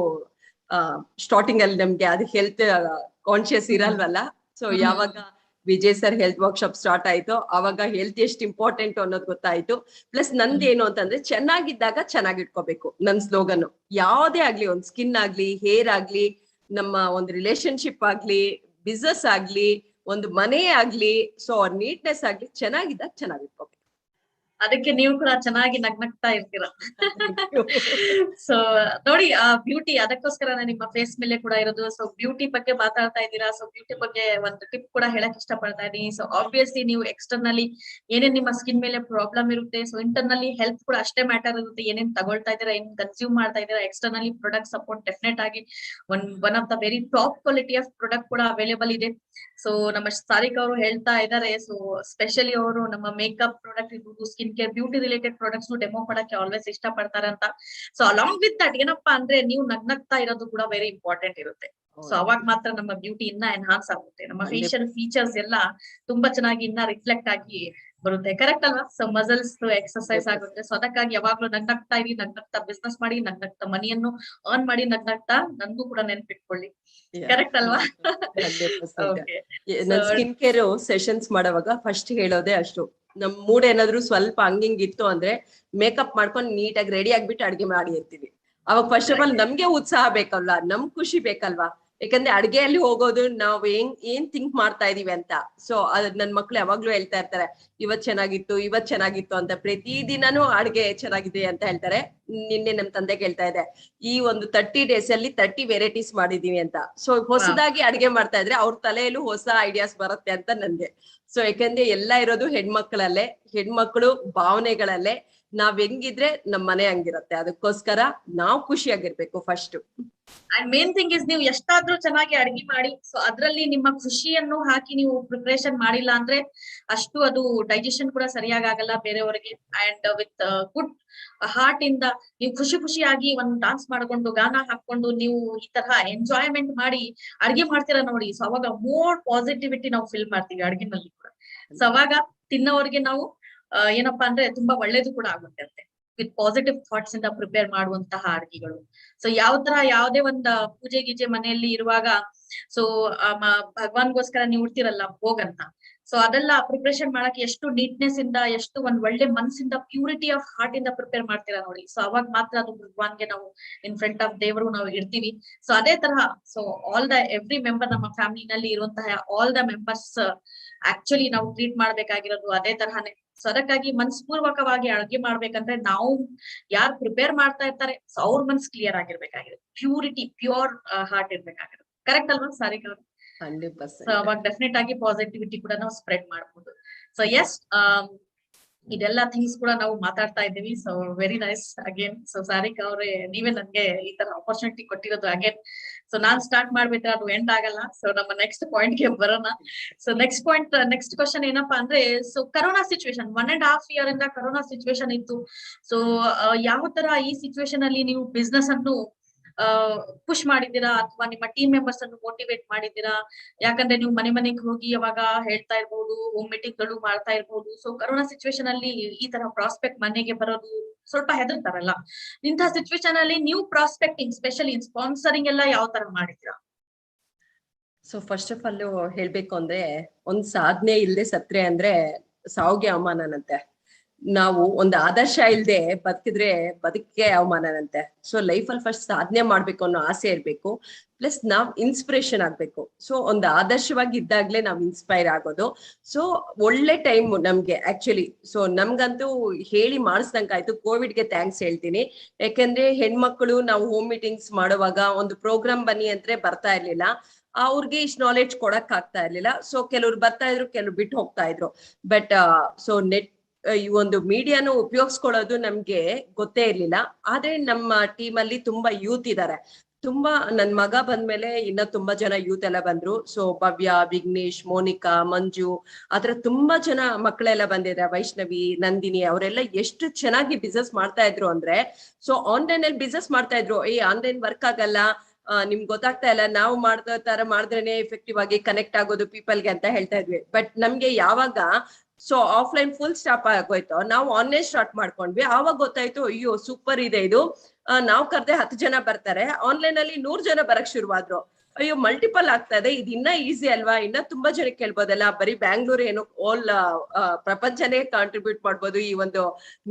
ಸ್ಟಾರ್ಟಿಂಗ್ ಅಲ್ಲಿ ನಮ್ಗೆ ಅದು ಹೆಲ್ತ್ ಕಾನ್ಶಿಯಸ್ ಇರಲ್ವಲ್ಲ. ಸೊ ಯಾವಾಗ Vijay sir health workshop start ಆಯ್ತು ಅವಾಗ ಹೆಲ್ತ್ ಎಷ್ಟು ಇಂಪಾರ್ಟೆಂಟ್ ಅನ್ನೋದು ಗೊತ್ತಾಯ್ತು. ಪ್ಲಸ್ ನಂದೇನು ಅಂತಂದ್ರೆ ಚೆನ್ನಾಗಿದ್ದಾಗ ಚೆನ್ನಾಗಿ ಇಟ್ಕೋಬೇಕು. ನನ್ ಸ್ಲೋಗನ್ ಯಾವ್ದೇ ಆಗ್ಲಿ, ಒಂದ್ ಸ್ಕಿನ್ ಆಗ್ಲಿ, ಹೇರ್ ಆಗ್ಲಿ, ನಮ್ಮ ಒಂದು ರಿಲೇಶನ್ಶಿಪ್ ಆಗ್ಲಿ, ಬಿಸ್ನೆಸ್ ಆಗ್ಲಿ, ಒಂದು ಮನೆ ಆಗ್ಲಿ, ಸೊ ನೀಟ್ನೆಸ್ ಆಗ್ಲಿ, ಚೆನ್ನಾಗಿದ್ದಾಗ ಚೆನ್ನಾಗಿ ಇಟ್ಕೋಬೇಕು. ಅದಕ್ಕೆ ನೀವು ಕೂಡ ಚೆನ್ನಾಗಿ ನಗ್ನಗ್ತಾ ಇರ್ತೀರಾ. ಸೊ ನೋಡಿ ಆ ಬ್ಯೂಟಿ ಅದಕ್ಕೋಸ್ಕರ ನಿಮ್ಮ ಫೇಸ್ ಮೇಲೆ ಕೂಡ ಇರೋದು. ಸೊ ಬ್ಯೂಟಿ ಬಗ್ಗೆ ಮಾತಾಡ್ತಾ ಇದ್ದೀರಾ. ಸೊ ಬ್ಯೂಟಿ ಬಗ್ಗೆ ಒಂದು ಟಿಪ್ ಕೂಡ ಹೇಳಕ್ ಇಷ್ಟಪಡ್ತಾ ಇದೀನಿ. ಸೊ ಆಬ್ವಿಯಸ್ಲಿ ನೀವು ಎಕ್ಸ್ಟರ್ನಲಿ ಏನೇನ್ ನಿಮ್ಮ ಸ್ಕಿನ್ ಮೇಲೆ ಪ್ರಾಬ್ಲಮ್ ಇರುತ್ತೆ, ಸೊ ಇಂಟರ್ನಲಿ ಹೆಲ್ತ್ ಕೂಡ ಅಷ್ಟೇ ಮ್ಯಾಟರ್ ಇರುತ್ತೆ. ಏನೇನ್ ತಗೊಳ್ತಾ ಇದ್ದೀರಾ, ಏನ್ ಕನ್ಸ್ಯೂಮ್ ಮಾಡ್ತಾ ಇದ್ದೀರಾ, ಎಕ್ಸ್ಟರ್ನಲಿ ಪ್ರಾಡಕ್ಟ್ ಸಪೋರ್ಟ್ ಡೆಫಿನೆಟ್ ಆಗಿ one of the very top quality of product ಕೂಡ ಅವೈಲೇಬಲ್ ಇದೆ. ಸೊ ನಮ್ಮ ಸಾರಿಕಾ ಅವರು ಹೇಳ್ತಾ ಇದ್ದಾರೆ. ಸೊ ಸ್ಪೆಷಲಿ ಅವರು ನಮ್ಮ ಮೇಕಪ್ ಪ್ರಾಡಕ್ಟ್ ಇರ್ಬೋದು, skin care, beauty related products demo ಮಾಡಕ್ಕೆ ಆಲ್ವೇಸ್ ಇಷ್ಟ ಪಡ್ತಾರೆ ಅಂತ. ಸೊ ಅಲಾಂಗ್ ವಿತ್ ದಟ್ ಏನಪ್ಪಾ ಅಂದ್ರೆ ನೀವು ನಗ್ನಗ್ತಾ ಇರೋದು ಕೂಡ ವೆರಿ ಇಂಪಾರ್ಟೆಂಟ್ ಇರುತ್ತೆ. ಸೊ ಅವಾಗ ಮಾತ್ರ ನಮ್ಮ ಬ್ಯೂಟಿ ಇನ್ನ ಎನ್ಹಾನ್ಸ್ ಆಗುತ್ತೆ. ನಮ್ಮ ಫೇಶಿಯಲ್ ಫೀಚರ್ಸ್ ಎಲ್ಲ ತುಂಬಾ ಚೆನ್ನಾಗಿ ಇನ್ನ ರಿಫ್ಲೆಕ್ಟ್ ಆಗಿ ಬರುತ್ತೆ. ಕರೆಕ್ಟ್ ಅಲ್ವಾ? ಸೊ ಮಸಲ್ಸ್ ಎಕ್ಸರ್ಸೈಸ್ ಆಗುತ್ತೆ. ಸೊ ಅದಕ್ಕಾಗಿ ಯಾವಾಗ್ಲೂ ನಗ್ನಗ್ತಾ ಇರಿ, ನಗ್ನಗ್ತಾ ಬಿಸ್ನೆಸ್ ಮಾಡಿ, ನಗ್ನಗ್ತಾ ಮನಿಯನ್ನು ಅರ್ನ್ ಮಾಡಿ, ನಗ್ನಗ್ತಾ ನನ್ಗೂ ಕೂಡ ನೆನ್ಪಿಟ್ಕೊಳ್ಳಿ. ಕರೆಕ್ಟ್ ಅಲ್ವಾ? ಸ್ಕಿನ್ ಕೇರ್ ಸೆಷನ್ಸ್ ಮಾಡುವಾಗ ಫಸ್ಟ್ ಹೇಳೋದೇ ಅಷ್ಟು. ನಮ್ ಮೂಡ್ ಏನಾದ್ರು ಸ್ವಲ್ಪ ಹಂಗಿಂಗ್ ಇತ್ತು ಅಂದ್ರೆ ಮೇಕಪ್ ಮಾಡ್ಕೊಂಡು ನೀಟಾಗಿ ರೆಡಿ ಆಗ್ಬಿಟ್ಟು ಅಡ್ಗೆ ಮಾಡಿ ಇರ್ತೀವಿ. ಅವಾಗ ಫಸ್ಟ್ ಆಫ್ ಆಲ್ ನಮ್ಗೆ ಉತ್ಸಾಹ ಬೇಕಲ್ವಾ, ನಮ್ ಖುಷಿ ಬೇಕಲ್ವಾ. ಯಾಕಂದ್ರೆ ಅಡ್ಗೆಯಲ್ಲಿ ಹೋಗೋದು ನಾವ್ ಏನ್ ಥಿಂಕ್ ಮಾಡ್ತಾ ಇದೀವಿ ಅಂತ. ಸೊ ಅದ್ ನನ್ ಮಕ್ಳು ಯಾವಾಗ್ಲೂ ಹೇಳ್ತಾ ಇರ್ತಾರೆ, ಇವತ್ ಚೆನ್ನಾಗಿತ್ತು ಅಂತ. ಪ್ರತಿ ದಿನಾನು ಅಡ್ಗೆ ಚೆನ್ನಾಗಿದೆ ಅಂತ ಹೇಳ್ತಾರೆ. ನಿನ್ನೆ ನಮ್ ತಂದೆಗೆ ಹೇಳ್ತಾ ಇದೆ, ಈ ಒಂದು 30 days ಅಲ್ಲಿ 30 ವೆರೈಟೀಸ್ ಮಾಡಿದೀವಿ ಅಂತ. ಸೊ ಹೊಸದಾಗಿ ಅಡ್ಗೆ ಮಾಡ್ತಾ ಇದ್ರೆ ಅವ್ರ ತಲೆಯಲ್ಲೂ ಹೊಸ ಐಡಿಯಾಸ್ ಬರುತ್ತೆ ಅಂತ ನನ್ಗೆ. ಸೊ ಯಾಕಂದ್ರೆ ಎಲ್ಲ ಇರೋದು ಹೆಣ್ಮಕ್ಳಲ್ಲೇ, ಹೆಣ್ಮಕ್ಳು ಭಾವನೆಗಳಲ್ಲೇ. ನಾವ್ ಹೆಂಗಿದ್ರೆ ನಮ್ ಮನೆ ಹಂಗಿರತ್ತೆ. ಅದಕ್ಕೋಸ್ಕರ ನಾವ್ ಖುಷಿಯಾಗಿರ್ಬೇಕು first. And main thing is ನೀವು ಎಷ್ಟಾದ್ರೂ ಚೆನ್ನಾಗಿ ಅಡ್ಗೆ ಮಾಡಿ, ಸೊ ಅದ್ರಲ್ಲಿ ನಿಮ್ಮ ಖುಷಿಯನ್ನು ಹಾಕಿ ನೀವು ಪ್ರಿಪರೇಷನ್ ಮಾಡಿಲ್ಲ ಅಂದ್ರೆ ಅಷ್ಟು ಅದು ಡೈಜೆಷನ್ ಕೂಡ ಸರಿಯಾಗಿ ಆಗಲ್ಲ ಬೇರೆಯವರಿಗೆ. ಅಂಡ್ ವಿತ್ ಗುಡ್ ಹಾರ್ಟ್ ಇಂದ ನೀವು ಖುಷಿಯಾಗಿ ಒಂದು ಡಾನ್ಸ್ ಮಾಡ್ಕೊಂಡು, ಗಾನ ಹಾಕೊಂಡು ನೀವು ಈ ತರ ಎಂಜಾಯ್ಮೆಂಟ್ ಮಾಡಿ ಅಡ್ಗೆ ಮಾಡ್ತೀರಾ ನೋಡಿ. ಸೊ ಅವಾಗ ಮೋರ್ ಪಾಸಿಟಿವಿಟಿ ನಾವು ಫೀಲ್ ಮಾಡ್ತೀವಿ ಅಡ್ಗೆನಲ್ಲಿ ಕೂಡ. ಸೊ ಅವಾಗ ತಿನ್ನೋರ್ಗೆ ನಾವು ಏನಪ್ಪಾ ಅಂದ್ರೆ ತುಂಬಾ ಒಳ್ಳೇದು ಕೂಡ ಆಗುತ್ತೆ ಅಂತೆ. ವಿತ್ ಪಾಸಿಟಿವ್ ಥಾಟ್ಸ್ ಇಂದ ಪ್ರಿಪೇರ್ ಮಾಡುವಂತಹ ಅಡಿಗೆಗಳು. ಸೊ ಯಾವ ತರ ಯಾವ್ದೇ ಒಂದ್ ಪೂಜೆ ಗೀಜೆ ಮನೆಯಲ್ಲಿ ಇರುವಾಗ ಸೊ ಭಗವಾನ್ಗೋಸ್ಕರ ನೀವು ಇಡ್ತಿರಲ್ಲ ಭೋಗ್ ಅಂತ, ಸೊ ಅದೆಲ್ಲ ಪ್ರಿಪರೇಷನ್ ಮಾಡಕ್ಕೆ ಎಷ್ಟು ನೀಟ್ನೆಸ್ ಇಂದ, ಎಷ್ಟು ಒಂದ್ ಒಳ್ಳೆ ಮನ್ಸಿಂದ, ಪ್ಯೂರಿಟಿ ಆಫ್ ಹಾರ್ಟ್ ಇಂದ ಪ್ರಿಪೇರ್ ಮಾಡ್ತೀರಾ ನೋಡಿ. ಸೊ ಅವಾಗ ಮಾತ್ರ ಅದು ಭಗವಾನ್ಗೆ ನಾವು ಇನ್ ಫ್ರಂಟ್ ಆಫ್ ದೇವರು ನಾವು ಇಡ್ತೀವಿ. ಸೊ ಅದೇ ತರಹ so all the every member, ನಮ್ಮ ಫ್ಯಾಮಿಲಿನಲ್ಲಿ ಇರುವಂತಹ ಆಲ್ ದ ಮೆಂಬರ್ಸ್ ಆಕ್ಚುಲಿ ನಾವು ಟ್ರೀಟ್ ಮಾಡ್ಬೇಕಾಗಿರೋದು ಅದೇ ತರಹನೇ. ಸೊ ಅದಕ್ಕಾಗಿ ಮನಸ್ಪೂರ್ವಕವಾಗಿ ಅಡುಗೆ ಮಾಡ್ಬೇಕಂದ್ರೆ ನಾವು ಯಾರು ಪ್ರಿಪೇರ್ ಮಾಡ್ತಾ ಇರ್ತಾರೆ ಸೊ ಅವ್ರ ಮನ್ಸ್ ಕ್ಲಿಯರ್ ಆಗಿರ್ಬೇಕಾಗಿದೆ, ಪ್ಯೂರಿಟಿ ಪ್ಯೂರ್ ಹಾರ್ಟ್ ಇರ್ಬೇಕಾಗಿರೋದು. ಕರೆಕ್ಟ್ ಅಲ್ವಾ ಸಾರಿಕಾ ಅವ್ರು? 100%. ಸೊ ಅವಾಗ ಡೆಫಿನೆಟ್ ಆಗಿ ಪಾಸಿಟಿವಿಟಿ ಕೂಡ ನಾವು ಸ್ಪ್ರೆಡ್ ಮಾಡಬಹುದು. ಸೊ ಎಸ್, ಇದೆಲ್ಲ ಥಿಂಗ್ಸ್ ಕೂಡ ನಾವು ಮಾತಾಡ್ತಾ ಇದ್ದೀವಿ. So very nice again. So Sarika ಅವ್ರೆ, ನೀವೇ ನನ್ಗೆ ಈ ತರ ಆಪರ್ಚುನಿಟಿ ಕೊಟ್ಟಿರೋದು ಅಗೇನ್. ಸೊ ನಾನ್ ಸ್ಟಾರ್ಟ್ ಮಾಡ್ಬೇಕಾದ್ರೆ ಅದು ಎಂಡ್ ಆಗಲ್ಲ. ಸೊ ನಮ್ಮ ನೆಕ್ಸ್ಟ್ ಪಾಯಿಂಟ್ ಗೆ ಬರೋಣ. ಸೊ ನೆಕ್ಸ್ಟ್ ಕ್ವಶನ್ ಏನಪ್ಪಾ ಅಂದ್ರೆ, ಸೊ ಕರೋನಾ ಸಿಚುವೇಶನ್ 1.5 year ಇಂದ ಕರೋನಾ ಸಿಚುವೇಶನ್ ಇತ್ತು. ಸೊ ಯಾವ ತರ ಈ ಸಿಚುವೇಶನ್ ಅಲ್ಲಿ ನೀವು ಬಿಸ್ನೆಸ್ ಅನ್ನು ಪುಷ್ ಮಾಡಿದ್ದೀರಾ ಅಥವಾ ನಿಮ್ಮ ಟೀಮ್ ಮೆಂಬರ್ಸ್ ಅನ್ನು ಮೋಟಿವೇಟ್ ಮಾಡಿದ್ದೀರಾ? ಯಾಕಂದ್ರೆ ನೀವು ಮನೆ ಮನೆಗೆ ಹೋಗಿ ಅವಾಗ ಹೇಳ್ತಾ ಇರ್ಬೋದು, ಹೋಮ್ ಮೀಟಿಂಗ್ ಗಳು ಮಾಡ್ತಾ ಇರ್ಬೋದು. ಸೊ ಕರೋನಾ ಸಿಚುವೇಶನ್ ಅಲ್ಲಿ ಈ ತರ ಪ್ರಾಸ್ಪೆಕ್ಟ್ ಮನೆಗೆ ಬರೋದು ಸ್ವಲ್ಪ ಹೆದರ್ತಾರಲ್ಲ, ಇಂತಹ ಸಿಚುವೇಶನ್ ಅಲ್ಲಿ ನೀವು ಪ್ರಾಸ್ಪೆಕ್ಟಿಂಗ್ ಸ್ಪೆಷಲಿ ಸ್ಪಾನ್ಸರಿಂಗ್ ಎಲ್ಲ ಯಾವ ತರ ಮಾಡಿದ್ದೀರಾ? ಸೊ ಫಸ್ಟ್ ಆಫ್ ಆಲ್ ಹೇಳ್ಬೇಕು ಅಂದ್ರೆ, ಒಂದ್ ಸಾಧನೆ ಇಲ್ದೆ ಸತ್ರೆ ಅಂದ್ರೆ ಸಾವ್ಗೆ ಅವಮಾನನಂತೆ. ನಾವು ಒಂದು ಆದರ್ಶ ಇಲ್ದೆ ಬದುಕಿದ್ರೆ ಬದುಕಿಗೆ ಅವಮಾನನಂತೆ. ಸೊ ಲೈಫ್ ಅಲ್ಲಿ ಫಸ್ಟ್ ಸಾಧನೆ ಮಾಡ್ಬೇಕು ಅನ್ನೋ ಆಸೆ ಇರ್ಬೇಕು, ಪ್ಲಸ್ ನಾವ್ ಇನ್ಸ್ಪಿರೇಷನ್ ಆಗ್ಬೇಕು. ಸೊ ಒಂದು ಆದರ್ಶವಾಗಿ ಇದ್ದಾಗ್ಲೇ ನಾವ್ ಇನ್ಸ್ಪೈರ್ ಆಗೋದು. ಸೊ ಒಳ್ಳೆ ಟೈಮ್ ನಮ್ಗೆ ಆಕ್ಚುಲಿ. ಸೊ ನಮ್ಗಂತೂ ಹೇಳಿ ಮಾಡಿಸ್ದಂಗಾಯ್ತು. ಕೋವಿಡ್ಗೆ ಥ್ಯಾಂಕ್ಸ್ ಹೇಳ್ತೀನಿ. ಯಾಕಂದ್ರೆ ಹೆಣ್ಮಕ್ಳು ನಾವು ಹೋಮ್ ಮೀಟಿಂಗ್ಸ್ ಮಾಡುವಾಗ ಒಂದು ಪ್ರೋಗ್ರಾಮ್ ಬನ್ನಿ ಅಂದ್ರೆ ಬರ್ತಾ ಇರ್ಲಿಲ್ಲ. ಅವ್ರಿಗೆ ಇಷ್ಟು ನಾಲೆಡ್ಜ್ ಕೊಡಕ್ ಆಗ್ತಾ ಇರ್ಲಿಲ್ಲ. ಸೊ ಕೆಲವ್ರು ಬರ್ತಾ ಇದ್ರು, ಕೆಲವ್ರು ಬಿಟ್ಟು ಹೋಗ್ತಾ ಇದ್ರು. ಬಟ್ ಸೊ ನೆಟ್ ಈ ಒಂದು ಮೀಡಿಯಾನು ಉಪಯೋಗಿಸ್ಕೊಳ್ಳೋದು ನಮ್ಗೆ ಗೊತ್ತೇ ಇರ್ಲಿಲ್ಲ. ಆದ್ರೆ ನಮ್ಮ ಟೀಮ್ ಅಲ್ಲಿ ತುಂಬಾ ಯೂತ್ ಇದಾರೆ. ತುಂಬಾ ನನ್ ಮಗ ಬಂದ್ಮೇಲೆ ಇನ್ನ ತುಂಬಾ ಜನ ಯೂತ್ ಎಲ್ಲ ಬಂದ್ರು. ಸೊ ಭವ್ಯ, ವಿಘ್ನೇಶ್, ಮೋನಿಕಾ, ಮಂಜು, ಆತರ ತುಂಬಾ ಜನ ಮಕ್ಕಳೆಲ್ಲ ಬಂದಿದ್ದಾರೆ. ವೈಷ್ಣವಿ, ನಂದಿನಿ ಅವರೆಲ್ಲ ಎಷ್ಟು ಚೆನ್ನಾಗಿ ಬಿಸ್ನೆಸ್ ಮಾಡ್ತಾ ಇದ್ರು ಅಂದ್ರೆ, ಸೊ ಆನ್ಲೈನ್ ಅಲ್ಲಿ ಬಿಸ್ನೆಸ್ ಮಾಡ್ತಾ ಇದ್ರು. ಆನ್ಲೈನ್ ವರ್ಕ್ ಆಗಲ್ಲ, ನಿಮ್ಗೆ ಗೊತ್ತಾಗ್ತಾ ಇಲ್ಲ, ನಾವು ಮಾಡ್ದ ತರ ಮಾಡಿದ್ರೇನೆ ಎಫೆಕ್ಟಿವ್ ಆಗಿ ಕನೆಕ್ಟ್ ಆಗೋದು ಪೀಪಲ್ಗೆ ಅಂತ ಹೇಳ್ತಾ ಇದ್ವಿ. ಬಟ್ ನಮ್ಗೆ ಯಾವಾಗ ಸೊ ಆಫ್ಲೈನ್ ಫುಲ್ ಸ್ಟಾಪ್ ಆಗೋಯ್ತು, ನಾವು ಆನ್ಲೈನ್ ಸ್ಟಾರ್ಟ್ ಮಾಡ್ಕೊಂಡ್ವಿ. ಆವಾಗ ಗೊತ್ತಾಯ್ತು, ಅಯ್ಯೋ ಸೂಪರ್ ಇದೆ ಇದು. ನಾವ್ ಕರ್ದೆ 10 ಜನ ಬರ್ತಾರೆ, ಆನ್ಲೈನ್ ಅಲ್ಲಿ 100 ಜನ ಬರಕ್ ಶುರುವಾದ್ರು. ಅಯ್ಯೋ ಮಲ್ಟಿಪಲ್ ಆಗ್ತಾ ಇದೆ, ಇದು ಇನ್ನ ಈಸಿ ಅಲ್ವಾ, ಇನ್ನ ತುಂಬಾ ಜನ ಕೇಳ್ಬೋದಲ್ಲ, ಬರೀ ಬ್ಯಾಂಗ್ಳೂರ್ ಏನು ಆಲ್ ಪ್ರಪಂಚನೇ ಕಾಂಟ್ರಿಬ್ಯೂಟ್ ಮಾಡ್ಬೋದು ಈ ಒಂದು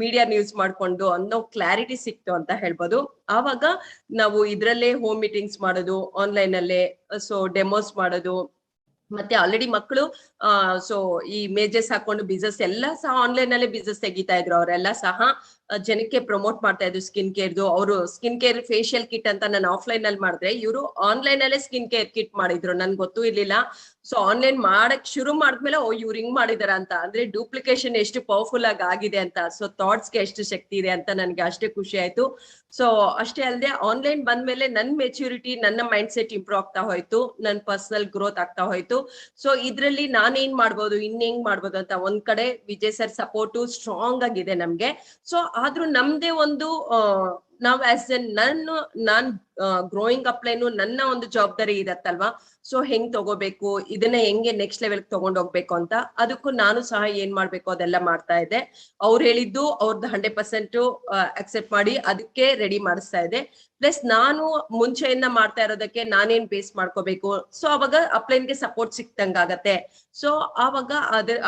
ಮೀಡಿಯಾ ನ್ಯೂಸ್ ಮಾಡ್ಕೊಂಡು ಅನ್ನೋ ಕ್ಲಾರಿಟಿ ಸಿಕ್ತು ಅಂತ ಹೇಳ್ಬೋದು. ಆವಾಗ ನಾವು ಇದ್ರಲ್ಲೇ ಹೋಮ್ ಮೀಟಿಂಗ್ಸ್ ಮಾಡೋದು, ಆನ್ಲೈನ್ ಅಲ್ಲೇ ಸೊ ಡೆಮೋಸ್ ಮಾಡೋದು. ಮತ್ತೆ ಆಲ್ರೆಡಿ ಮಕ್ಕಳು ಸೊ ಈ ಮೇಜಸ್ ಹಾಕೊಂಡು ಬಿಸ್ನೆಸ್ ಎಲ್ಲ ಸಹ ಆನ್ಲೈನ್ ಅಲ್ಲೇ ಬಿಸ್ನೆಸ್ ತೆಗಿತಾ ಇದ್ರು. ಅವರೆಲ್ಲ ಸಹ ಜನಕ್ಕೆ ಪ್ರಮೋಟ್ ಮಾಡ್ತಾ ಇದ್ರು ಸ್ಕಿನ್ ಕೇರ್ದು. ಅವರು ಸ್ಕಿನ್ ಕೇರ್ ಫೇಶಿಯಲ್ ಕಿಟ್ ಅಂತ ನಾನು ಆಫ್ಲೈನ್ ಅಲ್ಲಿ ಮಾಡಿದ್ರೆ, ಇವರು ಆನ್ಲೈನ್ ಅಲ್ಲೇ ಸ್ಕಿನ್ ಕೇರ್ ಕಿಟ್ ಮಾಡಿದ್ರು. ನನ್ಗೆ ಗೊತ್ತೂ ಇರ್ಲಿಲ್ಲ. ಸೊ ಆನ್ಲೈನ್ ಮಾಡಕ್ ಶುರು ಮಾಡಿದ್ಮೇಲೆ ಇವ್ರು ಹಿಂಗ್ ಮಾಡಿದಾರ ಅಂತ, ಅಂದ್ರೆ ಡೂಪ್ಲಿಕೇಶನ್ ಎಷ್ಟು ಪವರ್ಫುಲ್ ಆಗಿದೆ ಅಂತ, ಸೊ ಥಾಟ್ಸ್ಗೆ ಎಷ್ಟು ಶಕ್ತಿ ಇದೆ ಅಂತ ನನ್ಗೆ ಅಷ್ಟೇ ಖುಷಿ ಆಯ್ತು. ಸೊ ಅಷ್ಟೇ ಅಲ್ಲದೆ ಆನ್ಲೈನ್ ಬಂದ್ಮೇಲೆ ನನ್ ಮೆಚ್ಯೂರಿಟಿ, ನನ್ನ ಮೈಂಡ್ ಸೆಟ್ ಇಂಪ್ರೂವ್ ಆಗ್ತಾ ಹೋಯ್ತು, ನನ್ ಪರ್ಸನಲ್ ಗ್ರೋತ್ ಆಗ್ತಾ ಹೋಯ್ತು. ಸೊ ಇದ್ರಲ್ಲಿ ನಾನೇನ್ ಮಾಡ್ಬೋದು, ಹೆಂಗ್ ಮಾಡ್ಬೋದು ಅಂತ ಒಂದ್ ಕಡೆ ವಿಜಯ್ ಸರ್ ಸಪೋರ್ಟು ಸ್ಟ್ರಾಂಗ್ ಆಗಿದೆ ನಮ್ಗೆ. ಸೊ ಆದ್ರೂ ನಮ್ದೇ ಒಂದು ನಾವ್ ಆಸ್ ಎನ್ ನಾನ್ ಗ್ರೋಯಿಂಗ್ ಅಪ್ ಲೈನು ನನ್ನ ಒಂದು ಜವಾಬ್ದಾರಿ ಇರತ್ತಲ್ವಾ. ಸೊ ಹೆಂಗ್ ತಗೋಬೇಕು, ಇದನ್ನ ಹೆಂಗೆ ನೆಕ್ಸ್ಟ್ ಲೆವೆಲ್ ತಗೊಂಡ್ ಹೋಗ್ಬೇಕು ಅಂತ, ಅದಕ್ಕೂ ನಾನು ಸಹ ಏನ್ ಮಾಡ್ಬೇಕು ಅದೆಲ್ಲ ಮಾಡ್ತಾ ಇದ್ದೆ. ಅವ್ರು ಹೇಳಿದ್ದು ಅವ್ರದ್ದು 100% ಅಕ್ಸೆಪ್ಟ್ ಮಾಡಿ ಅದಕ್ಕೆ ರೆಡಿ ಮಾಡಿಸ್ತಾ ಇದೆ. ಪ್ಲಸ್ ನಾನು ಮುಂಚೆಯಿಂದ ಮಾಡ್ತಾ ಇರೋದಕ್ಕೆ ನಾನೇನ್ ಬೇಸ್ ಮಾಡ್ಕೋಬೇಕು, ಸೊ ಅವಾಗ ಅಪ್ಲೈನ್ಗೆ ಸಪೋರ್ಟ್ ಸಿಕ್ತಂಗಾಗತ್ತೆ. ಸೊ ಆವಾಗ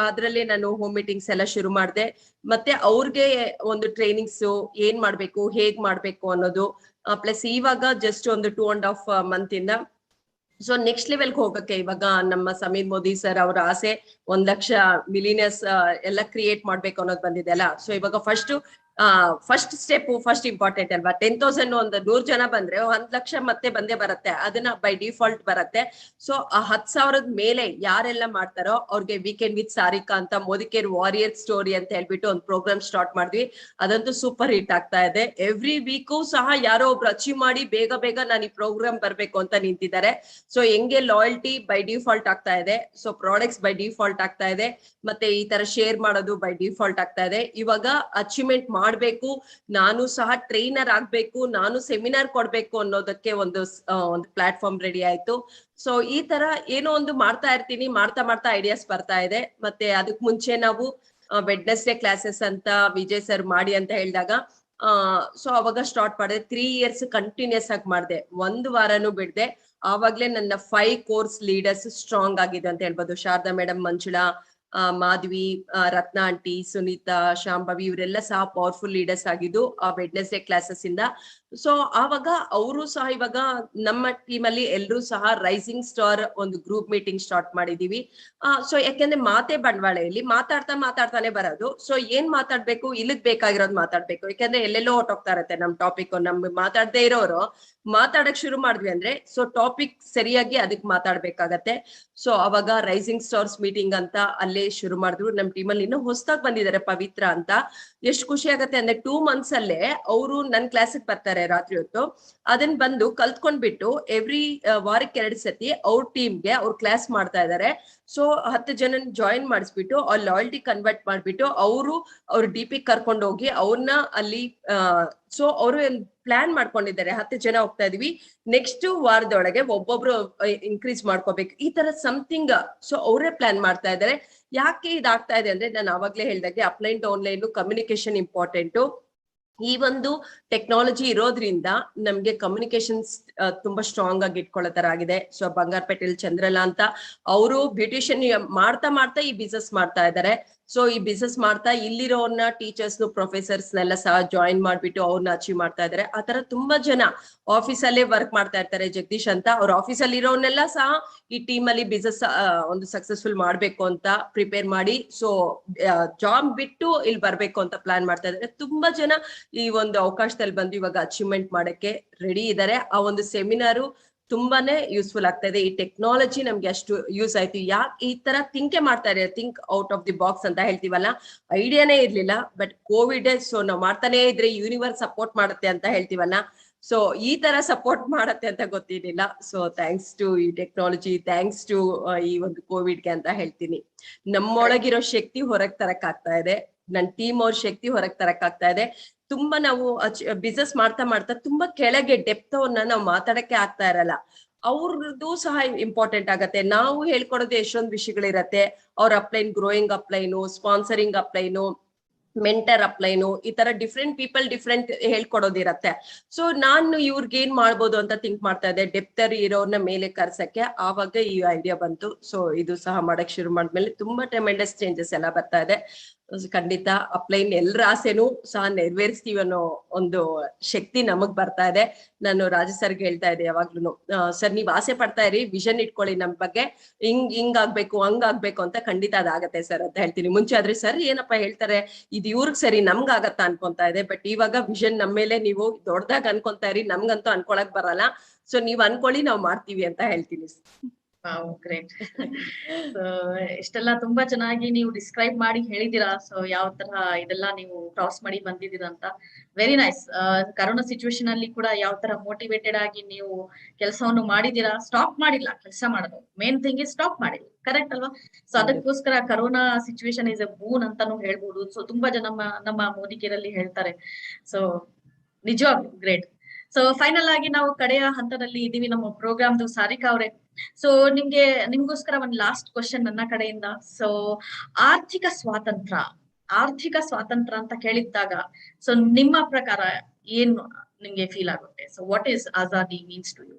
ಅದ್ರಲ್ಲೇ ನಾನು ಹೋಮ್ ಮೀಟಿಂಗ್ಸ್ ಎಲ್ಲ ಶುರು ಮಾಡಿದೆ. ಮತ್ತೆ ಅವ್ರಿಗೆ ಒಂದು ಟ್ರೈನಿಂಗ್ಸ್ ಏನ್ ಮಾಡ್ಬೇಕು, ಹೇಗ್ ಮಾಡ್ಬೇಕು ಅನ್ನೋದು. ಪ್ಲಸ್ ಇವಾಗ ಜಸ್ಟ್ ಒಂದು 2.5 month ಇಂದ ಸೊ ನೆಕ್ಸ್ಟ್ ಲೆವೆಲ್ಗೆ ಹೋಗಕ್ಕೆ ಇವಾಗ ನಮ್ಮ ಸಮೀರ್ ಮೋದಿ ಸರ್ ಅವರ ಆಸೆ 1 ಲಕ್ಷ ಮಿಲಿನಿಯರ್ಸ್ ಎಲ್ಲ ಕ್ರಿಯೇಟ್ ಮಾಡ್ಬೇಕು ಅನ್ನೋದು ಬಂದಿದೆ ಅಲ್ಲ. ಸೊ ಇವಾಗ ಫಸ್ಟ್ ಸ್ಟೆಪ್ ಫಸ್ಟ್ ಇಂಪಾರ್ಟೆಂಟ್ ಅಲ್ವಾ. 10,000 ಒಂದು 100 ಜನ ಬಂದ್ರೆ 1 ಲಕ್ಷ ಮತ್ತೆ ಬಂದೇ ಬರುತ್ತೆ, ಅದನ್ನ ಬೈ ಡಿಫಾಲ್ಟ್ ಬರುತ್ತೆ. ಸೊ ಆ 10,000 ಮೇಲೆ ಯಾರೆಲ್ಲ ಮಾಡ್ತಾರೋ ಅವ್ರಿಗೆ ವೀಕೆಂಡ್ ವಿತ್ ಸಾರಿಕಾ ಅಂತ ಮೋದಿಕೇರ್ ವಾರಿಯರ್ ಸ್ಟೋರಿ ಅಂತ ಹೇಳ್ಬಿಟ್ಟು ಒಂದು ಪ್ರೋಗ್ರಾಮ್ ಸ್ಟಾರ್ಟ್ ಮಾಡಿದ್ವಿ. ಅದಂತೂ ಸೂಪರ್ ಹಿಟ್ ಆಗ್ತಾ ಇದೆ. ಎವ್ರಿ ವೀಕು ಸಹ ಯಾರೋ ಒಬ್ರು ಅಚೀವ್ ಮಾಡಿ ಬೇಗ ನಾನು ಈ ಪ್ರೋಗ್ರಾಮ್ ಬರ್ಬೇಕು ಅಂತ ನಿಂತಿದ್ದಾರೆ. ಸೊ ಹೆಂಗೆ ಲಾಯಲ್ಟಿ ಬೈ ಡಿಫಾಲ್ಟ್ ಆಗ್ತಾ ಇದೆ, ಸೊ ಪ್ರಾಡಕ್ಟ್ಸ್ ಬೈ ಡಿಫಾಲ್ಟ್ ಆಗ್ತಾ ಇದೆ, ಮತ್ತೆ ಈ ತರ ಶೇರ್ ಮಾಡೋದು ಬೈ ಡಿಫಾಲ್ಟ್ ಆಗ್ತಾ ಇದೆ. ಇವಾಗ ಅಚೀವ್ಮೆಂಟ್ ಮಾಡ್ಬೇಕು, ನಾನು ಸಹ ಟ್ರೈನರ್ ಆಗ್ಬೇಕು, ನಾನು ಸೆಮಿನಾರ್ ಕೊಡ್ಬೇಕು ಅನ್ನೋದಕ್ಕೆ ಒಂದು ಪ್ಲಾಟ್ಫಾರ್ಮ್ ರೆಡಿ ಆಯ್ತು. ಸೊ ಈ ತರ ಏನೋ ಒಂದು ಮಾಡ್ತಾ ಇರ್ತೀನಿ, ಮಾಡ್ತಾ ಐಡಿಯಾಸ್ ಬರ್ತಾ ಇದೆ. ಮತ್ತೆ ಅದಕ್ ಮುಂಚೆ ನಾವು ವೆಡ್ನೆಸ್ಡೇ ಕ್ಲಾಸಸ್ ಅಂತ ವಿಜಯ್ ಸರ್ ಮಾಡಿ ಅಂತ ಹೇಳಿದಾಗ ಸೊ ಅವಾಗ ಸ್ಟಾರ್ಟ್ ಮಾಡಿದೆ. 3 years ಕಂಟಿನ್ಯೂಸ್ ಆಗಿ ಮಾಡಿದೆ, 1 ವಾರನೂ ಬಿಡದೆ. ಆವಾಗ್ಲೇ ನನ್ನ 5 ಕೋರ್ಸ್ ಲೀಡರ್ಸ್ ಸ್ಟ್ರಾಂಗ್ ಆಗಿದೆ ಅಂತ ಹೇಳ್ಬೋದು. ಶಾರದಾ ಮೇಡಮ್, ಮಂಜುಳಾ, ಮಾಧವಿ, ರತ್ನ ಆಂಟಿ, ಸುನೀತಾ, ಶಾಂಭವಿ ಇವರೆಲ್ಲ ಸಹ ಪವರ್ಫುಲ್ ಲೀಡರ್ಸ್ ಆಗಿದ್ದು ಆ ವೆಡ್ನೆಸ್ಡೇ ಕ್ಲಾಸಸ್ ಇಂದ. ಸೊ ಆವಾಗ ಅವರು ಸಹ ಇವಾಗ ನಮ್ಮ ಟೀಮ್ ಅಲ್ಲಿ ಎಲ್ರೂ ಸಹ ರೈಸಿಂಗ್ ಸ್ಟಾರ್ ಒಂದು ಗ್ರೂಪ್ ಮೀಟಿಂಗ್ ಸ್ಟಾರ್ಟ್ ಮಾಡಿದೀವಿ. ಸೊ ಯಾಕೆಂದ್ರೆ ಮಾತೆ ಬಂಡವಾಳ, ಇಲ್ಲಿ ಮಾತಾಡ್ತಾನೆ ಬರೋದು. ಸೊ ಏನ್ ಮಾತಾಡ್ಬೇಕು, ಇಲ್ಲಿಗ್ ಬೇಕಾಗಿರೋದು ಮಾತಾಡ್ಬೇಕು. ಯಾಕಂದ್ರೆ ಎಲ್ಲೆಲ್ಲೋ ಹೊಟ್ಟೋಗ್ತಾ ಇರತ್ತೆ ನಮ್ ಟಾಪಿಕ್. ನಮ್ಗೆ ಮಾತಾಡದೇ ಇರೋರು ಮಾತಾಡಕ್ ಶುರು ಮಾಡಿದ್ವಿ ಅಂದ್ರೆ ಸೊ ಟಾಪಿಕ್ ಸರಿಯಾಗಿ ಅದಕ್ಕೆ ಮಾತಾಡ್ಬೇಕಾಗತ್ತೆ. ಸೊ ಅವಾಗ ರೈಸಿಂಗ್ ಸ್ಟಾರ್ಸ್ ಮೀಟಿಂಗ್ ಅಂತ ಅಲ್ಲೇ ಶುರು ಮಾಡಿದ್ರು. ನಮ್ ಟೀಮಲ್ಲಿ ಇನ್ನೂ ಹೊಸದಾಗಿ ಬಂದಿದ್ದಾರೆ ಪವಿತ್ರ ಅಂತ. ಎಷ್ಟು ಖುಷಿ ಆಗತ್ತೆ ಅಂದ್ರೆ 2 months ಅಲ್ಲೇ ಅವರು ನನ್ ಕ್ಲಾಸಿಗೆ ಬರ್ತಾರೆ ರಾತ್ರಿ ಹೊತ್ತು. ಅದನ್ನ ಬಂದು ಕಲ್ತ್ಕೊಂಡ್ಬಿಟ್ಟು ಎವ್ರಿ ವಾರಕ್ಕೆ 2 ಸತಿ ಅವ್ರ ಟೀಮ್ಗೆ ಅವ್ರ ಕ್ಲಾಸ್ ಮಾಡ್ತಾ ಇದಾರೆ. ಸೊ 10 ಜನ ಜಾಯಿನ್ ಮಾಡಿಸ್ಬಿಟ್ಟು ಅವ್ರ ಲಾಯಲ್ಟಿ ಕನ್ವರ್ಟ್ ಮಾಡ್ಬಿಟ್ಟು ಅವ್ರ DP ಕರ್ಕೊಂಡು ಹೋಗಿ ಅವ್ರನ್ನ ಅಲ್ಲಿ ಸೊ ಅವರು ಪ್ಲಾನ್ ಮಾಡ್ಕೊಂಡಿದ್ದಾರೆ. 10 ಜನ ಹೋಗ್ತಾ ಇದೀವಿ, ನೆಕ್ಸ್ಟ್ ವಾರದೊಳಗೆ ಒಬ್ಬೊಬ್ರು ಇನ್ಕ್ರೀಸ್ ಮಾಡ್ಕೋಬೇಕು, ಈ ತರ ಸಮಥಿಂಗ್. ಸೊ ಅವರೇ ಪ್ಲಾನ್ ಮಾಡ್ತಾ ಇದ್ದಾರೆ. ಯಾಕೆ ಇದಾಗ್ತಾ ಇದೆ ಅಂದ್ರೆ ನಾನು ಆವಾಗ್ಲೇ ಹೇಳ್ದಾಗೆ ಅಪ್ಲೈನ್ ಟು ಆನ್ಲೈನ್ ಕಮ್ಯುನಿಕೇಶನ್ ಇಂಪಾರ್ಟೆಂಟು. ಈ ಒಂದು ಟೆಕ್ನಾಲಜಿ ಇರೋದ್ರಿಂದ ನಮ್ಗೆ ಕಮ್ಯುನಿಕೇಶನ್ಸ್ ತುಂಬಾ ಸ್ಟ್ರಾಂಗ್ ಆಗಿ ಇಟ್ಕೊಳ್ಳೋ ತರ ಆಗಿದೆ. ಸೊ ಬಂಗಾರಪೇಟೆಲ್ ಚಂದ್ರಲಾ ಅಂತ ಅವರು ಬ್ಯೂಟಿಷಿಯನ್ ಮಾಡ್ತಾ ಈ ಬಿಸ್ನೆಸ್ ಮಾಡ್ತಾ ಇದ್ದಾರೆ. ಸೊ ಈ ಬಿಸ್ನೆಸ್ ಮಾಡ್ತಾ ಇಲ್ಲಿರೋನ್ನ ಟೀಚರ್ಸ್ ಪ್ರೊಫೆಸರ್ಸ್ ನೆಲ್ಲ ಸಹ ಜಾಯಿನ್ ಮಾಡ್ಬಿಟ್ಟು ಅವ್ರನ್ನ ಅಚೀವ್ ಮಾಡ್ತಾ ಇದಾರೆ. ಆ ತರ ತುಂಬಾ ಜನ ಆಫೀಸಲ್ಲೇ ವರ್ಕ್ ಮಾಡ್ತಾ ಇರ್ತಾರೆ. ಜಗದೀಶ್ ಅಂತ ಅವ್ರ ಆಫೀಸಲ್ಲಿ ಇರೋನೆಲ್ಲ ಸಹ ಈ ಟೀಮ್ ಅಲ್ಲಿ ಬಿಸ್ನೆಸ್ ಒಂದು ಸಕ್ಸಸ್ಫುಲ್ ಮಾಡ್ಬೇಕು ಅಂತ ಪ್ರಿಪೇರ್ ಮಾಡಿ ಸೊ ಜಾಬ್ ಬಿಟ್ಟು ಇಲ್ಲಿ ಬರ್ಬೇಕು ಅಂತ ಪ್ಲಾನ್ ಮಾಡ್ತಾ ಇದ್ದಾರೆ. ತುಂಬಾ ಜನ ಈ ಒಂದು ಅವಕಾಶದಲ್ಲಿ ಬಂದು ಇವಾಗ ಅಚೀವ್ಮೆಂಟ್ ಮಾಡಕ್ಕೆ ರೆಡಿ ಇದ್ದಾರೆ. ಆ ಒಂದು ಸೆಮಿನಾರು ತುಂಬಾನೇ ಯೂಸ್ಫುಲ್ ಆಗ್ತಾ ಇದೆ. ಈ ಟೆಕ್ನಾಲಜಿ ನಮ್ಗೆ ಅಷ್ಟು ಯೂಸ್ ಆಯ್ತು. ಯಾಕೆ ಈ ತರ ಥಿಂಕೆ ಮಾಡ್ತಾ ಇದೆ, think out of the box ಅಂತ ಹೇಳ್ತೀವಲ್ಲ, ಐಡಿಯಾನೇ ಇರ್ಲಿಲ್ಲ. ಬಟ್ ಕೋವಿಡ್ ಸೊ ನಾವ್ ಮಾಡ್ತಾನೆ ಇದ್ರೆ ಯೂನಿವರ್ಸ್ ಸಪೋರ್ಟ್ ಮಾಡುತ್ತೆ ಅಂತ ಹೇಳ್ತೀವಲ್ಲ, ಸೊ ಈ ತರ ಸಪೋರ್ಟ್ ಮಾಡತ್ತೆ ಅಂತ ಗೊತ್ತಿರ್ಲಿಲ್ಲ. ಸೊ ಥ್ಯಾಂಕ್ಸ್ ಟು ಈ ಟೆಕ್ನಾಲಜಿ, ಥ್ಯಾಂಕ್ಸ್ ಟು ಈ ಒಂದು ಕೋವಿಡ್ಗೆ ಅಂತ ಹೇಳ್ತೀನಿ. ನಮ್ಮೊಳಗಿರೋ ಶಕ್ತಿ ಹೊರಗ್ ತರಕ್ ಆಗ್ತಾ ಇದೆ, ನನ್ ಟೀಮ್ ಅವ್ರ ಶಕ್ತಿ ಹೊರಗ್ ತರಕ್ ಆಗ್ತಾ ಇದೆ. ತುಂಬಾ ನಾವು ಬಿಸ್ನೆಸ್ ಮಾಡ್ತಾ ತುಂಬಾ ಕೆಳಗೆ ಡೆಪ್ತ್ ಅವ್ರನ್ನ ನಾವು ಮಾತಾಡಕ್ಕೆ ಆಗ್ತಾ ಇರಲ್ಲ. ಅವ್ರದ್ದು ಸಹ ಇಂಪಾರ್ಟೆಂಟ್ ಆಗತ್ತೆ. ನಾವು ಹೇಳ್ಕೊಡೋದು ಎಷ್ಟೊಂದು ವಿಷಯಗಳಿರತ್ತೆ. ಅವ್ರ ಅಪ್ಲೈನ್, ಗ್ರೋಯಿಂಗ್ ಅಪ್ಲೈನು, ಸ್ಪಾನ್ಸರಿಂಗ್ ಅಪ್ಲೈನು, ಮೆಂಟರ್ ಅಪ್ಲೈನು, ಈ ತರ ಡಿಫ್ರೆಂಟ್ ಪೀಪಲ್ ಡಿಫ್ರೆಂಟ್ ಹೇಳ್ಕೊಡೋದಿರತ್ತೆ. ಸೊ ನಾನು ಇವ್ರಿಗೆ ಏನ್ ಮಾಡ್ಬೋದು ಅಂತ ಥಿಂಕ್ ಮಾಡ್ತಾ ಇದ್ದೆ, ಡೆಪ್ತರ್ ಇರೋರ್ನ ಮೇಲೆ ಕರ್ಸಕ್ಕೆ. ಆವಾಗ ಈ ಐಡಿಯಾ ಬಂತು. ಸೊ ಇದು ಸಹ ಮಾಡಕ್ ಶುರು ಮಾಡಿದ್ಮೇಲೆ ತುಂಬಾ ಟ್ರೆಮೆಂಡಸ್ ಚೇಂಜಸ್ ಎಲ್ಲ ಬರ್ತಾ ಇದೆ. ಖಂಡಿತ ಅಪ್ಲೈನ್ ಎಲ್ಲರ ಆಸೆನೂ ಸಹ ನೆರವೇರಿಸ್ತೀವಿ ಅನ್ನೋ ಒಂದು ಶಕ್ತಿ ನಮಗ್ ಬರ್ತಾ ಇದೆ. ನಾನು ರಾಜ ಸರ್ಗೆ ಹೇಳ್ತಾ ಇದ್ದೆ ಯಾವಾಗ್ಲೂ, ಸರ್ ನೀವ್ ಆಸೆ ಪಡ್ತಾ ಇರಿ, ವಿಷನ್ ಇಟ್ಕೊಳ್ಳಿ ನಮ್ ಬಗ್ಗೆ, ಹಿಂಗಾಗ್ಬೇಕು ಹಂಗಾಗ್ಬೇಕು ಅಂತ. ಖಂಡಿತ ಅದಾಗತ್ತೆ ಸರ್ ಅಂತ ಹೇಳ್ತೀನಿ. ಮುಂಚೆ ಆದ್ರೆ ಸರ್ ಏನಪ್ಪಾ ಹೇಳ್ತಾರೆ, ಇದು ಇವ್ರಿಗೆ ಸರಿ ನಮ್ಗ ಆಗತ್ತಾ ಅನ್ಕೊಂತಾ ಇದೆ. ಬಟ್ ಇವಾಗ ವಿಷನ್ ನಮ್ಮ ಮೇಲೆ ನೀವು ದೊಡ್ಡದಾಗ ಅನ್ಕೊಂತಾ ಇರಿ, ನಮ್ಗಂತೂ ಅನ್ಕೊಳಕ್ ಬರಲ್ಲ. ಸೊ ನೀವ್ ಅನ್ಕೊಳ್ಳಿ, ನಾವ್ ಮಾಡ್ತೀವಿ ಅಂತ ಹೇಳ್ತೀನಿ. ಗ್ರೇಟ್. ಸೊ ಇಷ್ಟೆಲ್ಲ ತುಂಬಾ ಚೆನ್ನಾಗಿ ನೀವು ಡಿಸ್ಕ್ರೈಬ್ ಮಾಡಿ ಹೇಳಿದೀರಾ. ಸೊ ಯಾವ ತರ ಇದೆಲ್ಲ ನೀವು ಕ್ರಾಸ್ ಮಾಡಿ ಬಂದಿದ್ದೀರಾ ಅಂತ. Very nice. ಕರೋನಾ ಸಿಚುವೇಶನ್ ಅಲ್ಲಿ ಕೂಡ ಯಾವ ತರ ಮೋಟಿವೇಟೆಡ್ ಆಗಿ ನೀವು ಕೆಲಸವನ್ನು ಮಾಡಿದೀರಾ. ಸ್ಟಾಪ್ ಮಾಡಿಲ್ಲ ಕೆಲಸ ಮಾಡೋದು, ಮೇನ್ ಥಿಂಗ್ ಇಸ್ ಸ್ಟಾಪ್ ಮಾಡಿಲ್ಲ. ಕರೆಕ್ಟ್ ಅಲ್ವಾ? ಸೊ ಅದಕ್ಕೋಸ್ಕರ corona situation is A boon ಅಂತಾನು ಹೇಳ್ಬೋದು. ಸೊ ತುಂಬಾ ಜನ ನಮ್ಮ ಮೋದಿಕೆರಲ್ಲಿ ಹೇಳ್ತಾರೆ. ಸೊ ನಿಜವಾಗ್ಲೂ ಗ್ರೇಟ್. ಸೊ ಫೈನಲ್ ಆಗಿ ನಾವು ಕಡೆಯ ಹಂತದಲ್ಲಿ ಇದೀವಿ ನಮ್ಮ ಪ್ರೋಗ್ರಾಮ್ದು. ಸಾರಿಕಾ ಅವರೇ, ಸೊ ನಿಮ್ಗೋಸ್ಕರ ಒಂದ್ ಲಾಸ್ಟ್ ಕ್ವಶನ್ ನನ್ನ ಕಡೆಯಿಂದ. ಸೊ ಆರ್ಥಿಕ ಸ್ವಾತಂತ್ರ್ಯ ಅಂತ ಕೇಳಿದ್ದಾಗ ಸೊ ನಿಮ್ಮ ಪ್ರಕಾರ ಏನ್ ನಿಮ್ಗೆ ಫೀಲ್ ಆಗುತ್ತೆ? So what is Azadi means to you?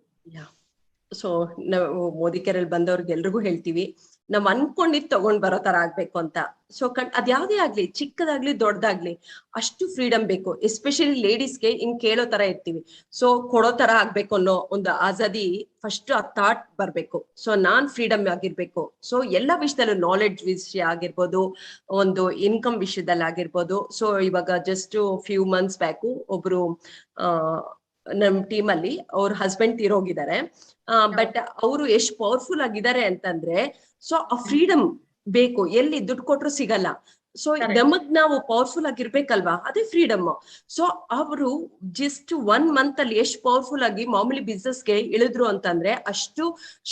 So ನಾವು ಮೋದಿಕೆರಲ್ಲಿ ಬಂದವ್ರಿಗೆ ಎಲ್ರಿಗೂ ಹೇಳ್ತೀವಿ, ನಾವ್ ಅನ್ಕೊಂಡಿದ್ ತಗೊಂಡ್ ಬರೋ ತರ ಆಗ್ಬೇಕು ಅಂತ. ಸೊ ಅದ್ಯಾವ್ದೇ ಆಗ್ಲಿ, ಚಿಕ್ಕದಾಗ್ಲಿ ದೊಡ್ಡದಾಗ್ಲಿ, ಅಷ್ಟು ಫ್ರೀಡಮ್ ಬೇಕು. ಎಸ್ಪೆಷಲಿ ಲೇಡೀಸ್ಗೆ ಹಿಂಗ್ ಕೇಳೋ ತರ ಇರ್ತೀವಿ. ಸೊ ಕೊಡೋ ತರ ಆಗ್ಬೇಕು ಅನ್ನೋ ಒಂದು ಆಜಾದಿ ಫಸ್ಟ್ ಆ ಥಾಟ್ ಬರ್ಬೇಕು. ಸೊ ನಾನ್ ಫ್ರೀಡಮ್ ಆಗಿರ್ಬೇಕು. ಸೊ ಎಲ್ಲಾ ವಿಷಯದಲ್ಲೂ, ನಾಲೆಡ್ಜ್ ವಿಷಯ ಆಗಿರ್ಬೋದು, ಒಂದು ಇನ್ಕಮ್ ವಿಷಯದಲ್ಲಿ ಆಗಿರ್ಬೋದು. ಸೊ ಇವಾಗ ಜಸ್ಟ್ ಫ್ಯೂ ಮಂತ್ಸ್ ಬ್ಯಾಕು ಒಬ್ರು ನಮ್ ಟೀಮ್ ಅಲ್ಲಿ ಅವ್ರ ಹಸ್ಬೆಂಡ್ ತೀರೋಗಿದ್ದಾರೆ. ಬಟ್ ಅವರು ಎಷ್ಟು ಪವರ್ಫುಲ್ ಆಗಿದ್ದಾರೆ ಅಂತಂದ್ರೆ, ಸೊ ಆ ಫ್ರೀಡಮ್ ಬೇಕು. ಎಲ್ಲಿ ದುಡ್ಡು ಕೊಟ್ರು ಸಿಗಲ್ಲ. ಸೊ ನಮಗ್ ನಾವು ಪವರ್ಫುಲ್ ಆಗಿರ್ಬೇಕಲ್ವಾ, ಅದೇ ಫ್ರೀಡಮ್. ಸೊ ಅವರು ಜಸ್ಟ್ 1 month ಅಲ್ಲಿ ಎಷ್ಟು ಪವರ್ಫುಲ್ ಆಗಿ ಮಾಮೂಲಿ ಬಿಸ್ನೆಸ್ಗೆ ಇಳಿದ್ರು ಅಂತಂದ್ರೆ, ಅಷ್ಟು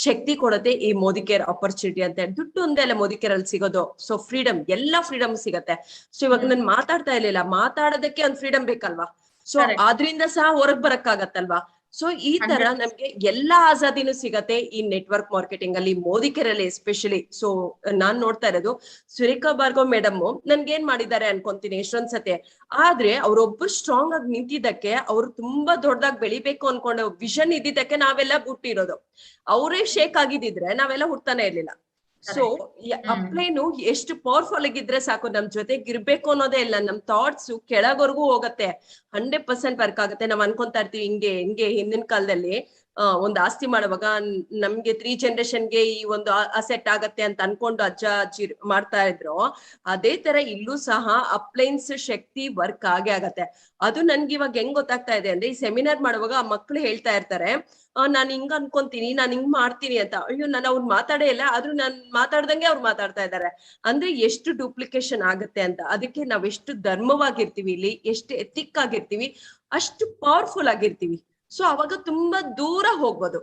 ಶಕ್ತಿ ಕೊಡತ್ತೆ ಈ ಮೋದಿ ಕೇರ್ ಆಪರ್ಚುನಿಟಿ ಅಂತ. ದುಡ್ಡು ಒಂದೇ ಅಲ್ಲ ಮೋದಿ ಕೇರ್ ಅಲ್ಲಿ ಸಿಗೋದು. ಸೊ ಫ್ರೀಡಮ್, ಎಲ್ಲಾ ಫ್ರೀಡಮ್ ಸಿಗತ್ತೆ. ಸೊ ಇವಾಗ ನಾನು ಮಾತಾಡ್ತಾ ಇರ್ಲಿಲ್ಲ, ಮಾತಾಡೋದಕ್ಕೆ ಒಂದ್ ಫ್ರೀಡಮ್ ಬೇಕಲ್ವಾ. ಸೊ ಆದ್ರಿಂದ ಸಹ ಹೊರಗ್ ಬರಕ್ ಆಗತ್ತಲ್ವಾ. ಸೊ ಈ ತರ ನಮ್ಗೆ ಎಲ್ಲಾ ಆಜಾದಿನೂ ಸಿಗತ್ತೆ ಈ ನೆಟ್ವರ್ಕ್ ಮಾರ್ಕೆಟಿಂಗ್ ಅಲ್ಲಿ, ಮೋದಿಕೆರಲ್ಲಿ ಎಸ್ಪೆಷಲಿ. ಸೊ ನಾನ್ ನೋಡ್ತಾ ಇರೋದು ಸುರೇಖಾ ಭಾರ್ಗವ್ ಮೇಡಮ್ ನನ್ಗೇನ್ ಮಾಡಿದ್ದಾರೆ ಅನ್ಕೊಂತೀನಿ ಎಷ್ಟೊಂದ್ ಸತಿ. ಆದ್ರೆ ಅವ್ರೊಬ್ರು ಸ್ಟ್ರಾಂಗ್ ಆಗಿ ನಿಂತಿದ್ದಕ್ಕೆ, ಅವ್ರು ತುಂಬಾ ದೊಡ್ಡದಾಗಿ ಬೆಳಿಬೇಕು ಅನ್ಕೊಂಡು ವಿಷನ್ ಇದ್ದಿದ್ದಕ್ಕೆ ನಾವೆಲ್ಲ ಹುಟ್ಟಿರೋದು. ಅವರೇ ಶೇಕ್ ಆಗಿದ್ದಿದ್ರೆ ನಾವೆಲ್ಲ ಹುಟ್ತಾನೆ ಇರ್ಲಿಲ್ಲ. ಸೊ ಅಪ್ಲೈನು ಎಷ್ಟು ಪವರ್ಫುಲ್ ಆಗಿದ್ರೆ ಸಾಕು, ನಮ್ ಜೊತೆಗೆ ಇರ್ಬೇಕು ಅನ್ನೋದೇ ಇಲ್ಲ. ನಮ್ ಥಾಟ್ಸ್ ಕೆಳಗವರೆಗೂ ಹೋಗತ್ತೆ, 100% ವರ್ಕ್ ಆಗುತ್ತೆ. ನಾವ್ ಅನ್ಕೊಂತಾ ಇರ್ತೀವಿ ಹಿಂಗೆ ಹಿಂದಿನ ಕಾಲದಲ್ಲಿ ಒಂದ್ ಆಸ್ತಿ ಮಾಡುವಾಗ ನಮ್ಗೆ 3 ಜನರೇಷನ್ಗೆ ಈ ಒಂದು ಅಸೆಟ್ ಆಗತ್ತೆ ಅಂತ ಅನ್ಕೊಂಡು ಅಜ್ಜ ಅಜ್ಜಿ ಮಾಡ್ತಾ ಇದ್ರು. ಅದೇ ತರ ಇಲ್ಲೂ ಸಹ ಅಪ್ಲೈನ್ಸ್ ಶಕ್ತಿ ವರ್ಕ್ ಆಗತ್ತೆ. ಅದು ನನ್ಗೆ ಇವಾಗ ಹೆಂಗ್ ಗೊತ್ತಾಗ್ತಾ ಇದೆ ಅಂದ್ರೆ, ಈ ಸೆಮಿನಾರ್ ಮಾಡುವಾಗ ಆ ಮಕ್ಳು ಹೇಳ್ತಾ ಇರ್ತಾರೆ, ನಾನ್ ಹಿಂಗ್ ಅನ್ಕೊಂತೀನಿ, ನಾನ್ ಹಿಂಗ್ ಮಾಡ್ತೀನಿ ಅಂತ. ಅಯ್ಯೋ, ನಾನು ಅವ್ರು ಮಾತಾಡೇ ಇಲ್ಲ, ಆದ್ರೂ ನಾನ್ ಮಾತಾಡ್ದಂಗೆ ಅವ್ರು ಮಾತಾಡ್ತಾ ಇದ್ದಾರೆ ಅಂದ್ರೆ ಎಷ್ಟು ಡೂಪ್ಲಿಕೇಶನ್ ಆಗುತ್ತೆ ಅಂತ. ಅದಕ್ಕೆ ನಾವ್ ಎಷ್ಟು ಧರ್ಮವಾಗಿರ್ತೀವಿ, ಇಲ್ಲಿ ಎಷ್ಟು ಎಥಿಕ್ ಆಗಿರ್ತೀವಿ, ಅಷ್ಟು ಪವರ್ಫುಲ್ ಆಗಿರ್ತೀವಿ. ಸೊ ಅವಾಗ ತುಂಬಾ ದೂರ ಹೋಗ್ಬೋದು.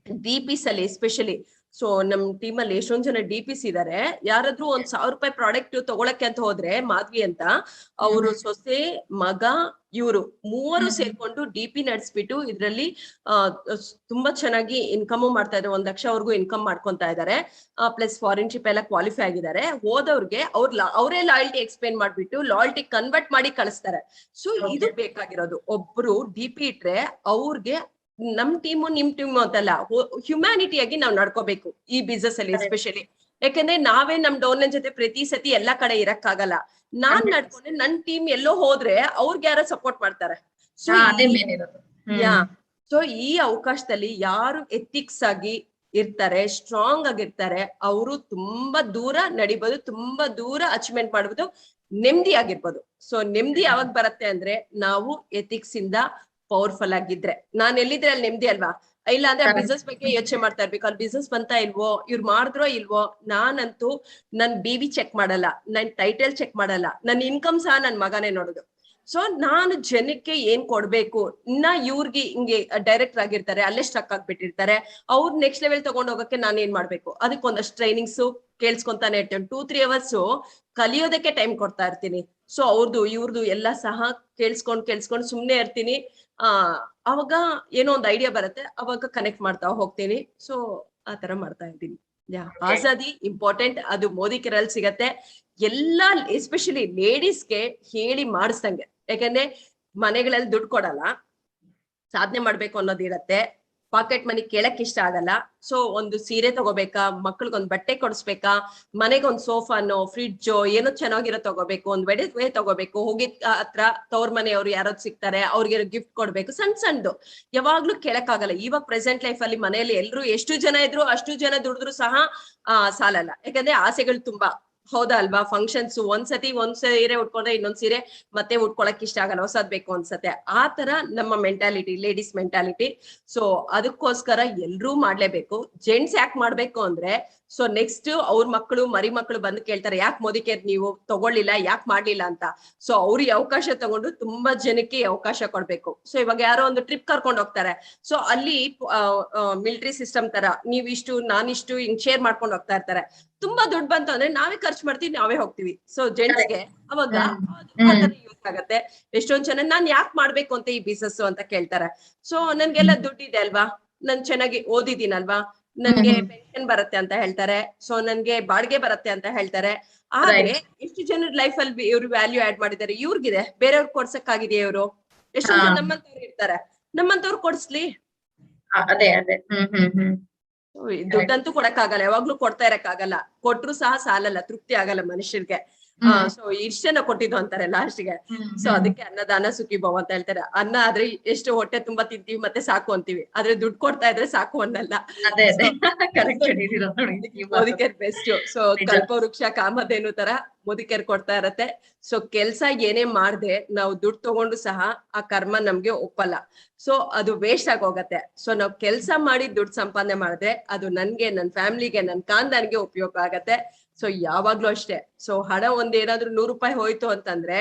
DPs ಅಲ್ಲಿ ಎಸ್ಪೆಷಲಿ. ಸೊ ನಮ್ ಟೀಮ್ ಅಲ್ಲಿ ಎಷ್ಟೊಂದ್ ಜನ DPs ಇದಾರೆ. ಯಾರಾದ್ರೂ ಒಂದ್ 1000 ರೂಪಾಯಿ ಪ್ರಾಡಕ್ಟ್ ತಗೊಳಕ್ಕೆ ಅಂತ ಹೋದ್ರೆ, ಮಾಧವಿ ಅಂತ, ಅವರು ಸೊಸೆ ಮಗ ಇವ್ರು ಮೂವರು ಸೇರ್ಕೊಂಡು DP ನಡೆಸ್ಬಿಟ್ಟು ಇದ್ರಲ್ಲಿ ತುಂಬಾ ಚೆನ್ನಾಗಿ ಇನ್ಕಮ್ ಮಾಡ್ತಾ ಇದ್ದಾರೆ. 1 ಲಕ್ಷವರೆಗೂ ಇನ್ಕಮ್ ಮಾಡ್ಕೊಂತಾ ಇದ್ದಾರೆ. ಪ್ಲಸ್ ಫಾರಿನ್ ಶಿಪ್ ಎಲ್ಲ ಕ್ವಾಲಿಫೈ ಆಗಿದ್ದಾರೆ. ಹೋದವ್ರಿಗೆ ಅವರೇ ಲಾಯಲ್ಟಿ ಎಕ್ಸ್ಪ್ಲೇನ್ ಮಾಡ್ಬಿಟ್ಟು ಲಾಯಲ್ಟಿ ಕನ್ವರ್ಟ್ ಮಾಡಿ ಕಳಿಸ್ತಾರೆ. ಸೊ ಇದು ಬೇಕಾಗಿರೋದು. ಒಬ್ರು DP ಇಟ್ರೆ ಅವ್ರಿಗೆ ನಮ್ ಟೀಮು ನಿಮ್ ಟೀಮು ಅಂತಲ್ಲ, ಹ್ಯುಮ್ಯಾನಿಟಿ ಆಗಿ ನಾವ್ ನಡ್ಕೋಬೇಕು ಈ ಬಿಸ್ನೆಸ್ ಅಲ್ಲಿ ಎಸ್ಪೆಷಲಿ. ಯಾಕಂದ್ರೆ ನಾವೇ ನಮ್ ಡೌನ್ಲೈನ್ ಜೊತೆ ಪ್ರತಿ ಸತಿ ಎಲ್ಲಾ ಕಡೆ ಇರಕ್ಕಾಗಲ್ಲ. ನಾನ್ ನಡ್ಕೊಂಡೆ ನನ್ ಟೀಮ್ ಎಲ್ಲೋ ಹೋದ್ರೆ ಅವ್ರಿಗೆ ಯಾರೋ ಸಪೋರ್ಟ್ ಮಾಡ್ತಾರೆ. ಸೊ ಈ ಅವಕಾಶದಲ್ಲಿ ಯಾರು ಎಥಿಕ್ಸ್ ಆಗಿ ಇರ್ತಾರೆ, ಸ್ಟ್ರಾಂಗ್ ಆಗಿರ್ತಾರೆ, ಅವರು ತುಂಬಾ ದೂರ ನಡಿಬಹುದು, ತುಂಬಾ ದೂರ ಅಚೀವ್ಮೆಂಟ್ ಮಾಡ್ಬೋದು, ನೆಮ್ಮದಿ ಆಗಿರ್ಬೋದು. ಸೊ ನೆಮ್ಮದಿ ಯಾವಾಗ ಬರುತ್ತೆ ಅಂದ್ರೆ, ನಾವು ಎಥಿಕ್ಸ್ ಇಂದ ಪವರ್ಫುಲ್ ಆಗಿದ್ರೆ. ನಾನ್ ಎಲ್ಲಿದ್ರೆ ಅಲ್ಲಿ ನೆಮ್ಮದಿ ಅಲ್ವಾ? ಇಲ್ಲ ಅಂದ್ರೆ ಬಿಸ್ನೆಸ್ ಬಗ್ಗೆ ಯೋಚನೆ ಮಾಡ್ತಾ ಇರ್ಬೇಕು, ಅಲ್ಲಿ ಬಿಸ್ನೆಸ್ ಬಂತಾ ಇಲ್ವೋ, ಇವ್ರು ಮಾಡಿದ್ರೋ ಇಲ್ವೋ. ನಾನಂತೂ ನನ್ BV ಚೆಕ್ ಮಾಡಲ್ಲ, ನನ್ ಟೈಟಲ್ ಚೆಕ್ ಮಾಡಲ್ಲ, ನನ್ ಇನ್ಕಮ್ ಸಹ ನನ್ ಮಗನೇ ನೋಡುದು. ಸೊ ನಾನು ಜನಕ್ಕೆ ಏನ್ ಕೊಡ್ಬೇಕು, ಇನ್ನ ಇವ್ರಿಗೆ ಹಿಂಗೆ ಡೈರೆಕ್ಟರ್ ಆಗಿರ್ತಾರೆ, ಅಲ್ಲೇ ಸ್ಟ್ರಕ್ ಆಗ್ಬಿಟ್ಟಿರ್ತಾರೆ, ಅವ್ರ ನೆಕ್ಸ್ಟ್ ಲೆವೆಲ್ ತಗೊಂಡ್ ಹೋಗಕ್ಕೆ ನಾನ್ ಏನ್ ಮಾಡ್ಬೇಕು, ಅದಕ್ಕೆ ಒಂದಷ್ಟು ಟ್ರೈನಿಂಗ್ಸ್ ಕೇಳಿಸ್ಕೊಂತಾನೆ ಇರ್ತೇನೆ. 2-3 hours ಕಲಿಯೋದಕ್ಕೆ ಟೈಮ್ ಕೊಡ್ತಾ ಇರ್ತೀನಿ. ಸೊ ಅವ್ರದ್ದು ಇವ್ರದ್ದು ಎಲ್ಲ ಸಹ ಕೇಳಿಸ್ಕೊಂಡ್ ಸುಮ್ನೆ ಇರ್ತೀನಿ. ಅವಾಗ ಏನೋ ಒಂದು ಐಡಿಯಾ ಬರುತ್ತೆ, ಅವಾಗ ಕನೆಕ್ಟ್ ಮಾಡ್ತಾ ಹೋಗ್ತೀನಿ. ಸೊ ಆ ತರ ಮಾಡ್ತಾ ಇದ್ದೀನಿ. ಆಜಾದಿ ಇಂಪಾರ್ಟೆಂಟ್. ಅದು ಮೋದಿಕೆರಲ್ಲಿ ಸಿಗತ್ತೆ. ಎಲ್ಲಾ ಎಸ್ಪೆಷಲಿ ಲೇಡೀಸ್ಗೆ ಹೇಳಿ ಮಾಡಿಸ್ದಂಗೆ. ಯಾಕಂದ್ರೆ ಮನೆಗಳಲ್ಲಿ ದುಡ್ಡು ಕೊಡಲ್ಲ, ಸಾಧನೆ ಮಾಡ್ಬೇಕು ಅನ್ನೋದಿರತ್ತೆ. ಪಾಕೆಟ್ ಮನಿ ಕೇಳಕ್ ಇಷ್ಟ ಆಗಲ್ಲ. ಸೊ ಒಂದು ಸೀರೆ ತಗೋಬೇಕಾ, ಮಕ್ಳಿಗೊಂದ್ ಬಟ್ಟೆ ಕೊಡಿಸ್ಬೇಕಾ, ಮನೆಗೊಂದ್ ಸೋಫಾನೋ ಫ್ರಿಡ್ಜೋ ಏನೋ ಚೆನ್ನಾಗಿರೋ ತಗೋಬೇಕು, ಒಂದ್ ಒಡವೆ ತಗೋಬೇಕು, ಹೋಗಿದ್ ಹತ್ರ ತವ್ರ ಮನೆಯವ್ರು ಯಾರಾದ್ರು ಸಿಗ್ತಾರೆ, ಅವ್ರಿಗೆ ಗಿಫ್ಟ್ ಕೊಡ್ಬೇಕು, ಸಣ್ಣದು ಯಾವಾಗ್ಲೂ ಕೇಳಕ್ಕಾಗಲ್ಲ. ಇವಾಗ ಪ್ರೆಸೆಂಟ್ ಲೈಫ್ ಅಲ್ಲಿ ಮನೆಯಲ್ಲಿ ಎಲ್ರು ಎಷ್ಟು ಜನ ಇದ್ರು ಅಷ್ಟು ಜನ ದುಡಿದ್ರು ಸಹ ಸಾಲಲ್ಲ. ಯಾಕಂದ್ರೆ ಆಸೆಗಳು ತುಂಬಾ. ಹೌದಾ ಅಲ್ವಾ? ಫಂಕ್ಷನ್ಸ್ ಒಂದ್ ಸೀರೆ ಉಟ್ಕೊಂಡ್ರೆ ಇನ್ನೊಂದ್ ಸೀರೆ ಮತ್ತೆ ಉಟ್ಕೊಳಕ್ ಇಷ್ಟ ಆಗಲ್ಲ, ಹೊಸದ್ ಬೇಕು ಅನ್ಸತ್ತೆ. ಆ ತರ ನಮ್ಮ ಮೆಂಟಾಲಿಟಿ, ಲೇಡೀಸ್ ಮೆಂಟಾಲಿಟಿ. ಸೊ ಅದಕ್ಕೋಸ್ಕರ ಎಲ್ರೂ ಮಾಡ್ಲೇಬೇಕು. ಜೆಂಟ್ಸ್ ಯಾಕೆ ಮಾಡ್ಬೇಕು ಅಂದ್ರೆ, ಸೊ ನೆಕ್ಸ್ಟ್ ಅವ್ರ ಮಕ್ಕಳು ಮರಿ ಮಕ್ಕಳು ಬಂದು ಕೇಳ್ತಾರೆ, ಯಾಕೆ ಮೋದಿಕೇರ್ ನೀವು ತಗೊಳ್ಳಿಲ್ಲ, ಯಾಕೆ ಮಾಡ್ಲಿಲ್ಲ ಅಂತ. ಸೊ ಅವ್ರಿಗೆ ಅವಕಾಶ ತಗೊಂಡು ತುಂಬಾ ಜನಕ್ಕೆ ಅವಕಾಶ ಕೊಡ್ಬೇಕು. ಸೊ ಇವಾಗ ಯಾರೋ ಒಂದು ಟ್ರಿಪ್ ಕರ್ಕೊಂಡು ಹೋಗ್ತಾರೆ. ಸೊ ಅಲ್ಲಿ ಮಿಲಿಟರಿ ಸಿಸ್ಟಮ್ ತರ ನೀವಿಷ್ಟು ನಾನಿಷ್ಟು ಹಿಂಗ್ ಶೇರ್ ಮಾಡ್ಕೊಂಡು ಹೋಗ್ತಾ ಇರ್ತಾರೆ. ತುಂಬಾ ದುಡ್ಡು ಬಂತು ಅಂದ್ರೆ ನಾವೇ ಖರ್ಚು ಮಾಡ್ತೀವಿ, ನಾವೇ ಹೋಗ್ತೀವಿ. ಸೊ ಜೆಂಟ್ಸ್ಗೆ ಅವಾಗ ಯೂಸ್ ಆಗತ್ತೆ. ಎಷ್ಟೊಂದ್ ಜನ ನಾನ್ ಯಾಕೆ ಮಾಡ್ಬೇಕು ಅಂತ ಈ ಬಿಸ್ನೆಸ್ ಅಂತ ಕೇಳ್ತಾರೆ. ಸೊ ನನ್ಗೆಲ್ಲ ದುಡ್ಡಿದೆ ಅಲ್ವಾ, ನಾನ್ ಚೆನ್ನಾಗಿ ಓದಿದ್ದೀನಲ್ವಾ, ನನ್ಗೆ ಪೆನ್ಷನ್ ಬರುತ್ತೆ ಅಂತ ಹೇಳ್ತಾರೆ. ಸೊ ನನ್ಗೆ ಬಾಡಿಗೆ ಬರುತ್ತೆ ಅಂತ ಹೇಳ್ತಾರೆ. ಆದ್ರೆ ಎಷ್ಟು ಜನರ ಲೈಫ್ ಅಲ್ಲಿ ಇವ್ರು ವ್ಯಾಲ್ಯೂ ಆಡ್ ಮಾಡಿದ್ದಾರೆ, ಇವ್ರಿಗಿದೆ, ಬೇರೆಯವ್ರಿಗೆ ಕೊಡ್ಸಕ್ಕಾಗಿದೆ. ಇವ್ರು ಎಷ್ಟೊಂದ್ ಜನ ನಮ್ಮಂತವ್ರು ಇರ್ತಾರೆ, ನಮ್ಮಂತವ್ರು ಕೊಡ್ಸ್ಲಿ. ಅದೇ ದುಡ್ಡಂತೂ ಕೊಡಕ್ಕಾಗಲ್ಲ, ಯಾವಾಗ್ಲೂ ಕೊಡ್ತಾ ಇರಕ್ಕಾಗಲ್ಲ. ಕೊಟ್ರು ಸಹ ಸಾಲಲ್ಲ, ತೃಪ್ತಿ ಆಗಲ್ಲ ಮನುಷ್ಯರಿಗೆ. ಸೊ ಇಷ್ಟನ್ನ ಕೊಟ್ಟಿದ್ದು ಅಂತಾರೆ ಲಾಸ್ಟ್ಗೆ. ಸೊ ಅದಕ್ಕೆ ಅನ್ನದಾನ ಸುಖಿ ಭವ ಅಂತ ಹೇಳ್ತಾರೆ. ಅನ್ನ ಆದ್ರೆ ಎಷ್ಟು ಹೊಟ್ಟೆ ತುಂಬಾ ತಿಂತೀವಿ, ಮತ್ತೆ ಸಾಕು ಅಂತೀವಿ. ಆದ್ರೆ ದುಡ್ಡು ಕೊಡ್ತಾ ಇದ್ರೆ ಸಾಕು ಅನ್ನಲ್ಲ. ಮೋದಿಕೇರ್ ಬೆಸ್ಟ್. ಸೊ ಕಲ್ಪವೃಕ್ಷ ಕಾಮಧೇನು ತರ ಮೋದಿಕೇರ್ ಕೊಡ್ತಾ ಇರತ್ತೆ. ಸೊ ಕೆಲ್ಸ ಏನೇ ಮಾಡ್ದೆ ನಾವು ದುಡ್ಡು ತಗೊಂಡು ಸಹ ಆ ಕರ್ಮ ನಮ್ಗೆ ಒಪ್ಪಲ್ಲ. ಸೊ ಅದು ವೇಸ್ಟ್ ಆಗಿ ಹೋಗತ್ತೆ. ಸೊ ನಾವ್ ಕೆಲ್ಸ ಮಾಡಿ ದುಡ್ಡು ಸಂಪಾದನೆ ಮಾಡಿದ್ರೆ ಅದು ನನ್ಗೆ, ನನ್ ಫ್ಯಾಮಿಲಿಗೆ, ನನ್ ಖಾನ್ದಾನ್ಗೆ ಉಪಯೋಗ ಆಗತ್ತೆ. ಸೊ ಯಾವಾಗ್ಲೂ ಅಷ್ಟೇ. ಸೊ ಹಣ ಏನಾದ್ರೂ 100 ರೂಪಾಯಿ ಹೋಯ್ತು ಅಂತಂದ್ರೆ,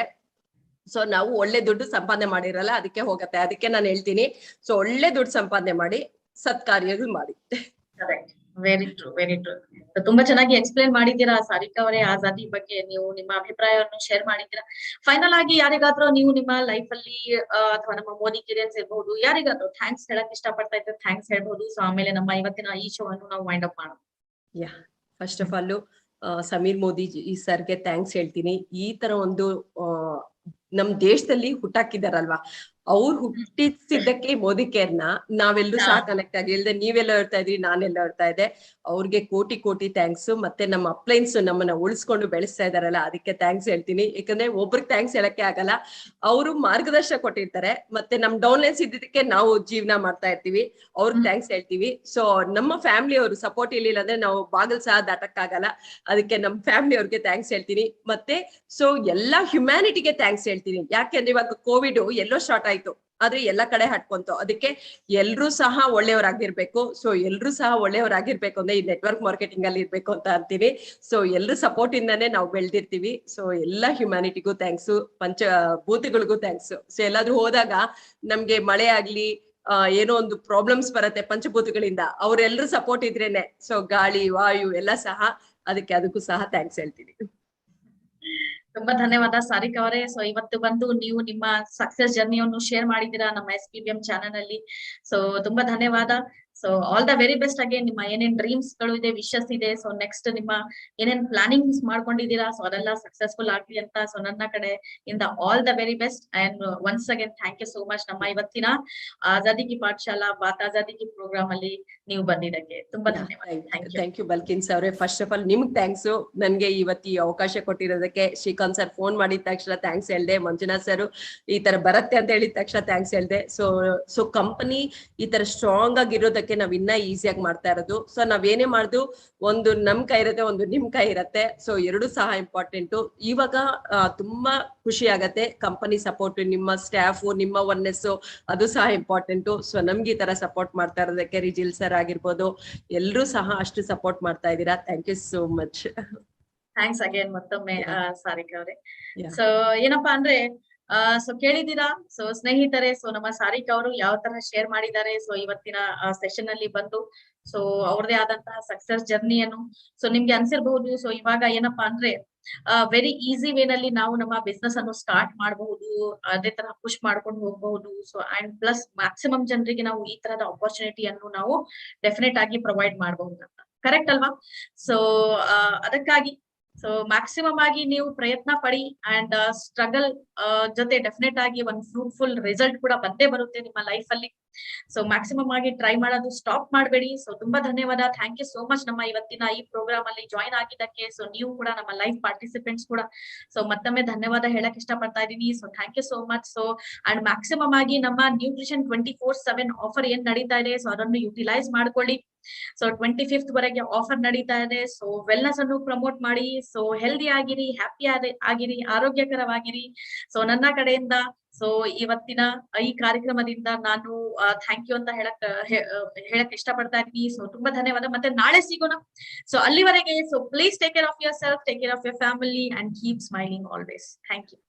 ಸೊ ನಾವು ಒಳ್ಳೆ ದುಡ್ಡು ಸಂಪಾದನೆ ಮಾಡಿರಲ್ಲ, ಅದಕ್ಕೆ ಹೋಗತ್ತೆ. ಅದಕ್ಕೆ ನಾನು ಹೇಳ್ತೀನಿ, ಸೊ ಒಳ್ಳೆ ದುಡ್ಡು ಸಂಪಾದನೆ ಮಾಡಿ ಸತ್ಕಾರ್ಯಗಳು ಮಾಡಿ. Very true, very true. ತುಂಬಾ ಚೆನ್ನಾಗಿ ಎಕ್ಸ್ಪ್ಲೇನ್ ಮಾಡಿದ್ದೀರಾ ಸಾರಿಕಾ ಅವರೇ, ಆಜಾದಿ ಬಗ್ಗೆ ನೀವು ನಿಮ್ಮ ಅಭಿಪ್ರಾಯವನ್ನು ಶೇರ್ ಮಾಡಿದ್ದೀರಾ. ಫೈನಲ್ ಆಗಿ ಯಾರಿಗಾದ್ರೂ ನೀವು ನಿಮ್ಮ ಲೈಫ್ ಅಲ್ಲಿ ಅಥವಾ ನಮ್ಮ ಮೋದಿ ಕಿರಿಯನ್ಸ್ ಇರ್ಬಹುದು, ಯಾರಿಗಾದ್ರೂ ಥ್ಯಾಂಕ್ಸ್ ಹೇಳಕ್ ಇಷ್ಟಪಡ್ತಾ ಇದ್ರೆ ಥ್ಯಾಂಕ್ಸ್ ಹೇಳ್ಬಹುದು. ಸೊ ಆಮೇಲೆ ನಮ್ಮ ಇವತ್ತಿನ ಈ ಶೋ ಅನ್ನು ನಾವು ವೈಂಡ್ ಅಪ್ ಮಾಡೋಣ. Yeah, first of all Sameer Modi ಈ ಸರ್ಗೆ ಥ್ಯಾಂಕ್ಸ್ ಹೇಳ್ತೀನಿ. ಈ ತರ ಒಂದು ನಮ್ ದೇಶದಲ್ಲಿ ಹುಟ್ಟಾಕಿದಾರಲ್ವಾ, ಅವ್ರು ಹುಟ್ಟಿಸಿದ್ದಕ್ಕೆ ಮೋದಿ ಕೇರ್ನ ನಾವೆಲ್ಲರೂ ಸಹ ಕನೆಕ್ಟ್ ಆಗಿ ಇಲ್ದೆ ನೀವೆಲ್ಲ ಹೇಳ್ತಾ ಇದ್ರಿ, ನಾನೆಲ್ಲ ಹೇಳ್ತಾ ಇದ್ದೆ. ಅವ್ರಿಗೆ ಕೋಟಿ ಕೋಟಿ ಥ್ಯಾಂಕ್ಸ್. ಮತ್ತೆ ನಮ್ಮ ಅಪ್ಲೈನ್ಸ್ ನಮ್ಮನ್ನ ಉಳಿಸ್ಕೊಂಡು ಬೆಳೆಸ್ತಾ ಇದಾರಲ್ಲ, ಅದಕ್ಕೆ ಥ್ಯಾಂಕ್ಸ್ ಹೇಳ್ತೀನಿ. ಯಾಕಂದ್ರೆ ಒಬ್ರಿಗೆ ಥ್ಯಾಂಕ್ಸ್ ಹೇಳಕ್ಕೆ ಆಗಲ್ಲ, ಅವರು ಮಾರ್ಗದರ್ಶನ ಕೊಟ್ಟಿರ್ತಾರೆ. ಮತ್ತೆ ನಮ್ ಡೌನ್ಲೈನ್ಸ್ ಇದ್ದಿದ್ದಕ್ಕೆ ನಾವು ಜೀವನ ಮಾಡ್ತಾ ಇರ್ತೀವಿ, ಅವ್ರಿಗೆ ಥ್ಯಾಂಕ್ಸ್ ಹೇಳ್ತೀವಿ. ಸೊ ನಮ್ಮ ಫ್ಯಾಮಿಲಿ ಅವರು ಸಪೋರ್ಟ್ ಇರ್ಲಿಲ್ಲ ಅಂದ್ರೆ ನಾವು ಬಾಗಿಲು ಸಹ ದಾಟಕ್ಕಾಗಲ್ಲ. ಅದಕ್ಕೆ ನಮ್ಮ ಫ್ಯಾಮಿಲಿ ಅವ್ರಿಗೆ ಥ್ಯಾಂಕ್ಸ್ ಹೇಳ್ತೀನಿ. ಮತ್ತೆ ಸೊ ಎಲ್ಲಾ ಹ್ಯುಮ್ಯಾನಿಟಿಗೆ ಥ್ಯಾಂಕ್ಸ್ ಹೇಳ್ತೀನಿ. ಯಾಕೆಂದ್ರೆ ಇವಾಗ ಕೋವಿಡ್ ಎಲ್ಲೋ ಸ್ಟಾರ್ಟ್ ಆಯ್ತು, ಆದ್ರೆ ಎಲ್ಲ ಕಡೆ ಹಟ್ಕೊಂತು. ಅದಕ್ಕೆ ಎಲ್ರೂ ಸಹ ಒಳ್ಳೆಯವರಾಗಿರ್ಬೇಕು. ಸೊ ಎಲ್ರೂ ಸಹ ಒಳ್ಳೆಯವರಾಗಿರ್ಬೇಕು ಅಂದ್ರೆ ಈ ನೆಟ್ವರ್ಕ್ ಮಾರ್ಕೆಟಿಂಗ್ ಅಲ್ಲಿ ಇರ್ಬೇಕು ಅಂತ ಅಂತೀವಿ. ಸೊ ಎಲ್ರ ಸಪೋರ್ಟ್ ಇಂದಾನೆ ನಾವು ಬೆಳ್ದಿರ್ತೀವಿ. ಸೊ ಎಲ್ಲಾ ಹ್ಯುಮ್ಯಾನಿಟಿಗೂ ಥ್ಯಾಂಕ್ಸ್, ಪಂಚಭೂತಗಳಿಗೂ ಥ್ಯಾಂಕ್ಸ್. ಸೊ ಎಲ್ಲಾದ್ರೂ ಹೋದಾಗ ನಮ್ಗೆ ಮಳೆ ಆಗ್ಲಿ ಏನೋ ಒಂದು ಪ್ರಾಬ್ಲಮ್ಸ್ ಬರತ್ತೆ ಪಂಚಭೂತಗಳಿಂದ, ಅವ್ರೆಲ್ರೂ ಸಪೋರ್ಟ್ ಇದ್ರೇನೆ. ಸೊ ಗಾಳಿ ವಾಯು ಎಲ್ಲ ಸಹ, ಅದಕ್ಕೂ ಸಹ ಥ್ಯಾಂಕ್ಸ್ ಹೇಳ್ತೀನಿ. ತುಂಬಾ ಧನ್ಯವಾದ ಸಾರಿಕಾ ಅವರೇ. ಸೊ ಇವತ್ತು ಬಂದು ನೀವು ನಿಮ್ಮ ಸಕ್ಸಸ್ ಜರ್ನಿಯನ್ನು ಶೇರ್ ಮಾಡಿದ್ದೀರಾ ನಮ್ಮ SPBM ಚಾನೆಲ್ ಅಲ್ಲಿ. ಸೊ ತುಂಬಾ ಧನ್ಯವಾದ. So all the very best again. ನಿಮ್ಮ ಏನೇನ್ ಡ್ರೀಮ್ಸ್ ಗಳು ಇದೆ, ವಿಶಸ್ ಇದೆ, ಸೊ ನೆಕ್ಸ್ಟ್ ನಿಮ್ಮ ಏನೇನ್ ಪ್ಲಾನಿಂಗ್ಸ್ ಮಾಡ್ಕೊಂಡಿದ್ದೀರಾ, ಸೊ ಅದೆಲ್ಲ ಸಕ್ಸಸ್ಫುಲ್ ಆಗ್ಲಿ ಅಂತ ಸೊ ನನ್ನ ಕಡೆ ಇಂದ all the very best. And once again thank you so much ನಮ್ಮ ಇವತ್ತಿನ ಆಜಾದಿ ಕಿ ಪಾಠಶಾಲಾ ಬಾತ್ ಆಜಾದಿ ಕಿ ಪ್ರೋಗ್ರಾಮ್ ಅಲ್ಲಿ ನೀವು ಬಂದಿದ್ದಕ್ಕೆ ತುಂಬಾ ಧನ್ಯವಾದ. ಥ್ಯಾಂಕ್ ಯು ಬಲ್ಕಿನ್ಸ್ ಅವರೇ. ಫಸ್ಟ್ ಆಫ್ ಆಲ್ ನಿಮ್ಗೆ ಥ್ಯಾಂಕ್ಸ್, ನನ್ಗೆ ಇವತ್ತು ಈ ಅವಕಾಶ ಕೊಟ್ಟಿರೋದಕ್ಕೆ. ಶ್ರೀಕಾಂತ್ ಸರ್ ಫೋನ್ ಮಾಡಿದ ತಕ್ಷಣ ಥ್ಯಾಂಕ್ಸ್ ಹೇಳ್ದೆ, ಮಂಜುನಾಥ್ ಸರ್ ಈ ತರ ಬರುತ್ತೆ ಅಂತ ಹೇಳಿದ ತಕ್ಷಣ ಥ್ಯಾಂಕ್ಸ್ ಹೇಳ್ದೆ. ಸೊ ಕಂಪನಿ ಈ ತರ ಸ್ಟ್ರಾಂಗ್ ಆಗಿರೋದಕ್ಕೆ ನಾವ್ ಇನ್ನ ಈಸಿಯಾಗಿ ಮಾಡ್ತಾ ಇರೋದು. ಸೊ ನಾವೇನೇ ಮಾಡುದು, ಒಂದು ನಮ್ ಕೈ ಇರತ್ತೆ, ಒಂದು ನಿಮ್ ಕೈ ಇರತ್ತೆ. ಸೊ ಎರಡು ಸಹ ಇಂಪಾರ್ಟೆಂಟ್. ಇವಾಗ ತುಂಬಾ ಖುಷಿ ಆಗತ್ತೆ ಕಂಪನಿ ಸಪೋರ್ಟ್, ನಿಮ್ಮ ಸ್ಟಾಫ್, ನಿಮ್ಮ ಒನ್ನೆಸ್ ಅದು ಸಹ ಇಂಪಾರ್ಟೆಂಟ್. ಸೊ ನಮ್ಗೆ ಈ ತರ ಸಪೋರ್ಟ್ ಮಾಡ್ತಾ ಇರೋದಕ್ಕೆ ರಿಜಿಲ್ ಸರ್ ಆಗಿರ್ಬೋದು, ಎಲ್ರೂ ಸಹ ಅಷ್ಟು ಸಪೋರ್ಟ್ ಮಾಡ್ತಾ ಇದ್ದೀರಾ. Thank you so much. Thanks again ಮತ್ತೊಮ್ಮೆ ಸಾರಿಕಾ ಅವರೇ. ಸೊ ಏನಪ್ಪಾ ಅಂದ್ರೆ ಸೊ ಕೇಳಿದೀರಾ ಸೊ ಸ್ನೇಹಿತರೆ, ಸೊ ನಮ್ಮ ಸಾರಿಕಾ ಅವರು ಯಾವ ತರ ಶೇರ್ ಮಾಡಿದ್ದಾರೆ ಸೊ ಇವತ್ತಿನ ಸೆಷನ್ ಅಲ್ಲಿ ಬಂದು. ಸೊ ಅವ್ರದೇ ಆದಂತಹ ಸಕ್ಸಸ್ ಜರ್ನಿಯನ್ನು ಸೊ ನಿಮ್ಗೆ ಅನ್ಸಿರ್ಬಹುದು. ಸೊ ಇವಾಗ ಏನಪ್ಪಾ ಅಂದ್ರೆ ವೆರಿ ಈಸಿ ವೇನಲ್ಲಿ ನಾವು ನಮ್ಮ ಬಿಸ್ನೆಸ್ ಅನ್ನು ಸ್ಟಾರ್ಟ್ ಮಾಡಬಹುದು, ಅದೇ ತರ ಪುಷ್ ಮಾಡ್ಕೊಂಡು ಹೋಗಬಹುದು. ಸೊ ಅಂಡ್ ಪ್ಲಸ್ ಮ್ಯಾಕ್ಸಿಮಮ್ ಜನರಿಗೆ ನಾವು ಈ ತರದ ಅಪರ್ಚುನಿಟಿಯನ್ನು ನಾವು ಡೆಫಿನೆಟ್ ಆಗಿ ಪ್ರೊವೈಡ್ ಮಾಡಬಹುದು ಅಂತ. ಕರೆಕ್ಟ್ ಅಲ್ವಾ? ಸೊ ಅದಕ್ಕಾಗಿ ಸೊ ಮ್ಯಾಕ್ಸಿಮಮ್ ಆಗಿ ನೀವು ಪ್ರಯತ್ನ ಪಡಿ ಅಂಡ್ ಸ್ಟ್ರಗಲ್ ಜೊತೆ ಡೆಫಿನೆಟ್ ಆಗಿ ಒಂದು ಫ್ರೂಟ್ಫುಲ್ ರಿಸಲ್ಟ್ ಕೂಡ ಬಂದೇ ಬರುತ್ತೆ ನಿಮ್ಮ ಲೈಫ್ ಅಲ್ಲಿ. ಸೊ ಮ್ಯಾಕ್ಸಿಮಮ್ ಆಗಿ ಟ್ರೈ ಮಾಡೋದು ಸ್ಟಾಪ್ ಮಾಡಬೇಡಿ. ಸೊ ತುಂಬಾ ಧನ್ಯವಾದ. ಥ್ಯಾಂಕ್ ಯು ಸೋ ಮಚ್ ನಮ್ಮ ಇವತ್ತಿನ ಈ ಪ್ರೋಗ್ರಾಮ್ ಅಲ್ಲಿ ಜಾಯಿನ್ ಆಗಿದ್ದಕ್ಕೆ. ಸೊ ನೀವು ಕೂಡ ನಮ್ಮ ಲೈವ್ ಪಾರ್ಟಿಸಿಪೆಂಟ್ಸ್ ಕೂಡ ಸೊ ಮತ್ತೊಮ್ಮೆ ಧನ್ಯವಾದ ಹೇಳಕ್ ಇಷ್ಟಪಡ್ತಾ ಇದ್ದೀನಿ. So thank you so much. So and maximum ಆಗಿ ನಮ್ಮ ನ್ಯೂಟ್ರಿಷನ್ 24/7 ಆಫರ್ ಏನ್ ನಡೀತಾ ಇದೆ ಸೊ ಅದನ್ನು ಯುಟಿಲೈಸ್ ಮಾಡ್ಕೊಳ್ಳಿ. ಸೊ 25th ವರೆಗೆ ಆಫರ್ ನಡೀತಾ ಇದೆ. ಸೊ ವೆಲ್ನೆಸ್ ಅನ್ನು ಪ್ರಮೋಟ್ ಮಾಡಿ. ಸೊ ಹೆಲ್ದಿ ಆಗಿರಿ, ಹ್ಯಾಪಿ ಆಗಿರಿ, ಆರೋಗ್ಯಕರವಾಗಿರಿ. ಸೊ ನನ್ನ ಕಡೆಯಿಂದ ಸೊ ಇವತ್ತಿನ ಈ ಕಾರ್ಯಕ್ರಮದಿಂದ ನಾನು ಥ್ಯಾಂಕ್ ಯು ಅಂತ ಹೇಳಕ್ ಇಷ್ಟಪಡ್ತಾ ಇದ್ದೀನಿ. ಸೊ ತುಂಬಾ ಧನ್ಯವಾದ. ಮತ್ತೆ ನಾಳೆ ಸಿಗೋಣ. ಸೊ ಅಲ್ಲಿವರೆಗೆ so please take care of yourself, take care of your family and keep smiling always. Thank you.